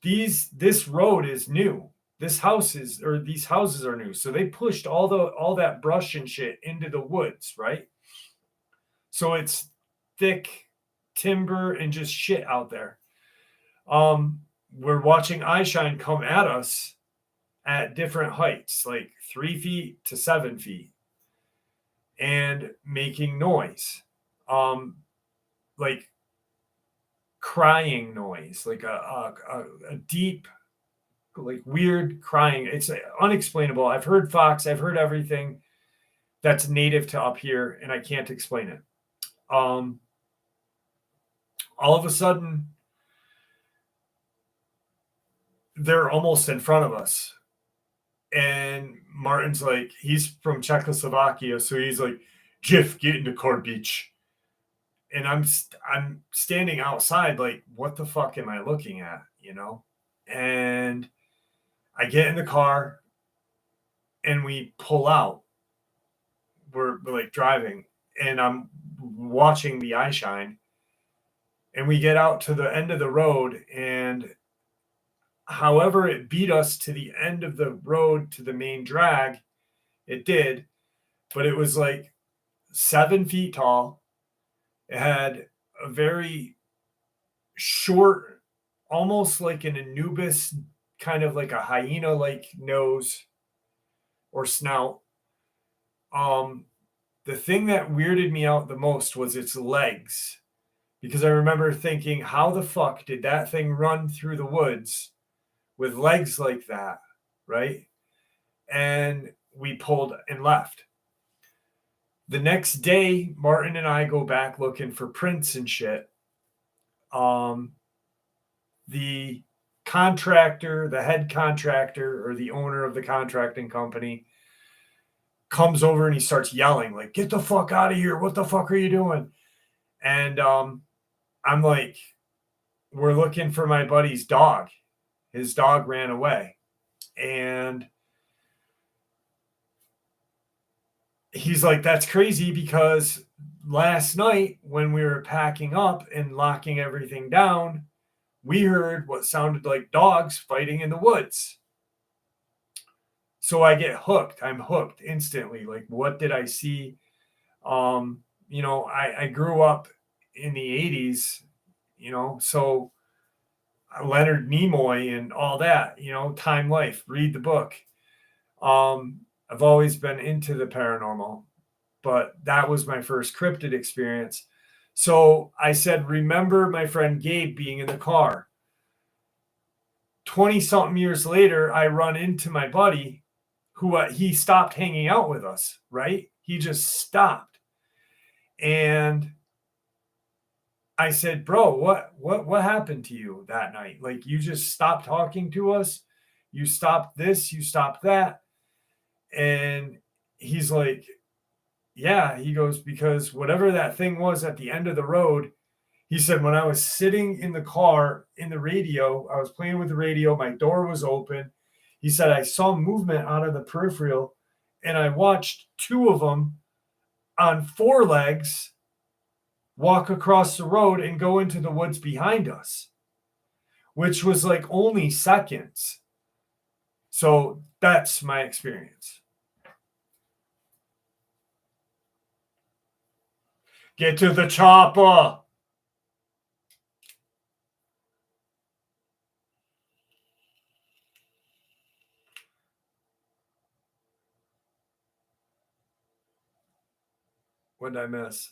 This road is new. These houses are new. So they pushed all that brush and shit into the woods, right? So it's thick timber and just shit out there. We're watching eye shine come at us at different heights, like 3 feet to 7 feet, and making noise, like crying noise, like a deep, like weird crying. It's unexplainable. I've heard fox. I've heard everything that's native to up here, and I can't explain it. All of a sudden, they're almost in front of us. And Martin's like, he's from Czechoslovakia, so he's like, Jeff, get in the car, beach. And I'm standing outside, like, what the fuck am I looking at, And I get in the car, and we pull out. We're like driving, and I'm watching the eye shine. And we get out to the end of the road, and however it beat us to the end of the road to the main drag, it did, but it was like 7 feet tall. It had a very short, almost like an Anubis, kind of like a hyena-like nose or snout. The thing that weirded me out the most was its legs, because I remember thinking, how the fuck did that thing run through the woods with legs like that, right? And we pulled and left. The next day, Martin and I go back looking for prints and shit. The contractor, the head contractor, or the owner of the contracting company comes over and he starts yelling, like, get the fuck out of here. What the fuck are you doing? And I'm like, we're looking for my buddy's dog. His dog ran away. And he's like, that's crazy, because last night when we were packing up and locking everything down, we heard what sounded like dogs fighting in the woods. So I get hooked. I'm hooked instantly. Like, what did I see? I grew up in the 80s, so Leonard Nimoy and all that, Time Life, read the book. I've always been into the paranormal, but that was my first cryptid experience. So I said, remember my friend Gabe being in the car. 20-something years later, I run into my buddy who he stopped hanging out with us, right? He just stopped. And I said, bro, what happened to you that night? Like, you just stopped talking to us. You stopped this, you stopped that. And he's like, yeah, he goes, because whatever that thing was at the end of the road, he said, when I was sitting in the car in the radio, I was playing with the radio, my door was open. He said, I saw movement out of the peripheral, and I watched two of them on four legs walk across the road and go into the woods behind us, which was like only seconds. So that's my experience. Get to the chopper. What did I miss?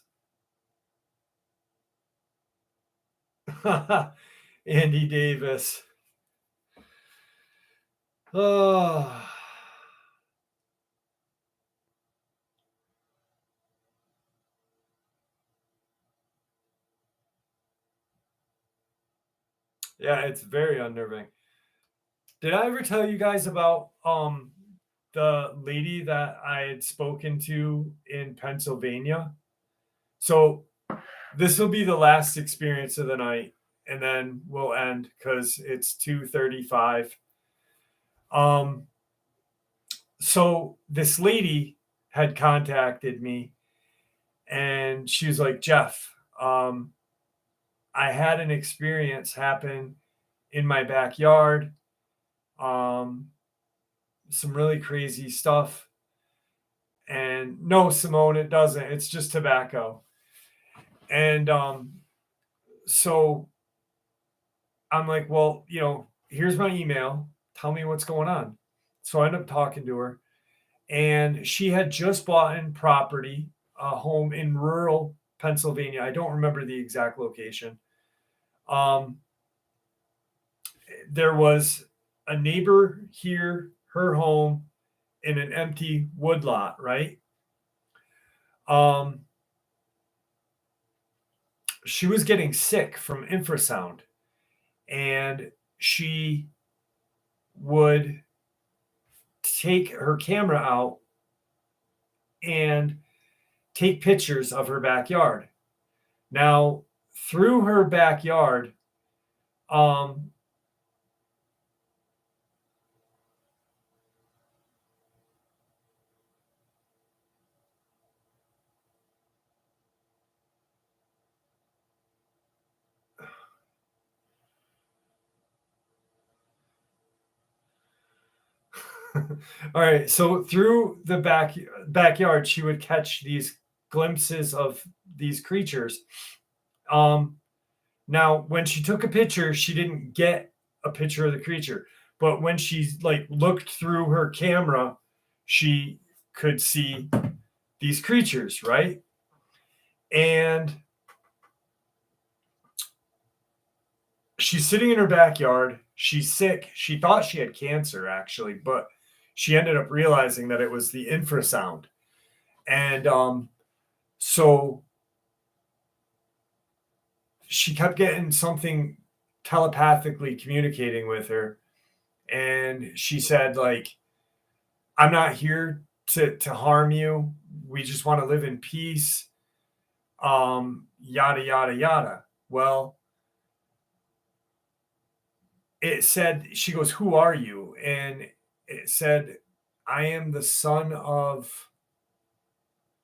Andy Davis. Oh. Yeah, it's very unnerving. Did I ever tell you guys about the lady that I had spoken to in Pennsylvania? So this will be the last experience of the night, and then we'll end because it's 2:35. So this lady had contacted me, and she was like, Jeff, I had an experience happen in my backyard. Some really crazy stuff. And no, Simone, it doesn't. It's just tobacco. And so I'm like, well, here's my email. Tell me what's going on. So I end up talking to her. And she had just bought in property, a home in rural Pennsylvania. I don't remember the exact location. There was a neighbor here, her home, in an empty woodlot, right? She was getting sick from infrasound, and she would take her camera out and take pictures of her backyard. Now, through her backyard, all right, so through the backyard, she would catch these glimpses of these creatures. Now, when she took a picture, she didn't get a picture of the creature. But when she like looked through her camera, she could see these creatures, right? And she's sitting in her backyard. She's sick. She thought she had cancer, actually, but she ended up realizing that it was the infrasound. And so she kept getting something telepathically communicating with her. And she said, like, I'm not here to harm you. We just want to live in peace. Yada, yada, yada. Well, it said, she goes, who are you? And it said, I am the son of,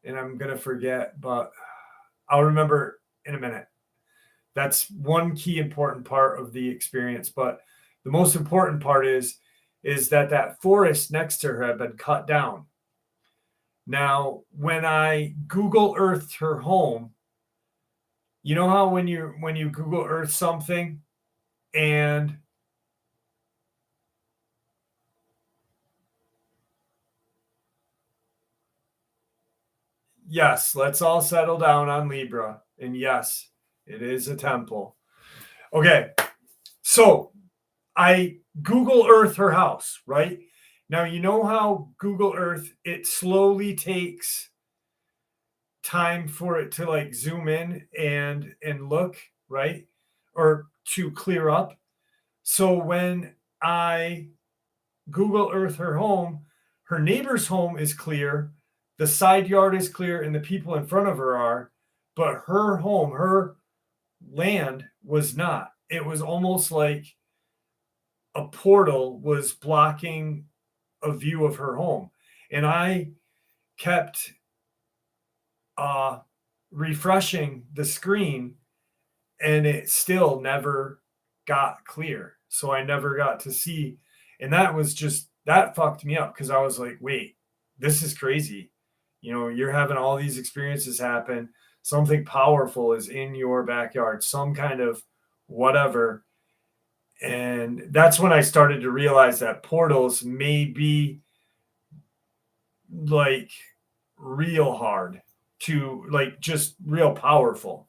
and I'm going to forget, but I'll remember in a minute. That's one key important part of the experience. But the most important part is that forest next to her had been cut down. Now, when I Google Earthed her home, you know how when you Google Earth something and yes, let's all settle down on Libra. And yes, it is a temple. Okay, so I Google Earth her house, right? Now, you know how Google Earth, it slowly takes time for it to like zoom in and look, right? Or to clear up. So when I Google Earth her home, her neighbor's home is clear, the side yard is clear, and the people in front of her are, but her home, her land was not. It was almost like a portal was blocking a view of her home. And I kept refreshing the screen and it still never got clear. So I never got to see. And that fucked me up because I was like, wait, this is crazy. You know, you're having all these experiences happen. Something powerful is in your backyard, some kind of whatever. And that's when I started to realize that portals may be like real hard to like just real powerful.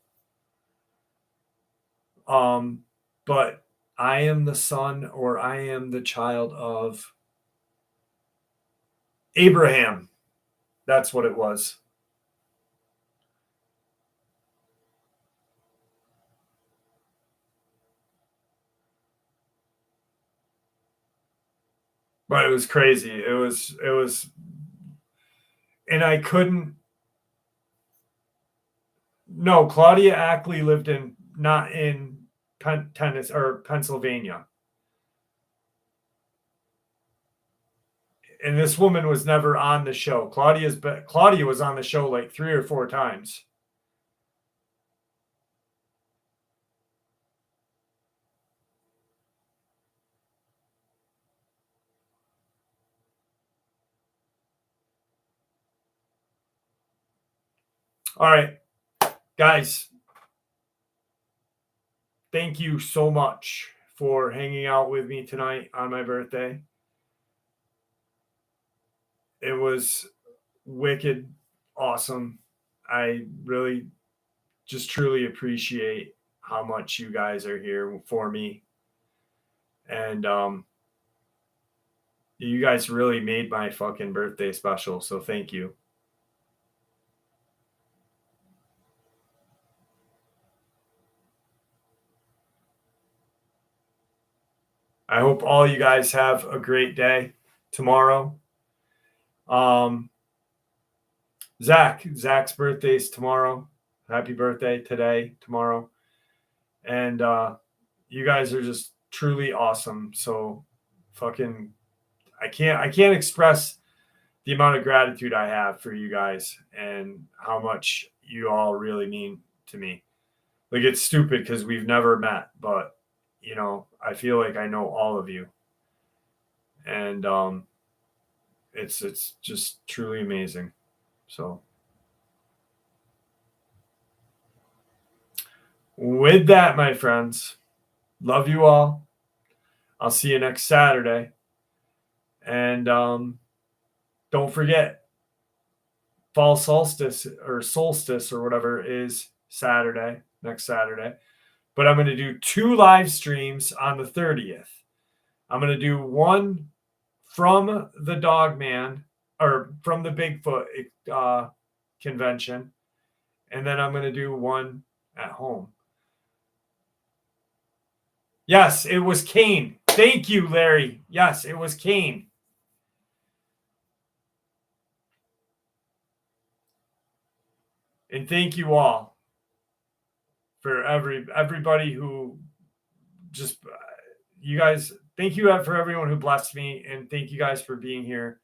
But I am the son or I am the child of Abraham. That's what it was. But it was crazy. It was and I couldn't. No, Claudia Ackley lived in not in Tennessee or Pennsylvania. And this woman was never on the show. Claudia was on the show like 3 or 4 times. All right, guys, thank you so much for hanging out with me tonight on my birthday. It was wicked awesome. I really just truly appreciate how much you guys are here for me. And you guys really made my fucking birthday special, so thank you. I hope all you guys have a great day tomorrow. Zach's birthday's tomorrow. Happy birthday today, tomorrow. And you guys are just truly awesome. So fucking I can't express the amount of gratitude I have for you guys and how much you all really mean to me. Like it's stupid because we've never met, but you know, I feel like I know all of you. And it's just truly amazing. So with that, my friends, love you all. I'll see you next Saturday. And don't forget, fall solstice or whatever is Saturday, next Saturday. But I'm going to do 2 live streams on the 30th. I'm going to do one from the Dogman or from the Bigfoot convention. And then I'm going to do one at home. Yes, it was Kane. Thank you, Larry. Yes, it was Kane. And thank you all for everybody who just, you guys, thank you for everyone who blessed me, and thank you guys for being here.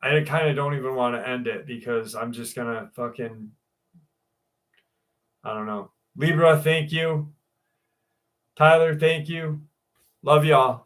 I kind of don't even want to end it because I'm just going to fucking, I don't know. Libra, thank you. Tyler, thank you. Love y'all.